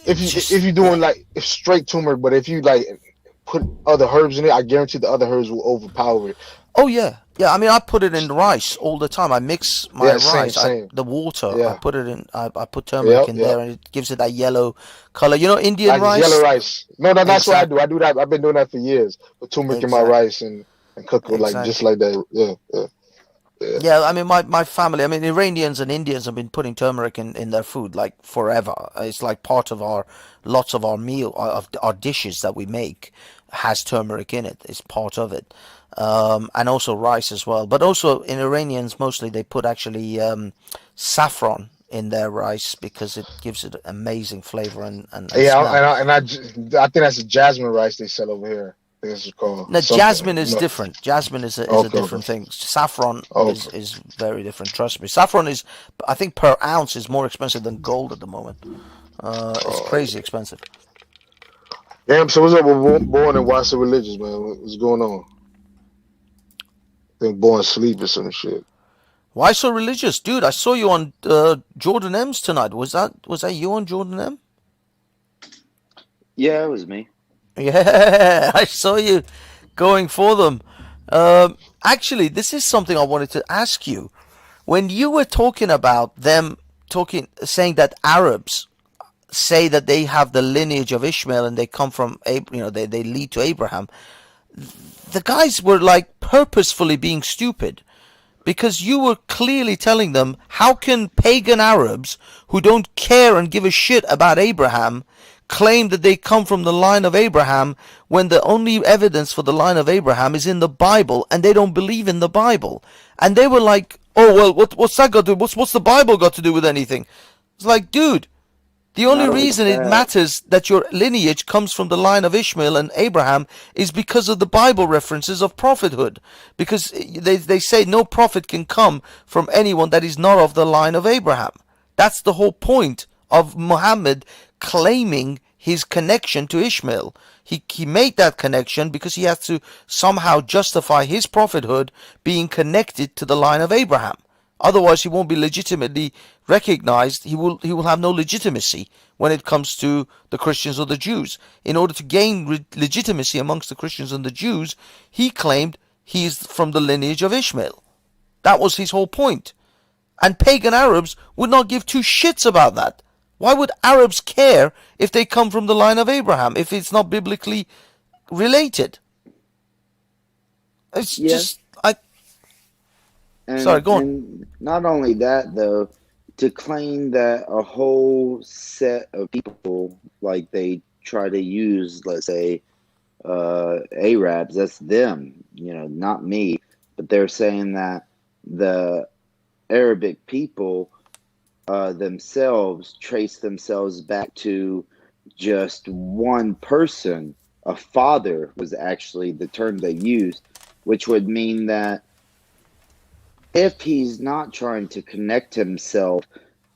If you're doing like straight turmeric, but if you like put other herbs in it, I guarantee the other herbs will overpower it. Oh yeah. I mean, I put it in rice all the time. I mix my rice, same. The water. I put it in. I put turmeric in there, and it gives it that yellow color. You know, Indian rice. Yellow rice. No, that's what I do. I do that. I've been doing that for years. Put turmeric in my rice and cook it like just like that. Yeah. Yeah, I mean, my family, I mean, Iranians and Indians have been putting turmeric in their food like forever. It's like part of lots of our meal, of our dishes that we make. has turmeric in it. It's part of it, and also rice as well. But also in Iranians, mostly they put actually saffron in their rice because it gives it amazing flavor and Yeah, smell. I think that's a jasmine rice they sell over here. I think it's called Now, something. jasmine is No. different. Jasmine is a Okay, different okay, thing. Saffron okay. is very different. Trust me. Saffron is, I think, per ounce is more expensive than gold at the moment. It's crazy expensive. Damn. So what's up with Born and Why So Religious, man? What's going on? I think Born sleep or some shit. Why so religious, dude? I saw you on Jordan M's tonight. Was that you on Jordan M? Yeah, it was me. Yeah, I saw you going for them. Actually, this is something I wanted to ask you. When you were talking about them saying that Arabs say that they have the lineage of Ishmael and they come from, they lead to Abraham, the guys were like purposefully being stupid. Because you were clearly telling them, how can pagan Arabs who don't care and give a shit about Abraham claim that they come from the line of Abraham when the only evidence for the line of Abraham is in the Bible and they don't believe in the Bible? And they were like, oh, well, what's that got to do? What's the Bible got to do with anything? It's like, dude, the only Not only reason it that, matters that your lineage comes from the line of Ishmael and Abraham is because of the Bible references of prophethood. Because they say no prophet can come from anyone that is not of the line of Abraham. That's the whole point of Muhammad claiming his connection to Ishmael. He made that connection because he has to somehow justify his prophethood being connected to the line of Abraham. Otherwise, he won't be legitimately recognized. He will have no legitimacy when it comes to the Christians or the Jews. In order to gain legitimacy amongst the Christians and the Jews, he claimed he is from the lineage of Ishmael. That was his whole point. And pagan Arabs would not give two shits about that. Why would Arabs care if they come from the line of Abraham if it's not biblically related? It's yeah, just Sorry, and go on. not only that though, to claim that a whole set of people, like they try to use, let's say, Arabs, that's them, not me, but they're saying that the Arabic people themselves trace themselves back to just one person. A father was actually the term they used, which would mean that if he's not trying to connect himself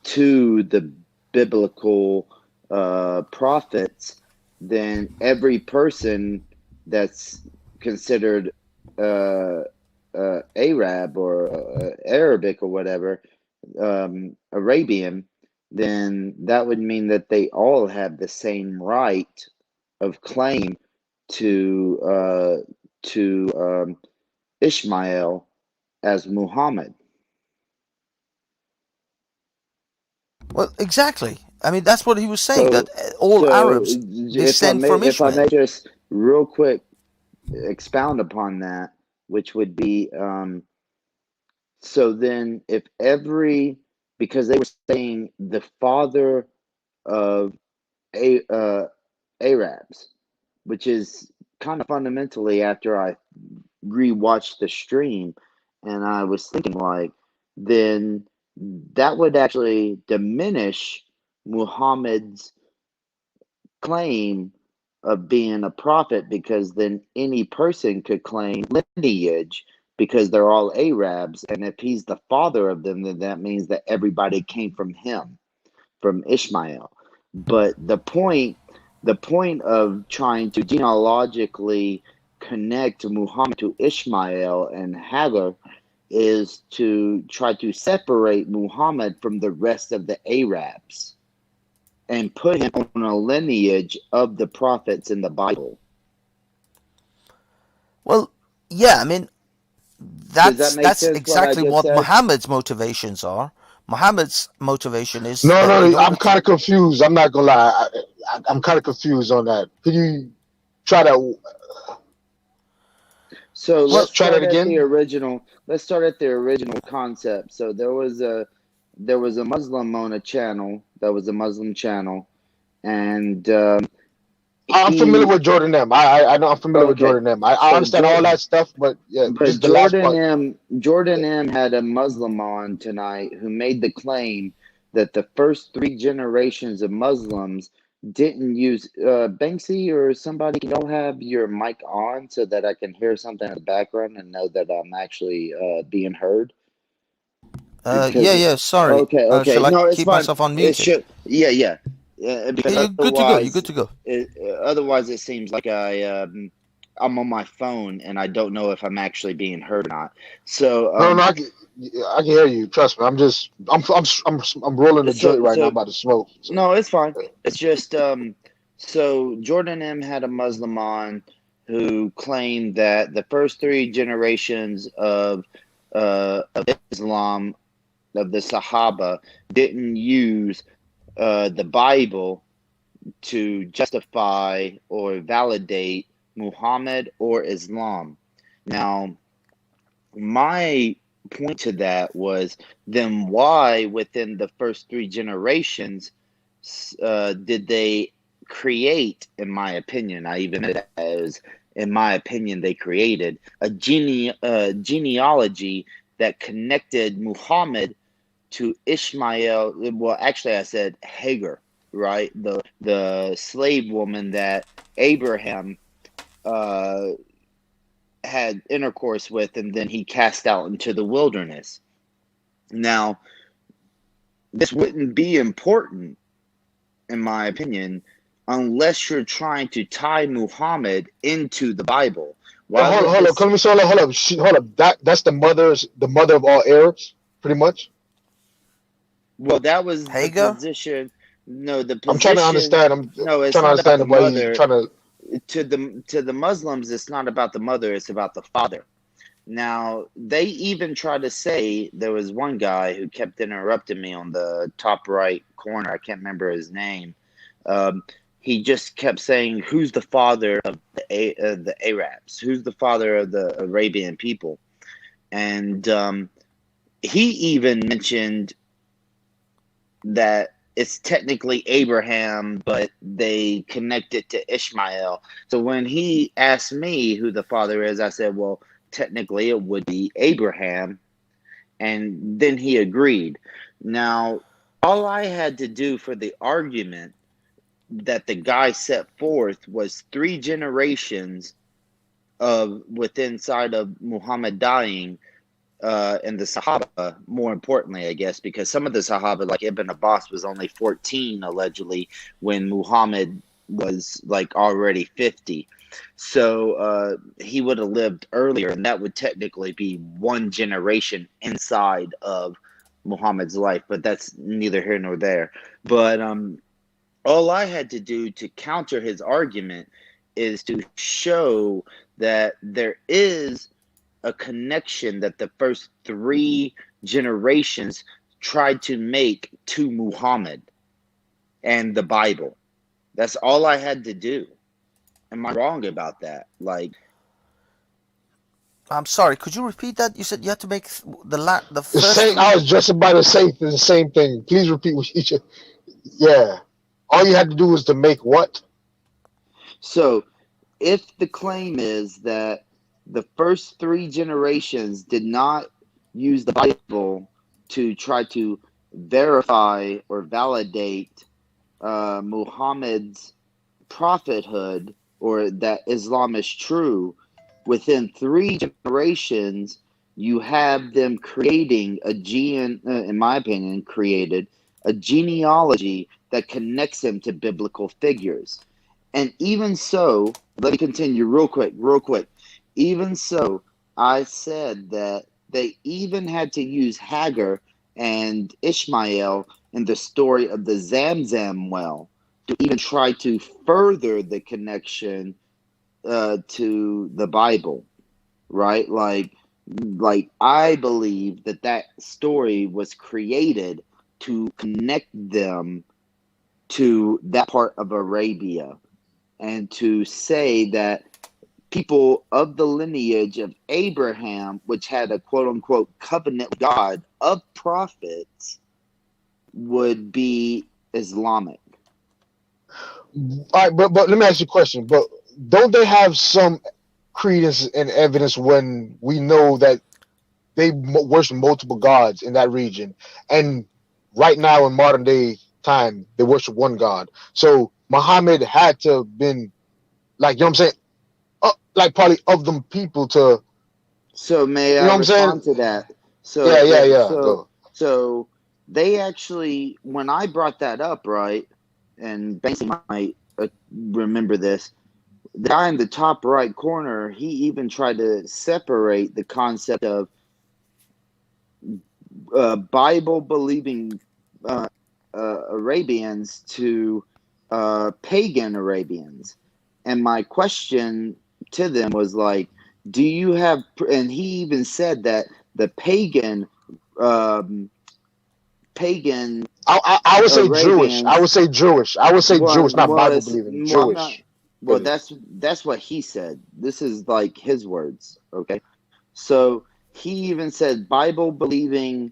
to the biblical prophets, then every person that's considered Arab or Arabic or whatever, Arabian, then that would mean that they all have the same right of claim to Ishmael as Muhammad. Well, exactly. I mean, that's what he was saying, So, that all so Arabs if I descend may, from Ishmael. just real quick expound upon that, which would be, so then if because they were saying the father of Arabs, which is kind of fundamentally after I rewatched the stream, and I was thinking like, then that would actually diminish Muhammad's claim of being a prophet, because then any person could claim lineage because they're all Arabs, and if he's the father of them, then that means that everybody came from him, from Ishmael. But the point of trying to genealogically connect Muhammad to Ishmael and Hagar is to try to separate Muhammad from the rest of the Arabs and put him on a lineage of the prophets in the Bible. Well, yeah, I mean, Does that make that's sense what I exactly just what said? Muhammad's motivations are. Muhammad's motivation is No, that in no, order I'm to. kind of confused. I'm not gonna lie. I'm kind of confused on that. Could you try to So let's try that start at the again? original. Let's start at the original concept. So there was a Muslim on a channel that was a Muslim channel, and I'm familiar with Jordan M. I know I'm familiar with Okay, Jordan M. I so understand all that stuff, but yeah, but just the last part. Jordan M had a Muslim on tonight who made the claim that the first 3 generations of Muslims didn't use Banksy or somebody. Can y'all have your mic on so that I can hear something in the background and know that I'm actually being heard? Yeah, Because yeah. Sorry. okay, Shall I no, it's keep fine. myself It unmuted? should, yeah. Yeah, Because you're good to go. You're good to go. otherwise it seems like I'm on my phone and I don't know if I'm actually being heard or not. So No, I can hear you. Trust me. I'm rolling a joint right now. I'm about to smoke. So. no, it's fine. It's just so Jordan M had a Muslim on who claimed that the first 3 generations of Islam, of the Sahaba, didn't use the Bible to justify or validate Muhammad or Islam. Now, my point to that was, then why within the first 3 generations did they create, in my opinion, I even know that as in my opinion they created a genealogy that connected Muhammad to Ishmael. Well, actually I said Hagar, right? The slave woman that Abraham had intercourse with, and then he cast out into the wilderness. Now, this wouldn't be important, in my opinion, unless you're trying to tie Muhammad into the Bible. Why Hold would up. this? Hold up. Hold up. That's the mother of all Arabs, pretty much. Well, that was the Hagar? position. No, the I'm trying to position. understand. I'm No, it's trying to not about the understand why he's mother. trying to. To the Muslims, it's not about the mother. It's about the father. Now, they even try to say, there was one guy who kept interrupting me on the top right corner. I can't remember his name. He just kept saying, "Who's the father of the Arabs? Who's the father of the Arabian people?" And he even mentioned that it's technically Abraham, but they connect it to Ishmael. So when he asked me who the father is, I said, well, technically it would be Abraham. And then he agreed. Now, all I had to do for the argument that the guy set forth was 3 generations of within side of Muhammad dying, and the Sahaba, more importantly, I guess, because some of the Sahaba, like Ibn Abbas, was only 14 allegedly when Muhammad was like already 50. So he would have lived earlier, and that would technically be 1 generation inside of Muhammad's life. But that's neither here nor there. But all I had to do to counter his argument is to show that there is a connection that the first 3 generations tried to make to Muhammad and the Bible. That's all I had to do. Am I wrong about that? Like, I'm sorry. Could you repeat that? You said you had to make the The first same. I three. was just about to say the same thing. Please repeat what you said. Yeah. All you had to do was to make what? so if the claim is that the first 3 generations did not use the Bible to try to verify or validate Muhammad's prophethood, or that Islam is true, within 3 generations, you have them creating in my opinion, created a genealogy that connects them to biblical figures. And even so, let me continue real quick. Even so, I said that they even had to use Hagar and Ishmael in the story of the Zamzam well to even try to further the connection to the Bible, right? Like I believe that story was created to connect them to that part of Arabia, and to say that people of the lineage of Abraham, which had a quote unquote covenant God of prophets, would be Islamic. All right, but let me ask you a question. But don't they have some credence and evidence when we know that they worship multiple gods in that region, and right now in modern day time they worship one God? So Muhammad had to have been like, you know what I'm saying, like probably of them people to, So may you I know what I'm saying? respond to that? Yeah, So yeah, yeah. Go. so they actually, when I brought that up, right, and Banksy might remember this. The guy in the top right corner, he even tried to separate the concept of Bible believing Arabians to pagan Arabians. And my question to them was like, do you have, and he even said that the um, pagan I would say Jewish. I would Arabians say Jewish. I would say Jewish, not Bible was, believing. well, I'm not, Jewish. well, Really. that's what he said. This is like his words, okay? So he even said Bible believing.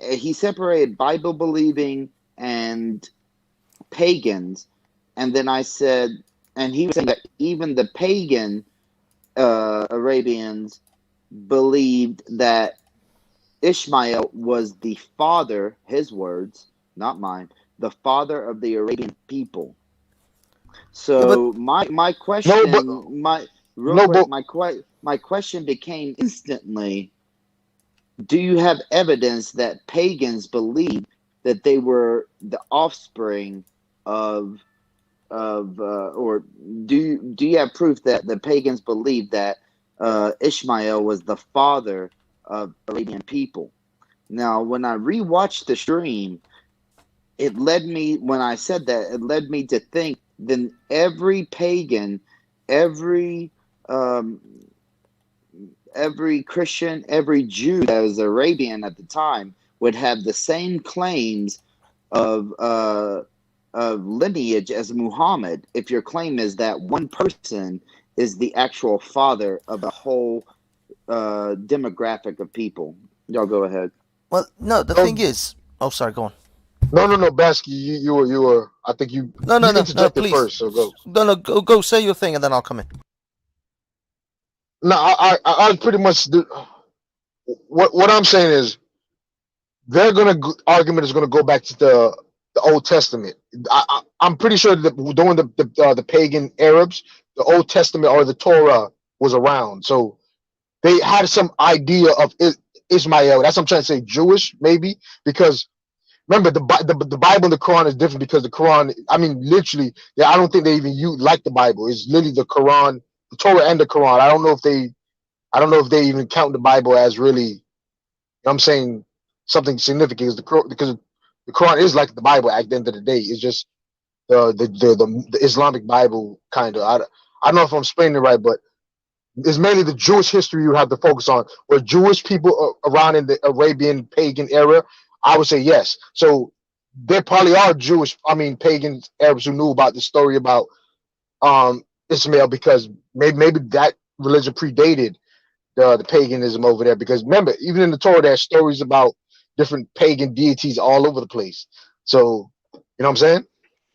He separated Bible believing and pagans, and then I said, and he was saying that even the pagan Arabians believed that Ishmael was the father, his words, not mine, the father of the Arabian people. Yeah, but So my No, but question, my real no, quick, but my question became instantly: do you have evidence that pagans believed that they were the offspring of or do you have proof that the pagans believed that Ishmael was the father of Arabian people? Now, when I rewatched the stream, it led me, when I said that, it led me to think then every pagan, every um, every Christian, every Jew that was Arabian at the time would have the same claims of lineage as Muhammad. If your claim is that one person is the actual father of a whole demographic of people, y'all go ahead. well, no. The thing no, is, oh, sorry, go on. no, Basky, you were. I think No, no, you no, no. interjected Please, first, so go. no, no. Go say your thing, and then I'll come in. No, I pretty much do, what I'm saying is they're gonna argument is gonna go back to the Old Testament. I'm pretty sure that during the pagan Arabs, the Old Testament or the Torah was around, so they had some idea of Ishmael. That's what I'm trying to say. Jewish, maybe, because remember the Bible and the Quran is different, because the Quran, I mean, literally, yeah, I don't think they even use like the Bible. It's literally the Quran, the Torah, and the Quran. I don't know if they even count the Bible as really. You know what I'm saying, something significant is because the Quran is like the Bible at the end of the day. It's just the Islamic Bible kind of. I don't know if I'm explaining it right, but it's mainly the Jewish history you have to focus on. Were Jewish people around in the Arabian pagan era? I would say yes. So there probably are Jewish, I mean, pagan Arabs who knew about the story about Ismail, because maybe that religion predated the paganism over there. Because remember, even in the Torah, there's stories about different pagan deities all over the place. So you know what I'm saying?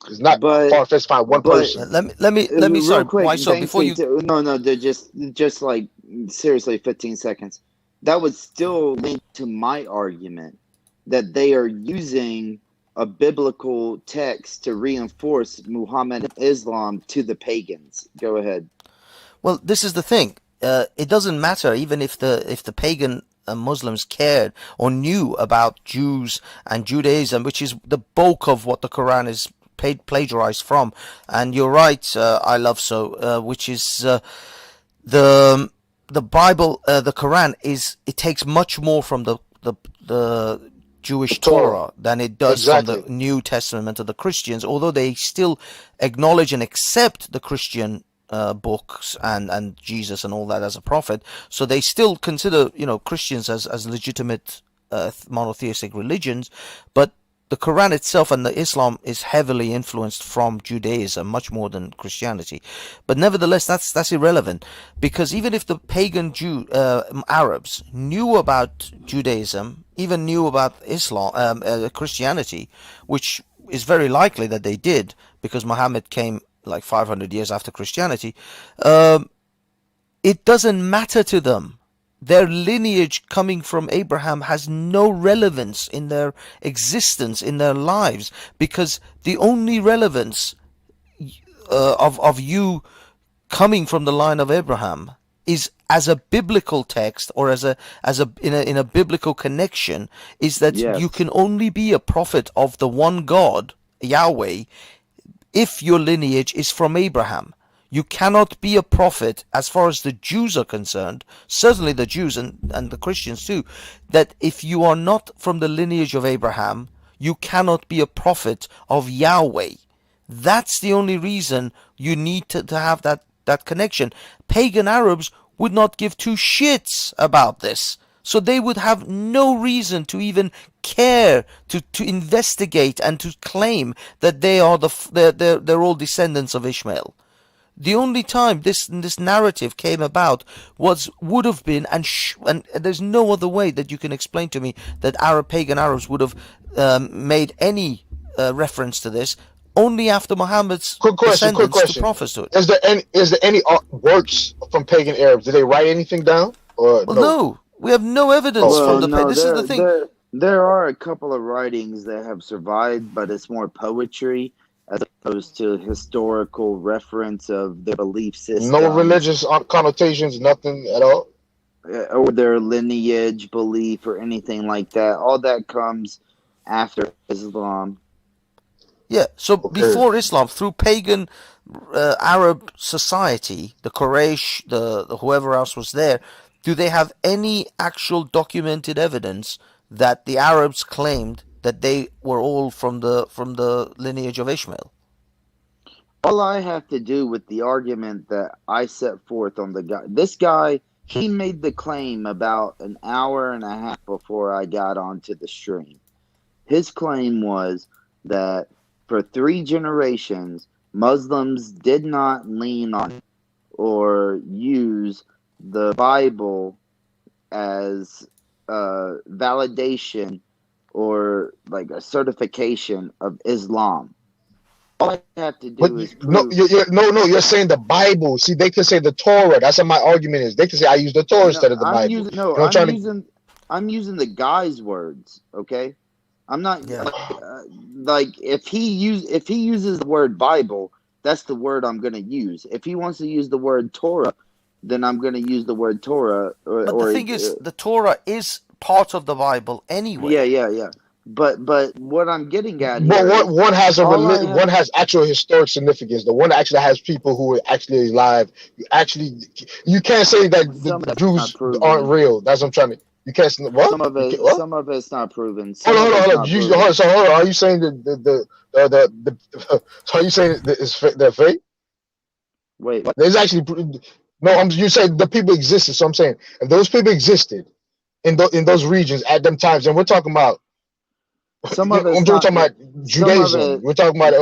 It's not But far fetched to find one but person. Let me. real Sorry, quick, why so? Before Banksy, you, no, they're just like seriously 15 seconds. That would still lead to my argument that they are using a biblical text to reinforce Muhammad and Islam to the pagans. Go ahead. well, this is the thing. It doesn't matter even if the pagan Muslims cared or knew about Jews and Judaism, which is the bulk of what the Quran is plagiarized from. And you're right, I love so, which is the the Bible, the Quran is, it takes much more from the The Jewish Torah, Torah than it does from the exactly. New Testament of the Christians, although they still acknowledge and accept the Christian books and Jesus and all that as a prophet. So they still consider, Christians as legitimate monotheistic religions, but the Quran itself and the Islam is heavily influenced from Judaism, much more than Christianity. But nevertheless, that's irrelevant, because even if the pagan Arabs knew about Judaism, even knew about Islam, Christianity, which is very likely that they did, because Muhammad came like 500 years after Christianity. It doesn't matter to them. Their lineage coming from Abraham has no relevance in their existence, in their lives, because the only relevance of you coming from the line of Abraham is as a biblical text, or as a in a biblical connection, is that you Yes. can only be a prophet of the one God, Yahweh, if your lineage is from Abraham. You cannot be a prophet, as far as the Jews are concerned, certainly the Jews and the Christians too, that if you are not from the lineage of Abraham, you cannot be a prophet of Yahweh. That's the only reason you need to have that connection. Pagan Arabs would not give two shits about this. So they would have no reason to even care to investigate and to claim that they are they're all descendants of Ishmael. The only time this narrative came about would have been, and there's no other way that you can explain to me that pagan Arabs would have made any reference to this, only after Muhammad's Quick descendants to question. prophethood. Is there any works from pagan Arabs? Did they write anything down or Well, no? no, we have no evidence from the. No, This is the thing. there are a couple of writings that have survived, but it's more poetry as opposed to historical reference of their belief systems. No religious connotations, nothing at all? Or their lineage, belief, or anything like that. All that comes after Islam. Yeah, so before Islam, through pagan Arab society, the Quraysh, the whoever else was there, do they have any actual documented evidence that the Arabs claimed that they were all from the lineage of Ishmael? All I have to do with the argument that I set forth on this guy, he made the claim about an hour and a half before I got onto the stream. His claim was that for 3 generations, Muslims did not lean on or use the Bible as validation or like a certification of Islam. All I have to do is prove. You're saying the Bible. See, they could say the Torah. That's what my argument is. They could say I use the Torah instead of the Bible. I'm using the guy's words. Okay, I'm not like if he uses the word Bible, that's the word I'm going to use. If he wants to use the word Torah, then I'm going to use the word Torah. But the thing is, the Torah is part of the Bible anyway. Yeah. But what I'm getting at here, one has actual historic significance. The one actually has people who are actually alive. You can't say that the Jews aren't real. That's what I'm trying to. You can't. What? Some of it's not proven. Hold on. So hold on. Are you saying the are you saying they're fake? Wait. There's actually no. You saying the people existed. So I'm saying if those people existed in those regions at them times, and we're talking about. I'm talking about Judaism. We're talking about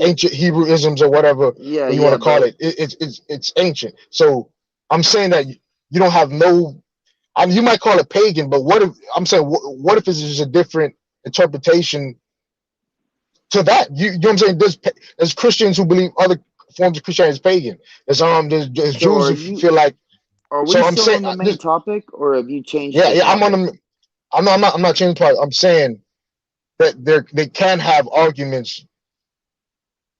ancient Hebrewisms or whatever you want to call it. It's ancient. So I'm saying that you don't have no. I mean, you might call it pagan, but what if what if it's just a different interpretation to that? You know what I'm saying? There's Christians who believe other forms of Christianity is pagan. There's Jews who feel like. Are we still on the main topic, or have you changed? Yeah. I'm on the. I'm not changing part. I'm saying that they can have arguments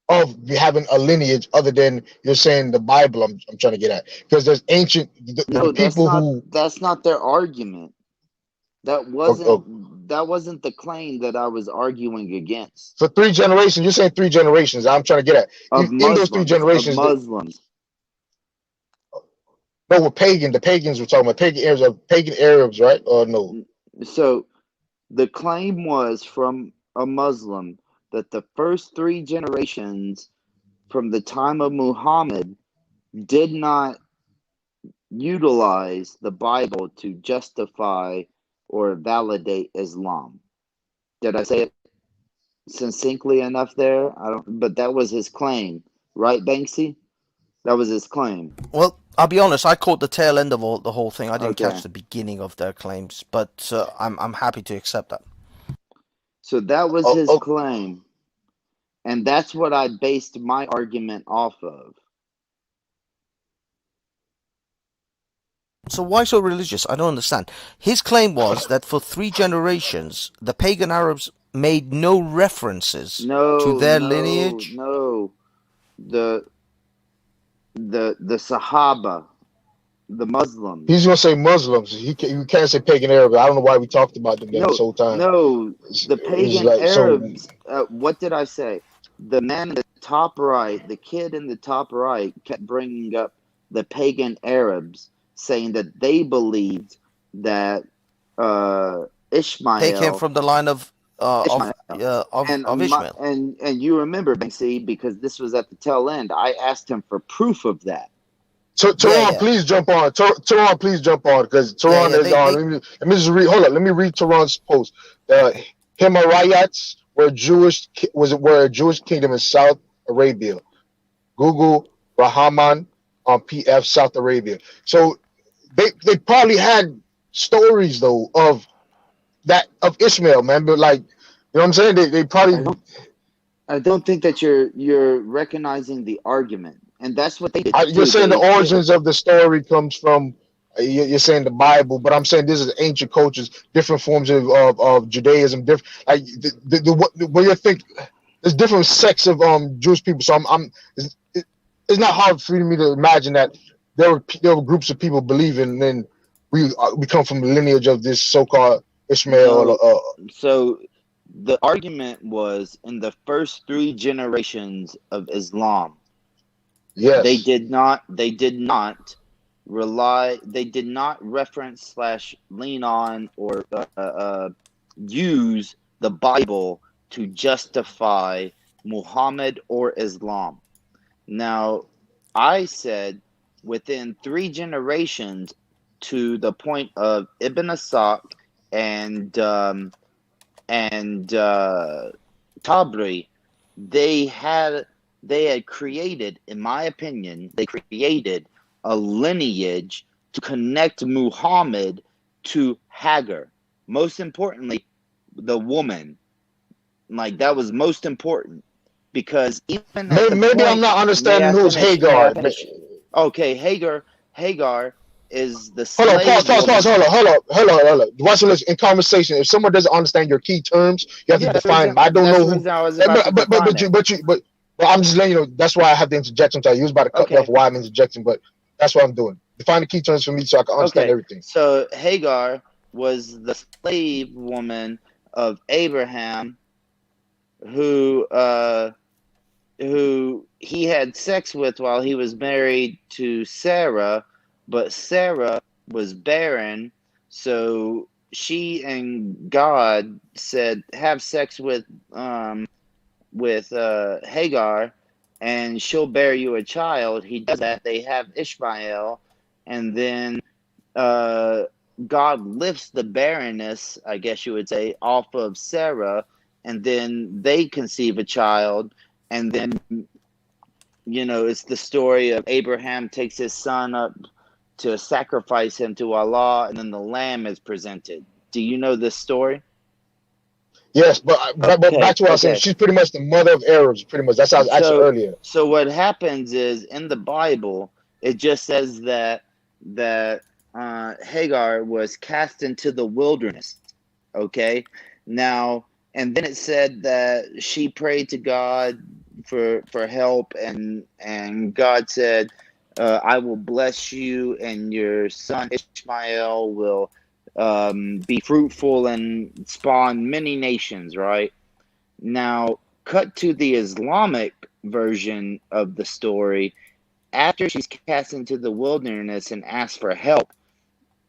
of having a lineage other than you're saying the Bible. I'm trying to get at, because there's ancient people that's not their argument. That wasn't the claim that I was arguing against. For 3 generations, you're saying 3 generations. I'm trying to get at in those 3 generations. Muslims. No, we're pagan. The pagans we're talking about. Pagan Arabs, right? Or no? So the claim was from a Muslim that the first 3 generations from the time of Muhammad did not utilize the Bible to justify or validate Islam. Did I say it succinctly enough there? But that was his claim, right, Banksy? That was his claim. Well, I'll be honest. I caught the tail end of the whole thing. I didn't catch the beginning of their claims, but I'm happy to accept that. So that was Oh, his oh, claim. And that's what I based my argument off of. So why so religious? I don't understand. His claim was that for 3 generations, the pagan Arabs made no references to No, their no, lineage. no. The the Sahaba, the he's Muslims. gonna say Muslims. You can't say pagan Arab. I don't know why we talked about them this No, whole time. no. The It's pagan like so. Arabs. What did I say? The man in the top right, the kid in the top right, kept bringing up the pagan Arabs, saying that they believed that They came Ishmael, from the line Ishmael, and of Ishmael. and you remember Banksy, because this was at the tail end. I asked him for proof of that. Yeah, Tehran, yeah, please jump on. Tehran, please jump on because yeah, Tehran yeah. is on. Let me just read. Hold on. Let me read Tehran's post. The Himalayats were a Jewish kingdom in South Arabia. Google Rahman on PF South Arabia. So they probably had stories though of Ishmael, man. But like, you know what I'm saying? They probably. I don't think that you're recognizing the argument, and that's what they did You're too. saying the origins of the story comes from. You're saying the Bible, but I'm saying this is ancient cultures, different forms of Judaism, different like what you think. There's different sects of Jewish people, so it's not hard for me to imagine that there were groups of people believing, and then we come from the lineage of this so-called Ishmael. No, so the argument was in the first 3 generations of Islam. Yes. They did not rely. They did not reference / lean on or use the Bible to justify Muhammad or Islam. Now, I said within 3 generations to the point of Ibn Asaq and Tabri, they had created, in my opinion, they created a lineage to connect Muhammad to Hagar. Most importantly, the woman. Like, that was most important. Because even at the Maybe I'm point, not may understanding I who's finish? May I Hagar. finish? Okay, Hagar is the Hold on, slave pause. woman. Hold on. Watch this in conversation. If someone doesn't understand your key terms, you have to Yeah, define them. I don't that's know the who. reason I was about to define it. But I'm just letting you know. That's why I have the interjection. So you was about to cut me Okay. off why I'm interjecting, but that's what I'm doing. Define the key terms for me so I can understand everything. So Hagar was the slave woman of Abraham, who he had sex with while he was married to Sarah, but Sarah was barren, so she and God said, have sex with Hagar, and she'll bear you a child. He does that. They have Ishmael, and then God lifts the barrenness, I guess you would say, off of Sarah, and then they conceive a child, and then, it's the story of Abraham takes his son up to sacrifice him to Allah, and then the lamb is presented. Do you know this story? Yes, but back to what I was saying. She's pretty much the mother of Arabs. Pretty much. That's how I was asking earlier. So what happens is, in the Bible, it just says that Hagar was cast into the wilderness. Okay, now, and then it said that she prayed to God for help, and God said, I will bless you, and your son Ishmael will be fruitful and spawn many nations, right? Now, cut to the Islamic version of the story. After she's cast into the wilderness and asks for help,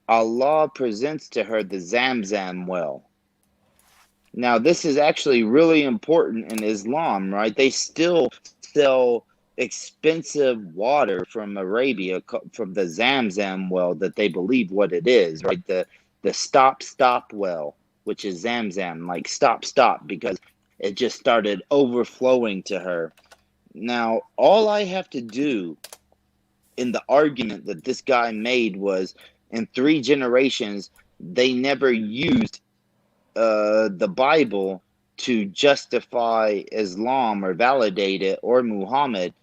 Allah presents to her the Zamzam well. Now, this is actually really important in Islam, right? They still sell expensive water from Arabia, from the Zamzam well, that they believe what it is, right? The stop well, which is Zamzam, like stop, because it just started overflowing to her. Now, all I have to do in the argument that this guy made was, in 3 generations, they never used the Bible to justify Islam or validate it or Muhammad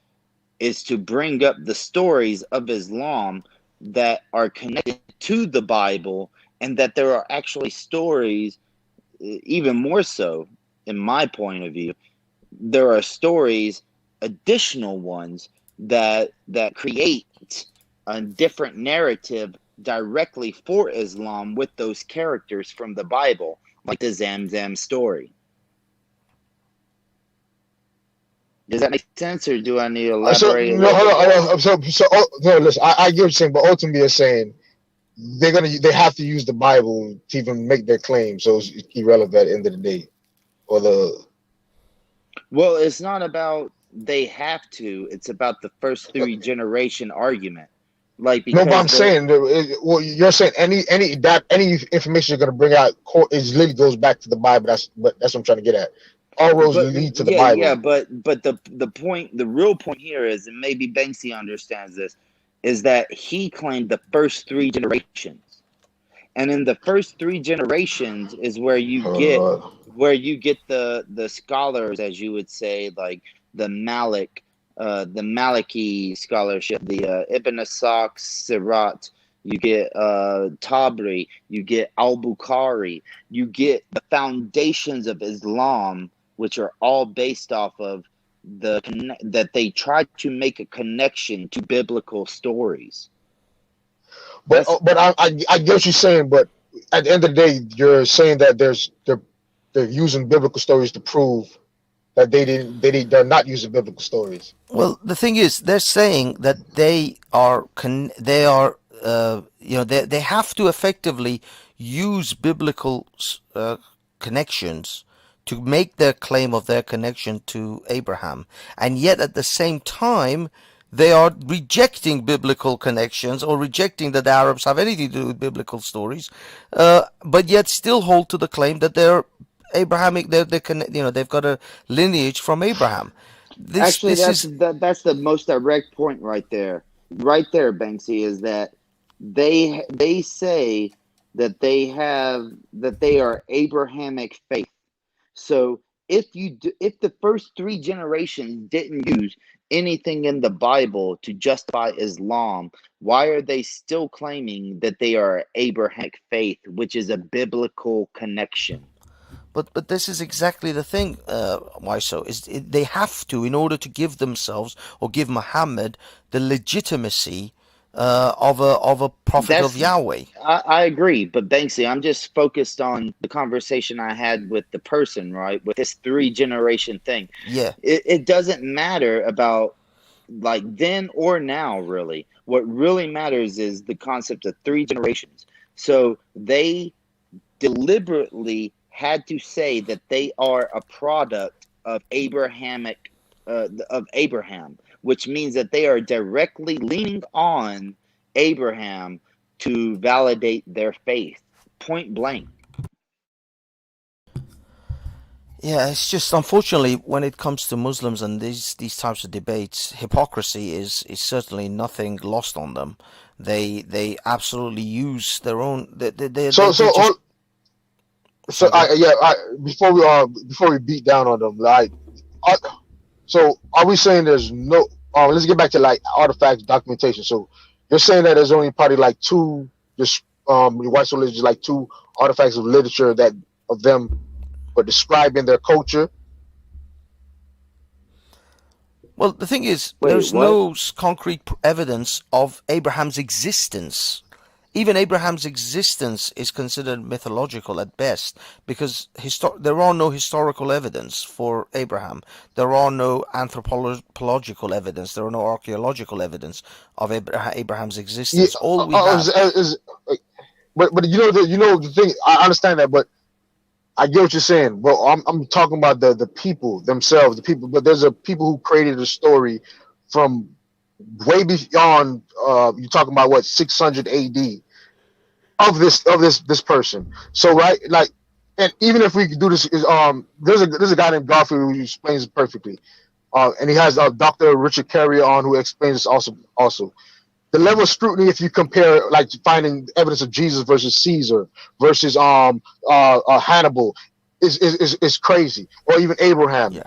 is to bring up the stories of Islam that are connected to the Bible, and that there are actually stories, even more so, in my point of view, there are stories, additional ones that create a different narrative directly for Islam with those characters from the Bible, like the Zamzam story. Does that make sense, or do I need to elaborate a little bit more? No, listen, I get what you're saying, but ultimately you're saying they have to use the Bible to even make their claim, so it's irrelevant at the end of the day, or the. Well, it's not about they have to. It's about the first 3-generation argument, like No, but because I'm saying, well, you're saying any information you're gonna bring out, it literally goes back to the Bible. That's what I'm trying to get at. All roads But lead to the yeah, Bible. but the point, the real point here is, and maybe Banksy understands this, is that he claimed the first 3 generations, and in the first 3 generations is where you get the scholars, as you would say, like the Maliki scholarship, the Ibn Asaq Sirat. You get Tabri, you get Al-Bukhari, you get the foundations of Islam, which are all based off of that they try to make a connection to biblical stories. But I get what you're saying, but at the end of the day, you're saying that they're using biblical stories to prove that they're not using biblical stories. Well, the thing is, they're saying that they have to effectively use biblical connections to make their claim of their connection to Abraham, and yet at the same time they are rejecting biblical connections, or rejecting that the Arabs have anything to do with biblical stories, but yet still hold to the claim that they're Abrahamic. They've got a lineage from Abraham. That's the most direct point right there, Banksy, is that they say that they are Abrahamic faith. So if the first 3 generations didn't use anything in the Bible to justify Islam, why are they still claiming that they are Abrahamic faith, which is a biblical connection? But this is exactly the thing, why so? They have to, in order to give themselves, or give Muhammad the legitimacy of a prophet of Yahweh. I agree, but Banksy, I'm just focused on the conversation I had with the person, right? With this 3-generation thing. Yeah. It doesn't matter about like then or now, really. What really matters is the concept of 3 generations. So they deliberately had to say that they are a product of Abraham, which means that they are directly leaning on Abraham to validate their faith, point blank. Yeah, it's just, unfortunately, when it comes to Muslims and these types of debates, hypocrisy is certainly nothing lost on them. They absolutely use their own. Before we beat down on them, like, so are we saying there's no? Let's get back to like artifacts, documentation. So you're saying that there's only probably like 2, just white religions, like 2 artifacts of literature that of them, but describing their culture. Well, the thing is, there's no concrete evidence of Abraham's existence. Even Abraham's existence is considered mythological at best, because there are no historical evidence for Abraham. There are no anthropological evidence. There are no archaeological evidence of Abraham's existence. All we have. But you know the thing. I understand that, but I get what you're saying. Well, I'm talking about the people themselves, the people. But there's people who created a story from way beyond. You're talking about what, 600 AD of this person. So right, like, and even if we could do this, there's a guy named Garfield who explains it perfectly, and he has Dr. Richard Carrier on who explains this also. The level of scrutiny, if you compare, like, finding evidence of Jesus versus Caesar versus Hannibal, is crazy, or even Abraham. Yeah.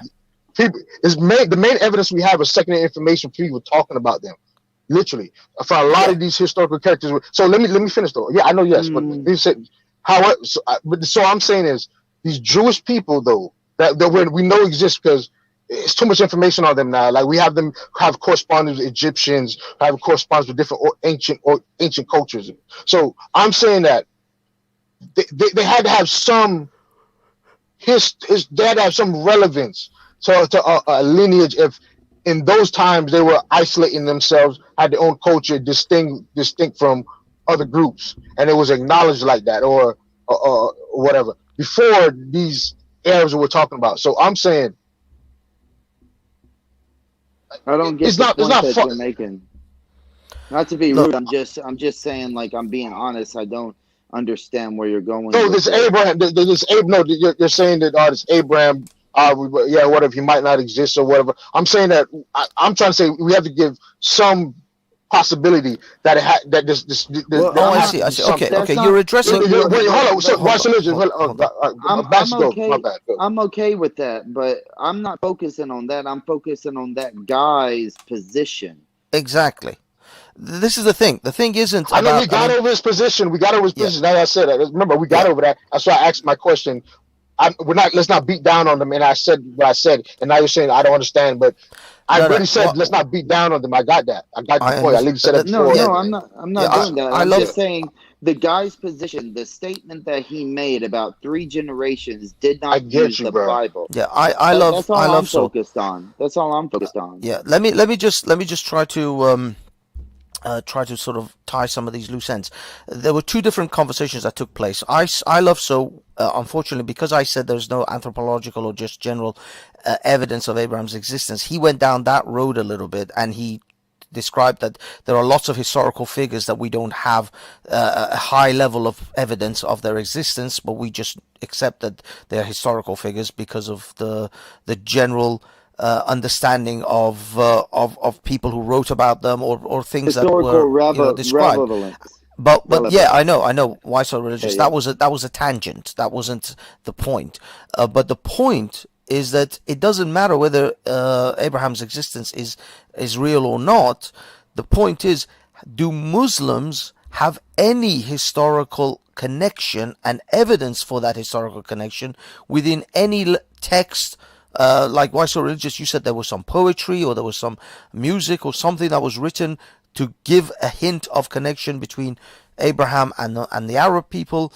People the main evidence we have is secondary information, people talking about them. Literally, for a lot Yeah. of these historical characters. So let me finish though. Yeah, I know. Yes, but you said how. So I'm saying is these Jewish people though that we know exist because it's too much information on them now. Like we have them have correspondence with Egyptians, have correspondence with different ancient cultures. So I'm saying that they had to have some they had to have some relevance to a lineage. If in those times they were isolating themselves, had their own culture, distinct from other groups, and it was acknowledged like that, or whatever before these eras we're talking about. So I'm saying I don't get it's the not point that fun. you're making. Not to be Look, rude, I'm just saying, like, I'm being honest. I don't understand where you're going No, with this it. Abraham. This No, you're saying that this Abraham. Yeah, whatever. He might not exist or whatever. I'm saying that I'm trying to say we have to give some possibility that that Well, oh, there I I'm has not. to see. I be see. Okay. something. That's Okay. You're not. addressing. Wait, hold on. So, Hold on. hold Hold on. I'm go. My okay. bad. Go. I'm okay with that, but I'm not focusing on that. I'm focusing on that guy's position. Exactly. This is the thing. The thing isn't I know we about. I got mean, over his position. We got over his yeah. position. As I said, remember we got Yeah. over that. That's why I asked my question. We're not. Let's not beat down on them. And I said what I said. And now you're saying I don't understand. But I No. No. really said let's What not beat down on them. I got that. I got your I point. I understand. literally said that No, before. Yeah. no, I'm Yeah. not doing that. I I'm love. just saying the guy's position, the statement that he made about 3 generations did I not get use you, the bro. Bible. Yeah. I That's all I'm love so. focused on. That's all I'm focused on. Yeah. Let me just try to sort of tie some of these loose ends. There were two different conversations that took place. I love so, unfortunately, because I said there's no anthropological or just general evidence of Abraham's existence, he went down that road a little bit, and he described that there are lots of historical figures that we don't have a high level of evidence of their existence, but we just accept that they're historical figures because of the general understanding of people who wrote about them, or things that Historical were described. relevance. But yeah, I Relevance. know why so religious. Yeah. That was a tangent. That wasn't the point. But the point is that it doesn't matter whether Abraham's existence is real or not. The point is, do Muslims have any historical connection and evidence for that historical connection within any text? Like why so religious? You said there was some poetry or there was some music or something that was written to give a hint of connection between Abraham and the Arab people.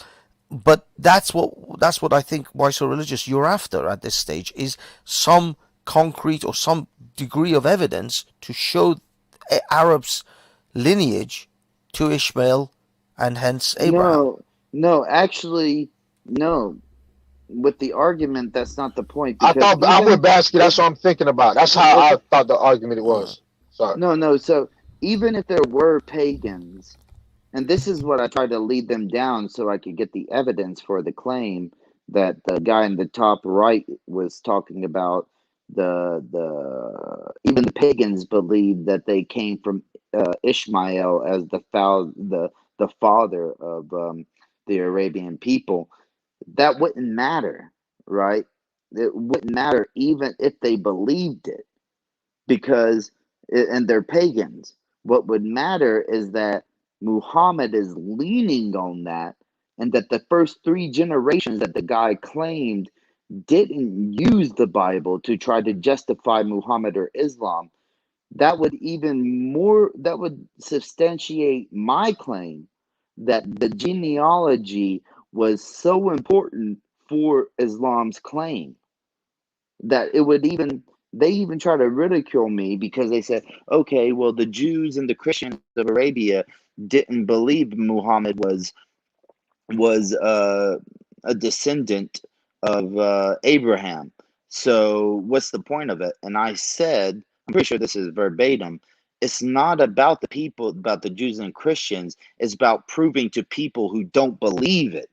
But that's what I think why so religious you're after at this stage is some concrete or some degree of evidence to show Arabs' lineage to Ishmael and hence Abraham. No, actually, no. With the argument, that's not the point, I because thought I'm with even Basket. That's if what I'm thinking about. That's how I thought the argument was. Sorry. no, so even if there were pagans, and this is what I tried to lead them down so I could get the evidence for the claim that the guy in the top right was talking about, the even the pagans believed that they came from Ishmael as the father of the Arabian people. That wouldn't matter, right? It wouldn't matter even if they believed it, because and they're pagans. What would matter is that Muhammad is leaning on that, and that the first 3 generations that the guy claimed didn't use the Bible to try to justify Muhammad or Islam. That would substantiate my claim that the genealogy was so important for Islam's claim that it would even they even try to ridicule me, because they said, okay, well, the Jews and the Christians of Arabia didn't believe Muhammad was a descendant of Abraham. So what's the point of it? And I said, I'm pretty sure this is verbatim. It's not about the people, about the Jews and Christians. It's about proving to people who don't believe it,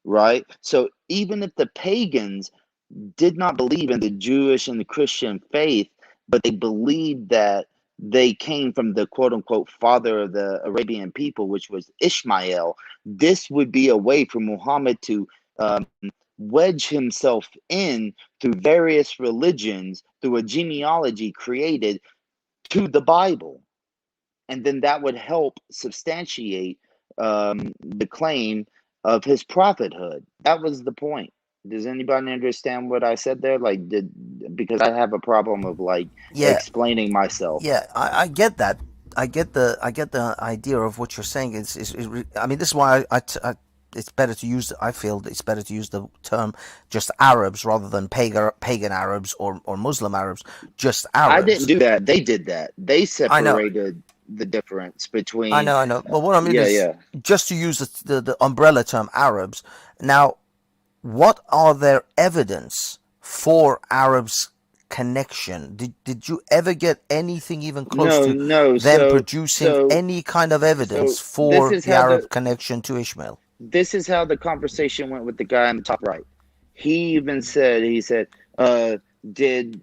right? So even if the pagans did not believe in the Jewish and the Christian faith, but they believed that they came from the quote unquote father of the Arabian people, which was Ishmael, this would be a way for Muhammad to wedge himself in through various religions, through a genealogy created to the Bible. And then that would help substantiate the claim of his prophethood. That was the point. Does anybody understand what I said there? Like, because I have a problem of like explaining myself. Yeah, I get that. I get the idea of what you're saying. I mean, this is why it's better to use. I feel it's better to use the term just Arabs rather than pagan Arabs or Muslim Arabs. Just Arabs. I didn't do that. They did that. They separated the difference between. I know. But what I mean is just to use the umbrella term Arabs. Now, what are their evidence for Arabs' connection? Did you ever get anything even close to them producing any kind of evidence for the Arab connection to Ishmael? This is how the conversation went with the guy on the top right. He even said, did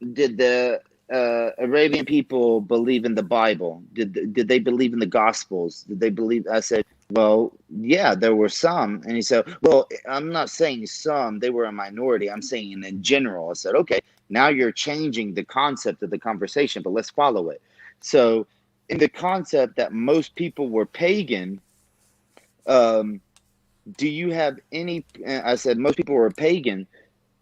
the Arabian people believe in the Bible? Did they believe in the Gospels? Did they believe? I said, well, yeah, there were some. And he said, well, I'm not saying some, they were a minority. I'm saying in general. I said, okay, now you're changing the concept of the conversation, but let's follow it. So in the concept that most people were pagan, do you have any, I said, most people were pagan.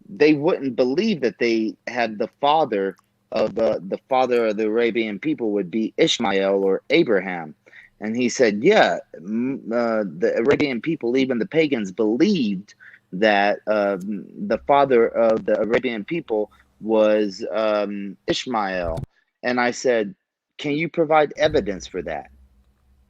They wouldn't believe that they had the father of the Arabian people would be Ishmael or Abraham. And he said, yeah, the Arabian people, even the pagans, believed that the father of the Arabian people was Ishmael. And I said, can you provide evidence for that?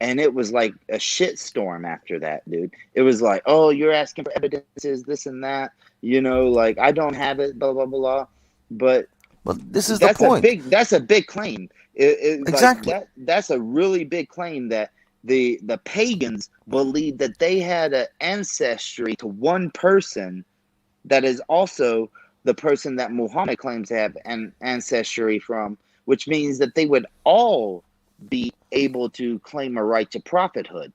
And it was like a shitstorm after that, dude. It was like, oh, you're asking for evidences, this and that. You know, like, I don't have it, blah, blah, blah. But this is the point. That's a big claim. Exactly. Like that's a really big claim that the pagans believed that they had an ancestry to one person that is also the person that Muhammad claims to have an ancestry from, which means that they would all be able to claim a right to prophethood.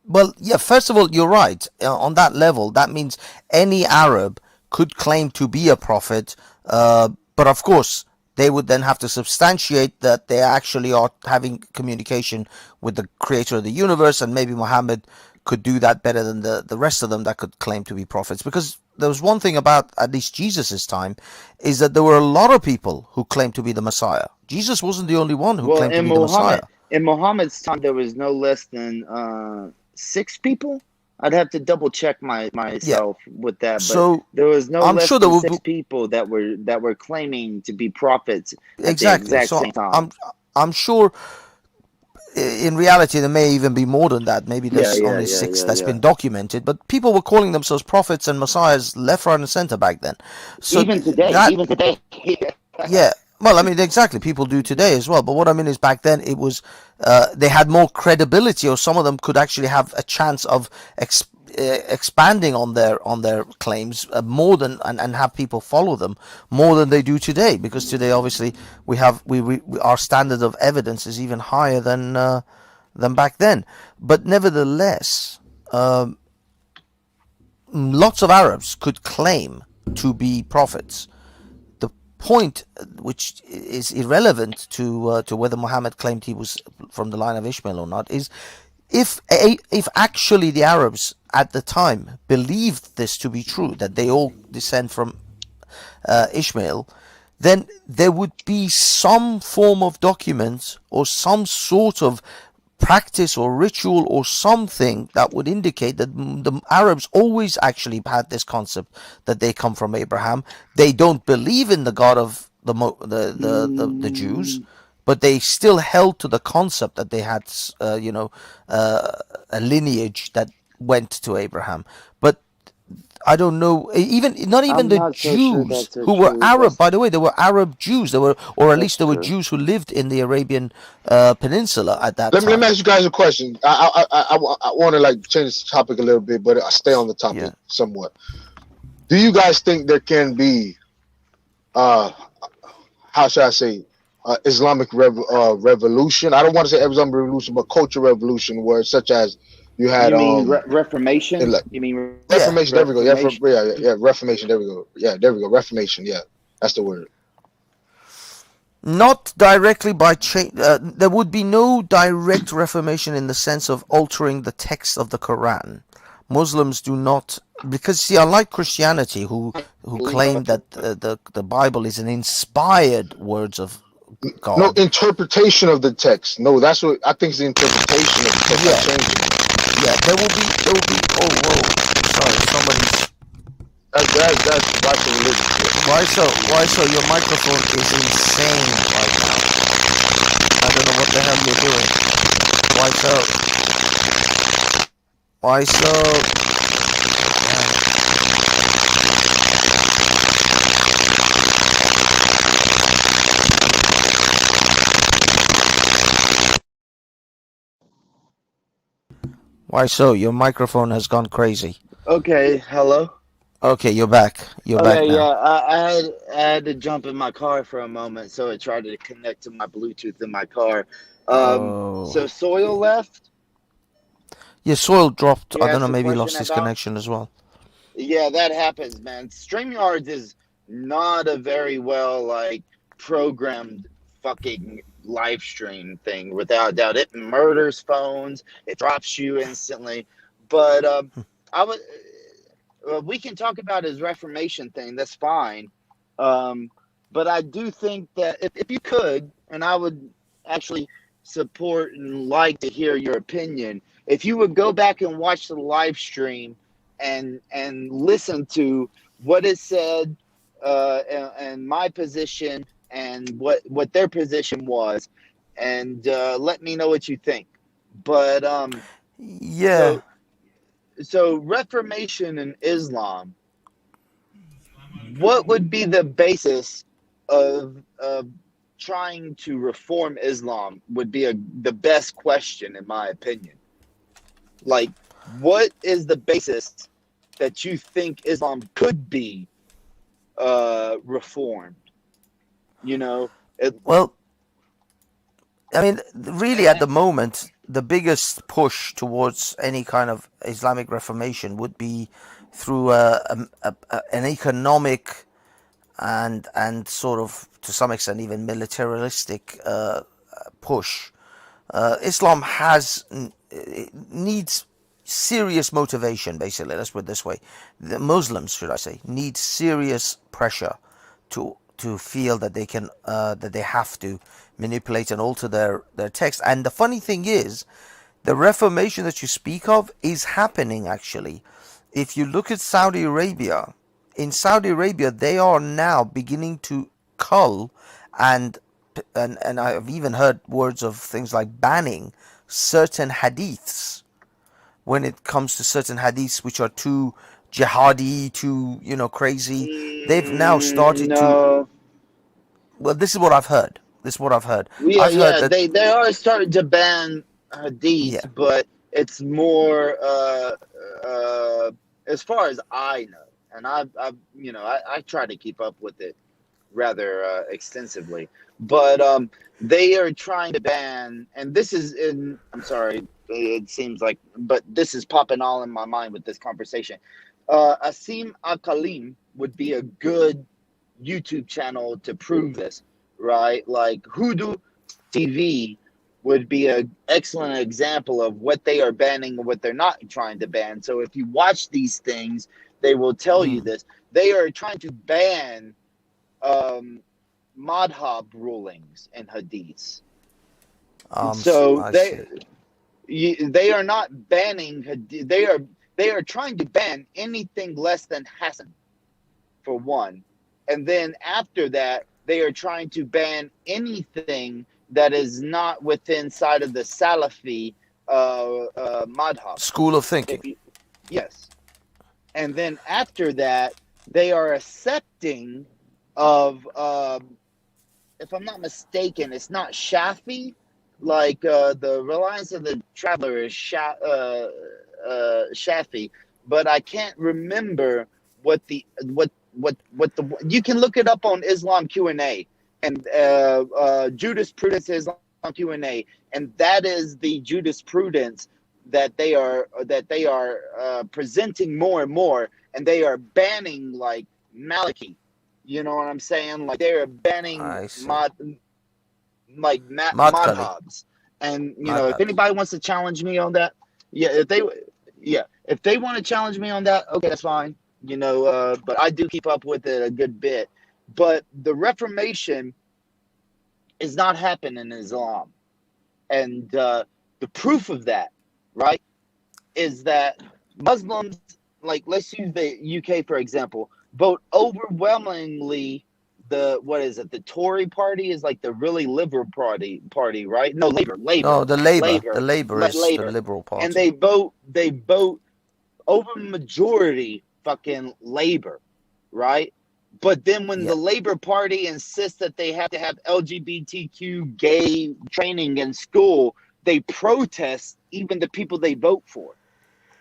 Well, yeah, first of all, you're right. On that level, that means any Arab could claim to be a prophet, but of course, they would then have to substantiate that they actually are having communication with the creator of the universe, and maybe Muhammad could do that better than the rest of them that could claim to be prophets. Because there was one thing about at least Jesus's time, is that there were a lot of people who claimed to be the Messiah. Jesus wasn't the only one who claimed to be the Messiah. In Muhammad's time, there was no less than 6 people. I'd have to double check myself with that, but so there was no less than 6 people that were claiming to be prophets at the exact same time. I'm sure. In reality, there may even be more than that. Maybe there's only 6 that's been documented. But people were calling themselves prophets and messiahs left, right, and center back then. So even today. Yeah. Well, I mean, exactly. People do today as well. But what I mean is back then it was they had more credibility, or some of them could actually have a chance of expanding on their claims more than and have people follow them more than they do today, because today obviously our standard of evidence is even higher than back then. But nevertheless, lots of Arabs could claim to be prophets. The point, which is irrelevant to whether Muhammad claimed he was from the line of Ishmael or not, is if actually the Arabs at the time believed this to be true, that they all descend from Ishmael, then there would be some form of document or some sort of practice or ritual or something that would indicate that the Arabs always actually had this concept that they come from Abraham. They don't believe in the God of the Jews, but they still held to the concept that they had, a lineage that went to Abraham. But I don't know, not even the Jews who were Arab, by the way, there were Arab Jews, or at least there were Jews who lived in the Arabian Peninsula at that time. Let me ask you guys a question. I want to change the topic a little bit, but I stay on the topic somewhat. Do you guys think there can be, how should I say, Islamic revolution? I don't want to say Islamic revolution, but cultural revolution, where such as You had You mean Reformation? like, You mean Yeah. Reformation. There we go. Reformation? Yeah. Reformation. There we go. Yeah, there we go. Reformation. Yeah, that's the word. Not directly by change. There would be no direct reformation in the sense of altering the text of the Quran. Muslims do not, because see, unlike Christianity, who claim that the Bible is an inspired words of No God. interpretation of the text. No, that's what I think is the interpretation of the text. Yeah. I changed it. Yeah, there will be. Oh, whoa! Sorry, somebody's. That's Why So Religious. Why so? Your microphone is insane right now. I don't know what the hell you're doing. Why so? Why so? Your microphone has gone crazy. Okay, hello. Okay, you're back. You're back Okay, now. yeah, I had to jump in my car for a moment, so it tried to connect to my Bluetooth in my car. So Soil left. Your soil dropped. You I don't asked know. a Maybe question lost his about. connection as well. Yeah, that happens, man. StreamYards is not a very well programmed fucking live stream thing, without a doubt. It murders phones. It drops you instantly. But I would. We can talk about his Reformation thing. That's fine. But I do think that if you could, and I would actually support and like to hear your opinion, if you would go back and watch the live stream and listen to what is said and my position and what their position was, and let me know what you think. But yeah. So Reformation in Islam, what would be the basis of trying to reform Islam would be the best question, in my opinion. Like, what is the basis that you think Islam could be reformed? Well, I mean, really, at the moment, the biggest push towards any kind of Islamic reformation would be through an economic and sort of, to some extent, even militaristic push. Islam needs serious motivation. Basically, let's put it this way: the Muslims, should I say, need serious pressure to feel that they can that they have to manipulate and alter their text. And the funny thing is, the reformation that you speak of is happening actually. If you look at Saudi Arabia, in Saudi Arabia they are now beginning to cull and I've even heard words of things like banning certain hadiths when it comes to certain hadiths which are too jihadi, too crazy. They've now started to. No. Well, this is what I've heard. Yeah, I've heard yeah, that. they are starting to ban Yeah. hadiths, but it's more as far as I know, and I try to keep up with it rather extensively, but they are trying to ban, and this is in. I'm sorry, it seems like, but this is popping all in my mind with this conversation. Asim Akalim would be a good YouTube channel to prove this, right? Like Hoodoo TV would be an excellent example of what they are banning and what they're not trying to ban. So if you watch these things, they will tell you this. They are trying to ban madhab rulings in hadiths. So they are not banning hadith. They are trying to ban anything less than Hassan, for one. And then after that, they are trying to ban anything that is not within side of the Salafi madhab. School of thinking. Yes. And then after that, they are accepting of, if I'm not mistaken, it's not Shafi. Like the Reliance of the Traveler is Shafi, but I can't remember what you can look it up on Islam Q&A and Jurisprudence Islam Q&A, and that is the jurisprudence that they are presenting more and more, and they are banning like Maliki. You know what I'm saying? Like they are banning I see. Madkali. madhabs. And you know, if Madhabi. anybody wants to challenge me on that, if they want to challenge me on that, okay, that's fine. You know, but I do keep up with it a good bit. But the Reformation is not happening in Islam, and the proof of that, right, is that Muslims, like let's use the UK for example, vote overwhelmingly the Tory party is like the really liberal party, right? No, No, the Labour. The Labor, Labour is the Labor, Liberal and Party. they vote over majority fucking Labor, right? But then when Yeah. the Labor Party insists that they have to have LGBTQ gay training in school, they protest even the people they vote for.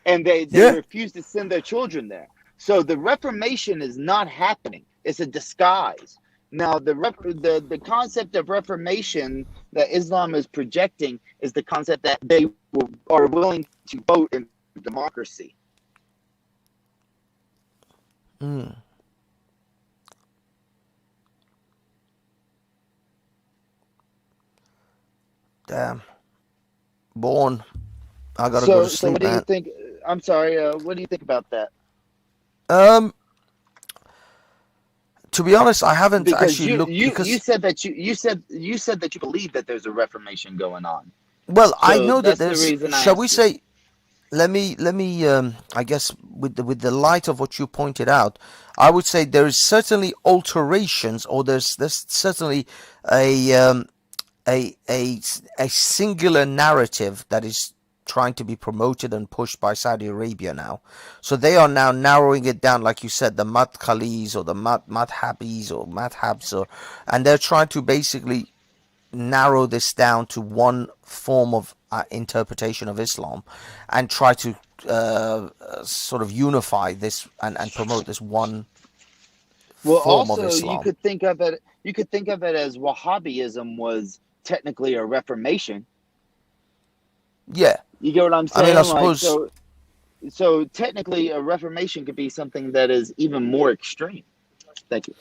And they Yeah. refuse to send their children there. So the Reformation is not happening. It's a disguise. Now, the concept of Reformation that Islam is projecting is the concept that they are willing to vote in democracy. Mm. Damn. Born. I gotta go to So sleep, what do you man. think? I'm sorry. What do you think about that? To be honest, I haven't Because actually you looked you you because, said that you said that you believe that there's a Reformation going on. well, I So know that that's the there's. reason I Shall we asked you. say? Let me. I guess with the light of what you pointed out, I would say there is certainly alterations, or there's certainly a um, a singular narrative that is trying to be promoted and pushed by Saudi Arabia now. So they are now narrowing it down, like you said, the Madkhalis or the Madhabis or Madhabs, and they're trying to basically narrow this down to one form of interpretation of Islam, and try to sort of unify this and promote this one Well, form of also you Islam. could think of it. You could think of it as Wahhabism was technically a Reformation. Yeah, You get what I'm I mean, I saying? Like suppose. so technically a Reformation could be something that is even more extreme. Thank you.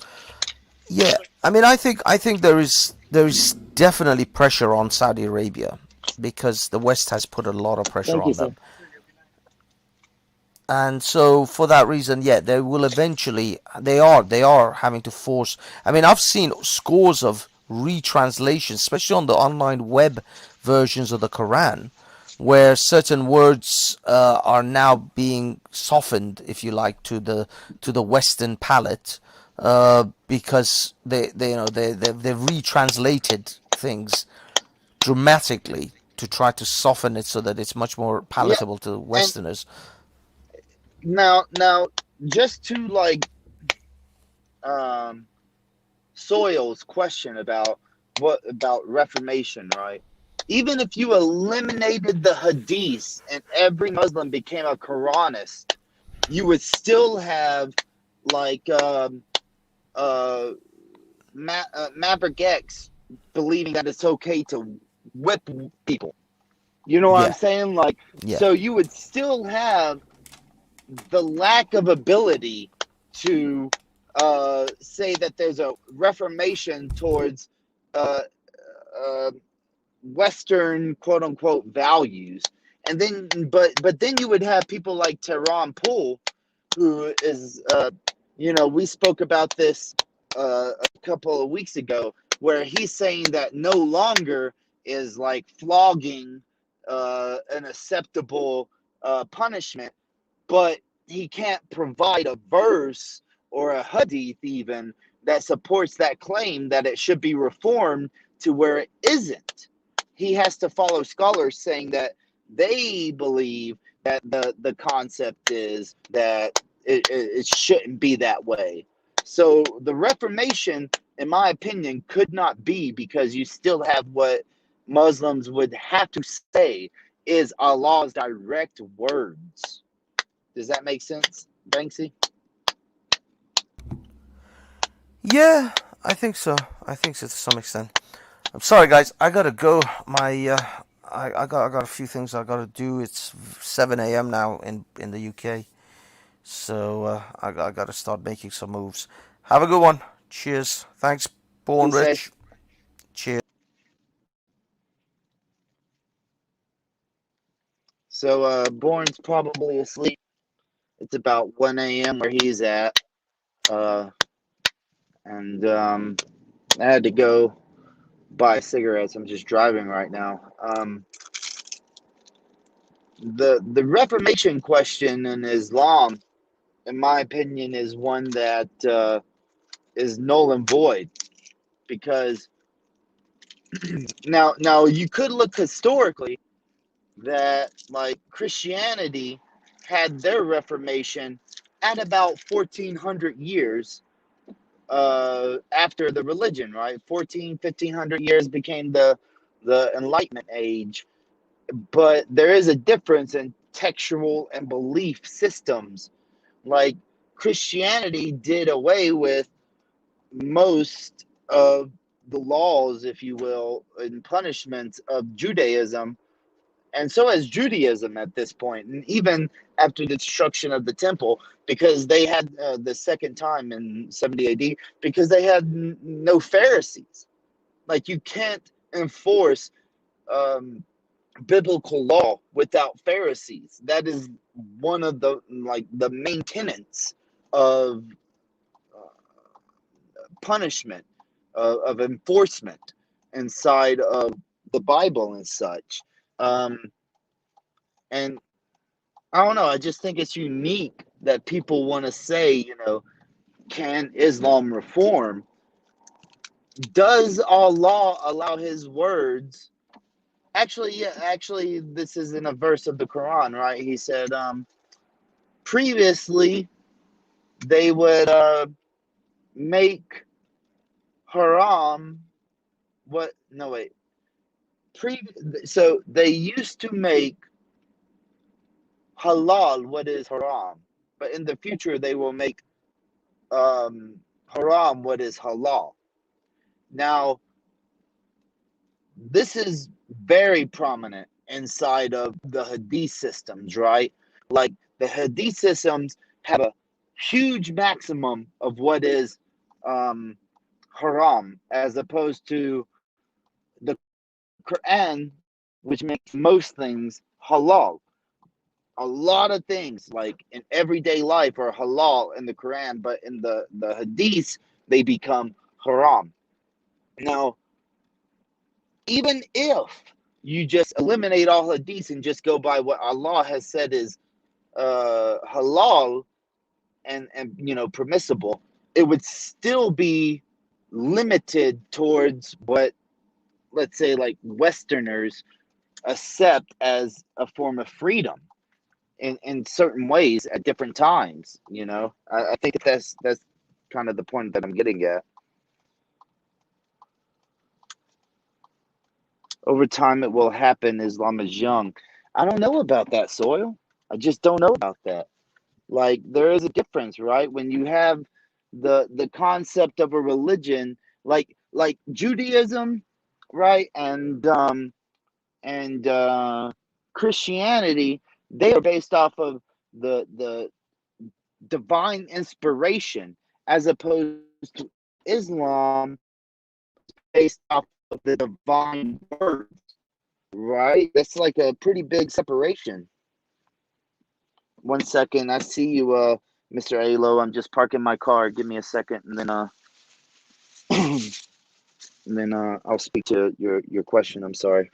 Yeah, I mean, I think there is definitely pressure on Saudi Arabia, because the West has put a lot of pressure Thank you, on sir. them, and so for that reason, yeah, they will eventually. They are having to force. I mean, I've seen scores of retranslations, especially on the online web versions of the Quran, where certain words are now being softened, if you like, to the Western palate, because they've retranslated things dramatically to try to soften it so that it's much more Yeah, palatable to and Westerners. now just to like um Soil's question about Reformation, right? Even if you eliminated the Hadiths and every Muslim became a Quranist, you would still have like Maverick X believing that it's okay to whip people. You know what I'm Yeah, saying? Like, yeah, so you would still have the lack of ability to say that there's a reformation towards uh, uh, Western quote unquote values, and then but then you would have people like Tehran Pool, who is we spoke about this a couple of weeks ago, where he's saying that no longer is like flogging an acceptable punishment, but he can't provide a verse or a hadith even that supports that claim that it should be reformed to where it isn't. He has to follow scholars saying that they believe that the concept is that it shouldn't be that way. So the Reformation, in my opinion, could not be, because you still have what Muslims would have to say is Allah's direct words. Does that make sense, Banksy? yeah. I think so. I think so to some extent. I'm sorry, guys. I gotta go. I got a few things I got to do. It's 7 a.m. now in the UK, so I got to start making some moves. Have a good one. Cheers. Thanks, Born Be safe. Rich. Cheers. So Bourne's probably asleep. It's about 1 a.m. where he's at. And I had to go buy cigarettes. I'm just driving right now. The Reformation question in Islam, in my opinion, is one that is null and void, because now you could look historically that like Christianity had their Reformation at about 1400 years after the religion, right? 1500 years became the Enlightenment age. But there is a difference in textual and belief systems. Like Christianity did away with most of the laws, if you will, and punishments of Judaism, and so has Judaism at this point, and even after the destruction of the temple, because they had the second time in 70 AD, because they had no Pharisees. Like you can't enforce biblical law without Pharisees. That is one of the main tenets of punishment, of enforcement inside of the Bible and such. And I don't know. I just think it's unique that people want to say, can Islam reform? Does Allah allow His words? Actually, this is in a verse of the Quran, right? He said, previously they would make haram what? No, wait. So they used to make halal what is haram, but in the future they will make haram what is halal. Now, this is very prominent inside of the hadith systems, right? Like the hadith systems have a huge maximum of what is haram, as opposed to the Quran, which makes most things halal. A lot of things like in everyday life are halal in the Quran, but in the hadiths they become haram. Now, even if you just eliminate all hadiths and just go by what Allah has said is halal and permissible, it would still be limited towards what, let's say, like Westerners accept as a form of freedom in certain ways at different times. I think that's kind of the point that I'm getting at. Over time, it will happen. Islam is young. I don't know about that, Soil. I just don't know about that. Like, there is a difference, right? When you have the concept of a religion, like Judaism, right, and Christianity, they are based off of the divine inspiration, as opposed to Islam, based off of the divine word. Right? That's like a pretty big separation. 1 second. I see you, Mr. Alo. I'm just parking my car. Give me a second, and then I'll speak to your question. I'm sorry.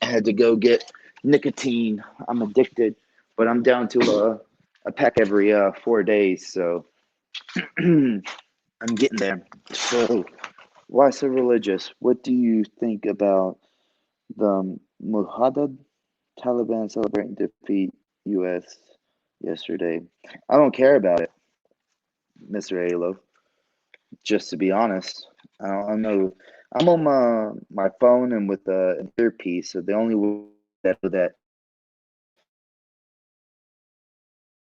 I had to go get nicotine. I'm addicted, but I'm down to a pack every 4 days, so I'm getting there. So, why so religious? What do you think about the Mujahid Taliban celebrating defeat U.S. yesterday? I don't care about it, Mr. Alo. Just to be honest, I know I'm on my phone and with an earpiece, so the only way that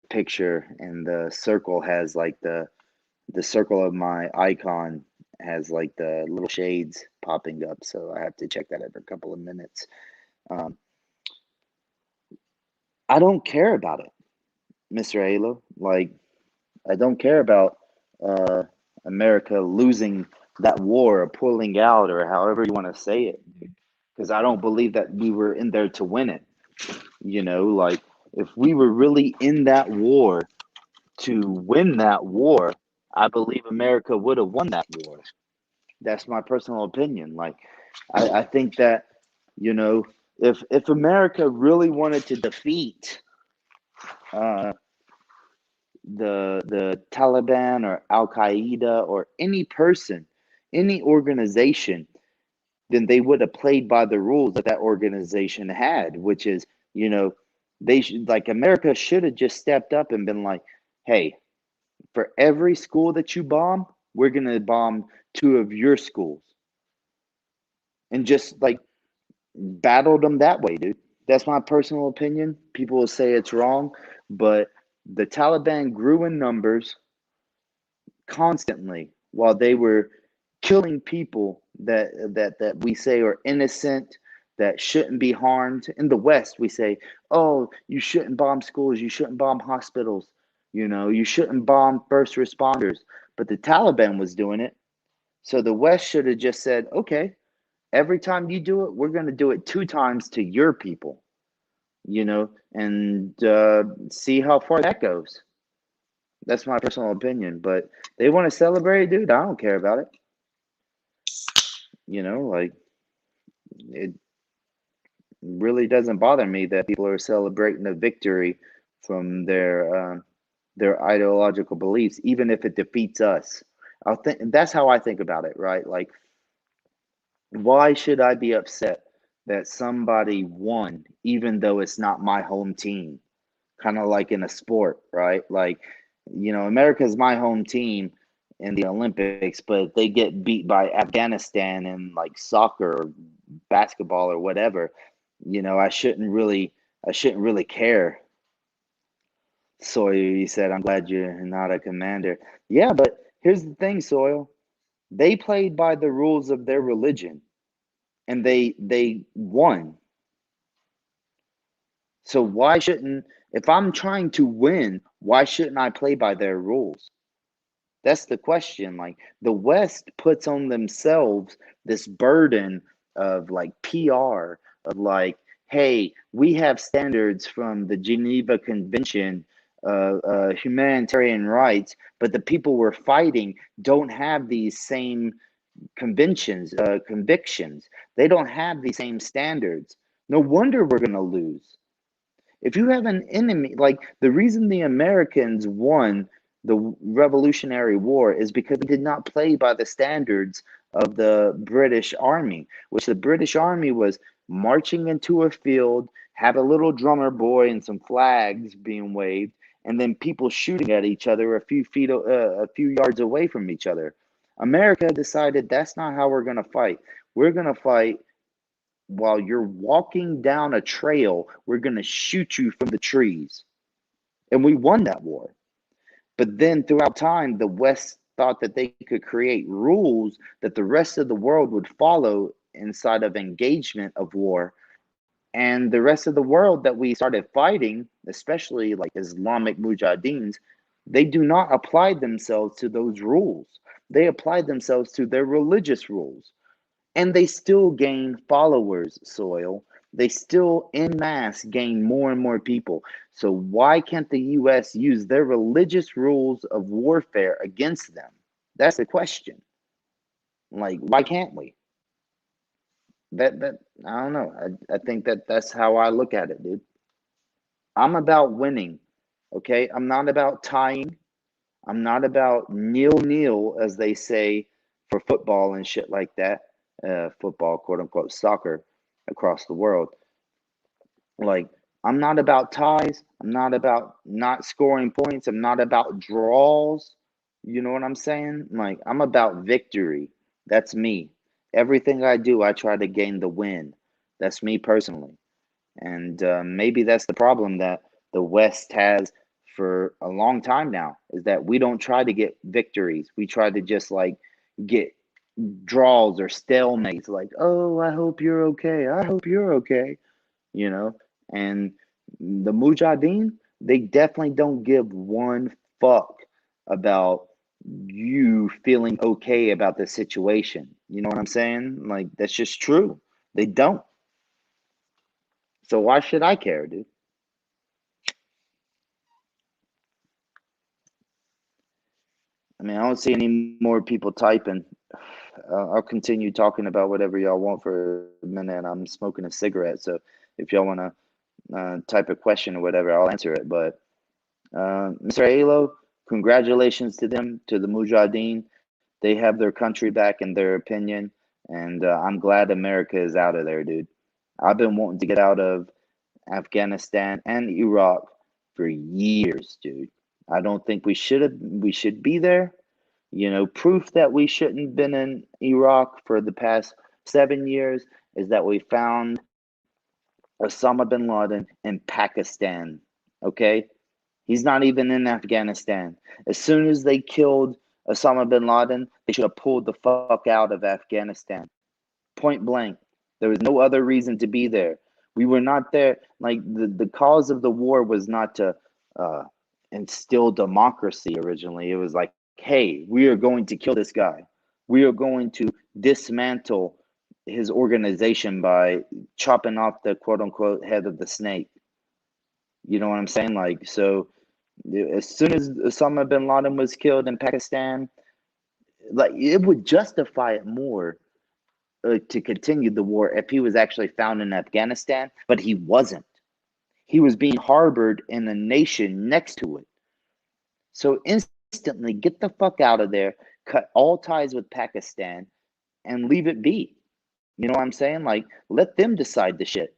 picture and the circle has like the circle of my icon has like the little shades popping up, so I have to check that every couple of minutes. Um, I don't care about it, Mr. Halo. Like, I don't care about uh, America losing that war or pulling out or however you want to say it, because I don't believe that we were in there to win it. You know, like if we were really in that war to win that war, I believe America would have won that war. That's my personal opinion. Like, I think that, you know, if America really wanted to defeat uh, the Taliban or Al Qaeda or any person, any organization, then they would have played by the rules that that organization had, which is, you know, they should, like, America should have just stepped up and been like, hey, for every school that you bomb, we're going to bomb 2 of your schools, and just like battled them that way, dude. That's my personal opinion. People will say it's wrong, but the Taliban grew in numbers constantly while they were killing people that we say are innocent, that shouldn't be harmed. In the West, we say, "Oh, you shouldn't bomb schools, you shouldn't bomb hospitals, you know, you shouldn't bomb first responders." But the Taliban was doing it. So the West should have just said, "Okay, every time you do it, we're going to do it 2 times to your people." You know, and see how far that goes. That's my personal opinion, but they want to celebrate, dude. I don't care about it. You know, like, it really doesn't bother me that people are celebrating a victory from their ideological beliefs, even if it defeats us. I think that's how I think about it, right? Like, why should I be upset that somebody won, even though it's not my home team? Kind of like in a sport, right? Like, you know, America's my home team in the Olympics, but if they get beat by Afghanistan in like soccer or basketball or whatever, you know, I shouldn't really care. Sawyer, you said, I'm glad you're not a commander. Yeah, but here's the thing, Soil. They played by the rules of their religion, and they won. So why shouldn't, if I'm trying to win, why shouldn't I play by their rules? That's the question. Like, the West puts on themselves this burden of like PR, of like, hey, we have standards from the Geneva Convention, humanitarian rights, but the people we're fighting don't have these same convictions. They don't have the same standards. No wonder we're going to lose. If you have an enemy, like the reason the Americans won the Revolutionary War is because they did not play by the standards of the British Army, which the British Army was marching into a field, had a little drummer boy and some flags being waved, and then people shooting at each other a few yards away from each other. America decided that's not how we're going to fight. We're going to fight while you're walking down a trail, we're going to shoot you from the trees. And we won that war. But then throughout time, the West thought that they could create rules that the rest of the world would follow inside of engagement of war. And the rest of the world that we started fighting, especially like Islamic Mujahideens, they do not apply themselves to those rules. They apply themselves to their religious rules. And they still gain followers, Soil. They still en masse gain more and more people. So why can't the US use their religious rules of warfare against them? That's the question. Like, why can't we? That I don't know. I think that's how I look at it, dude. I'm about winning. Okay? I'm not about tying. I'm not about nil, as they say for football and shit like that. Football, quote unquote, soccer across the world. Like, I'm not about ties. I'm not about not scoring points. I'm not about draws. You know what I'm saying? Like, I'm about victory. That's me. Everything I do, I try to gain the win. That's me personally. And maybe that's the problem that the West has for a long time now, is that we don't try to get victories. We try to just like get draws or stalemates. Like, oh, I hope you're okay. I hope you're okay. you know, and the Mujahideen, they definitely don't give one fuck about you feeling okay about the situation. You know what I'm saying? Like, that's just true. They don't. So why should I care, dude? I mean, I don't see any more people typing. I'll continue talking about whatever y'all want for a minute. I'm smoking a cigarette, so if y'all want to type a question or whatever, I'll answer it. But Mr. Halo, congratulations to them, to the Mujahideen. They have their country back in their opinion, and I'm glad America is out of there, dude. I've been wanting to get out of Afghanistan and Iraq for years, dude. I don't think we should be there. You know, proof that we shouldn't have been in Iraq for the past 7 years is that we found Osama bin Laden in Pakistan. Okay? He's not even in Afghanistan. As soon as they killed Osama bin Laden, they should have pulled the fuck out of Afghanistan. Point blank. There was no other reason to be there. We were not there. Like, the cause of the war was not to instill democracy originally. It was like, hey, we are going to kill this guy. We are going to dismantle his organization by chopping off the quote unquote head of the snake. You know what I'm saying? Like, so as soon as Osama bin Laden was killed in Pakistan, like, it would justify it more to continue the war if he was actually found in Afghanistan, but he wasn't. He was being harbored in a nation next to it. So instantly get the fuck out of there, cut all ties with Pakistan, and leave it be. You know what I'm saying? Like, let them decide the shit.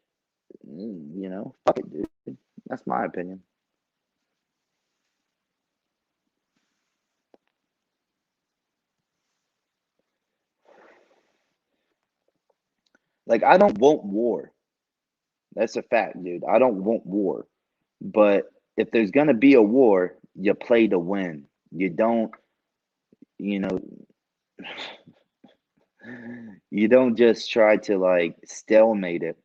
You know, fuck it, dude. That's my opinion. Like, I don't want war. That's a fact, dude. I don't want war. But if there's gonna be a war, you play to win. You don't, you know, you don't just try to like stalemate it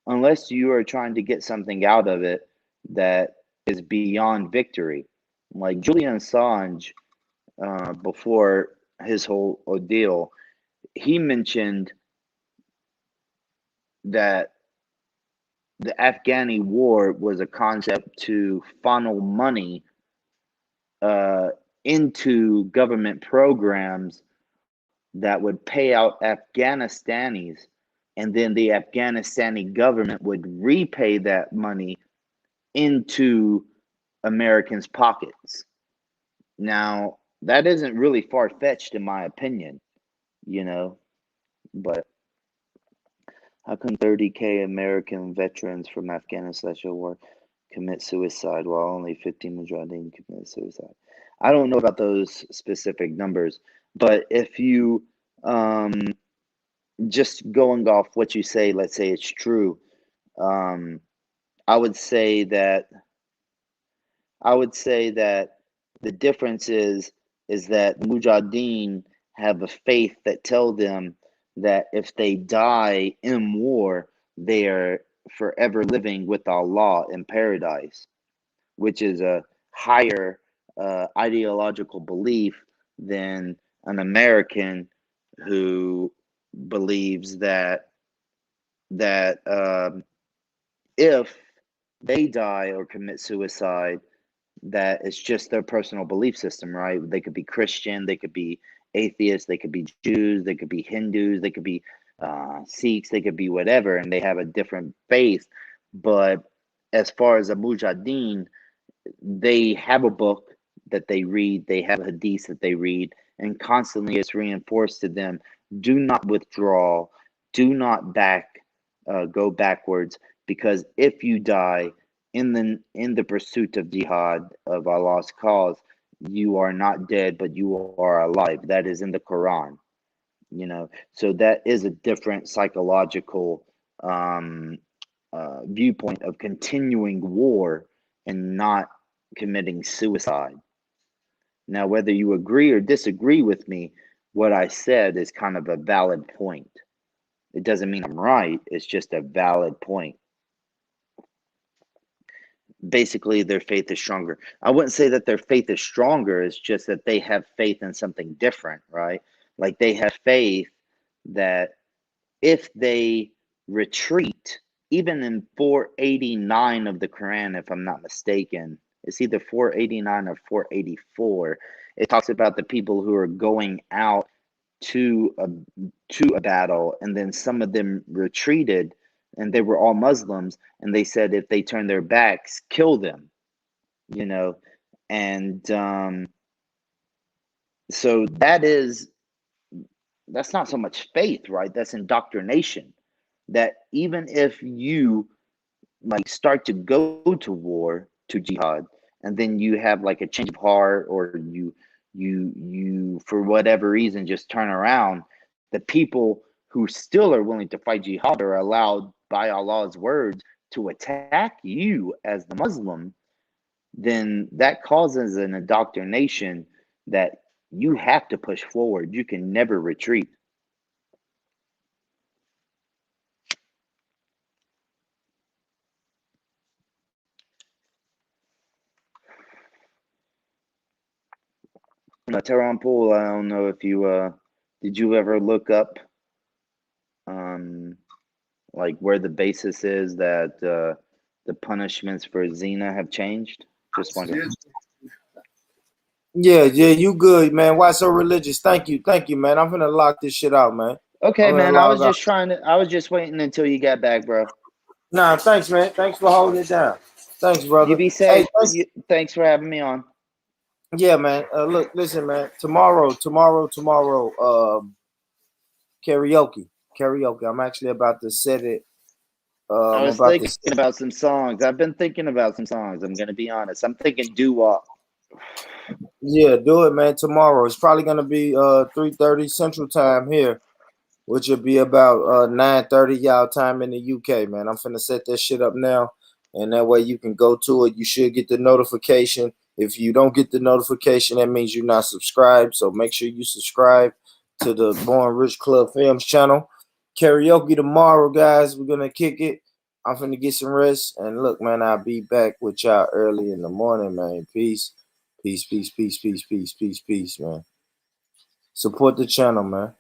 unless you are trying to get something out of it that is beyond victory. Like Julian Assange, before his whole ordeal, he mentioned that the Afghani war was a concept to funnel money uh, into government programs that would pay out Afghanistanis, and then the Afghanistani government would repay that money into Americans' pockets. Now, that isn't really far fetched, in my opinion, you know, but how can 30K American veterans from Afghanistan war commit suicide while only 15 Mujahideen commit suicide? I don't know about those specific numbers, but if you just going off what you say, let's say it's true, I would say that the difference is that Mujahideen have a faith that tell them that if they die in war, they are forever living with Allah in paradise, which is a higher ideological belief than an American who believes that if they die or commit suicide, that it's just their personal belief system, right? They could be Christian, they could be atheists, they could be Jews, they could be Hindus, they could be Sikhs, they could be whatever, and they have a different faith. But as far as a Mujahideen, they have a book that they read, they have hadiths that they read, and constantly it's reinforced to them: do not withdraw, do not go backwards, because if you die in the pursuit of jihad, of Allah's cause, you are not dead, but you are alive. That is in the Quran, you know. So that is a different psychological viewpoint of continuing war and not committing suicide. Now, whether you agree or disagree with me, what I said is kind of a valid point. It doesn't mean I'm right, it's just a valid point. basically their faith is stronger. I wouldn't say that their faith is stronger. It's just that they have faith in something different, right? Like they have faith that if they retreat, even in 489 of the Quran, if I'm not mistaken, it's either 489 or 484. It talks about the people who are going out to a battle, and then some of them retreated, and they were all Muslims, and they said if they turn their backs, kill them, you know, and so that's not so much faith, right? That's indoctrination. That even if you like start to go to war, to jihad, and then you have like a change of heart, or you for whatever reason just turn around, the people who still are willing to fight jihad are allowed by Allah's words to attack you as the Muslim, then that causes an indoctrination that you have to push forward. You can never retreat. Tehran Pool, I don't know if you did you ever look up like where the basis is that the punishments for zina have changed? Just wondering. Yeah, you good, man. Why so religious? Thank you, man. I'm gonna lock this shit out, man. Okay, I'm gonna man. I was log out. just I was just waiting until you got back, bro. Nah, thanks, man. Thanks for holding it down. Thanks, brother. You be Hey, safe. Thanks for having me on. yeah, man. Look, listen, man. Tomorrow, karaoke. I'm actually about to set it. I I'm was about to. thinking about some songs. I've been thinking about some songs. I'm gonna be honest. I'm thinking doo-wop. Yeah, do it, man. Tomorrow. It's probably gonna be 3:30 Central Time here, which will be about 9:30 y'all time in the UK, man. I'm finna set that shit up now, and that way you can go to it. You should get the notification. If you don't get the notification, that means you're not subscribed. So make sure you subscribe to the Born Rich Club Films channel. Karaoke tomorrow, guys. We're gonna kick it. I'm finna get some rest. And look, man, I'll be back with y'all early in the morning, man. Peace, peace, man. Support the channel, man.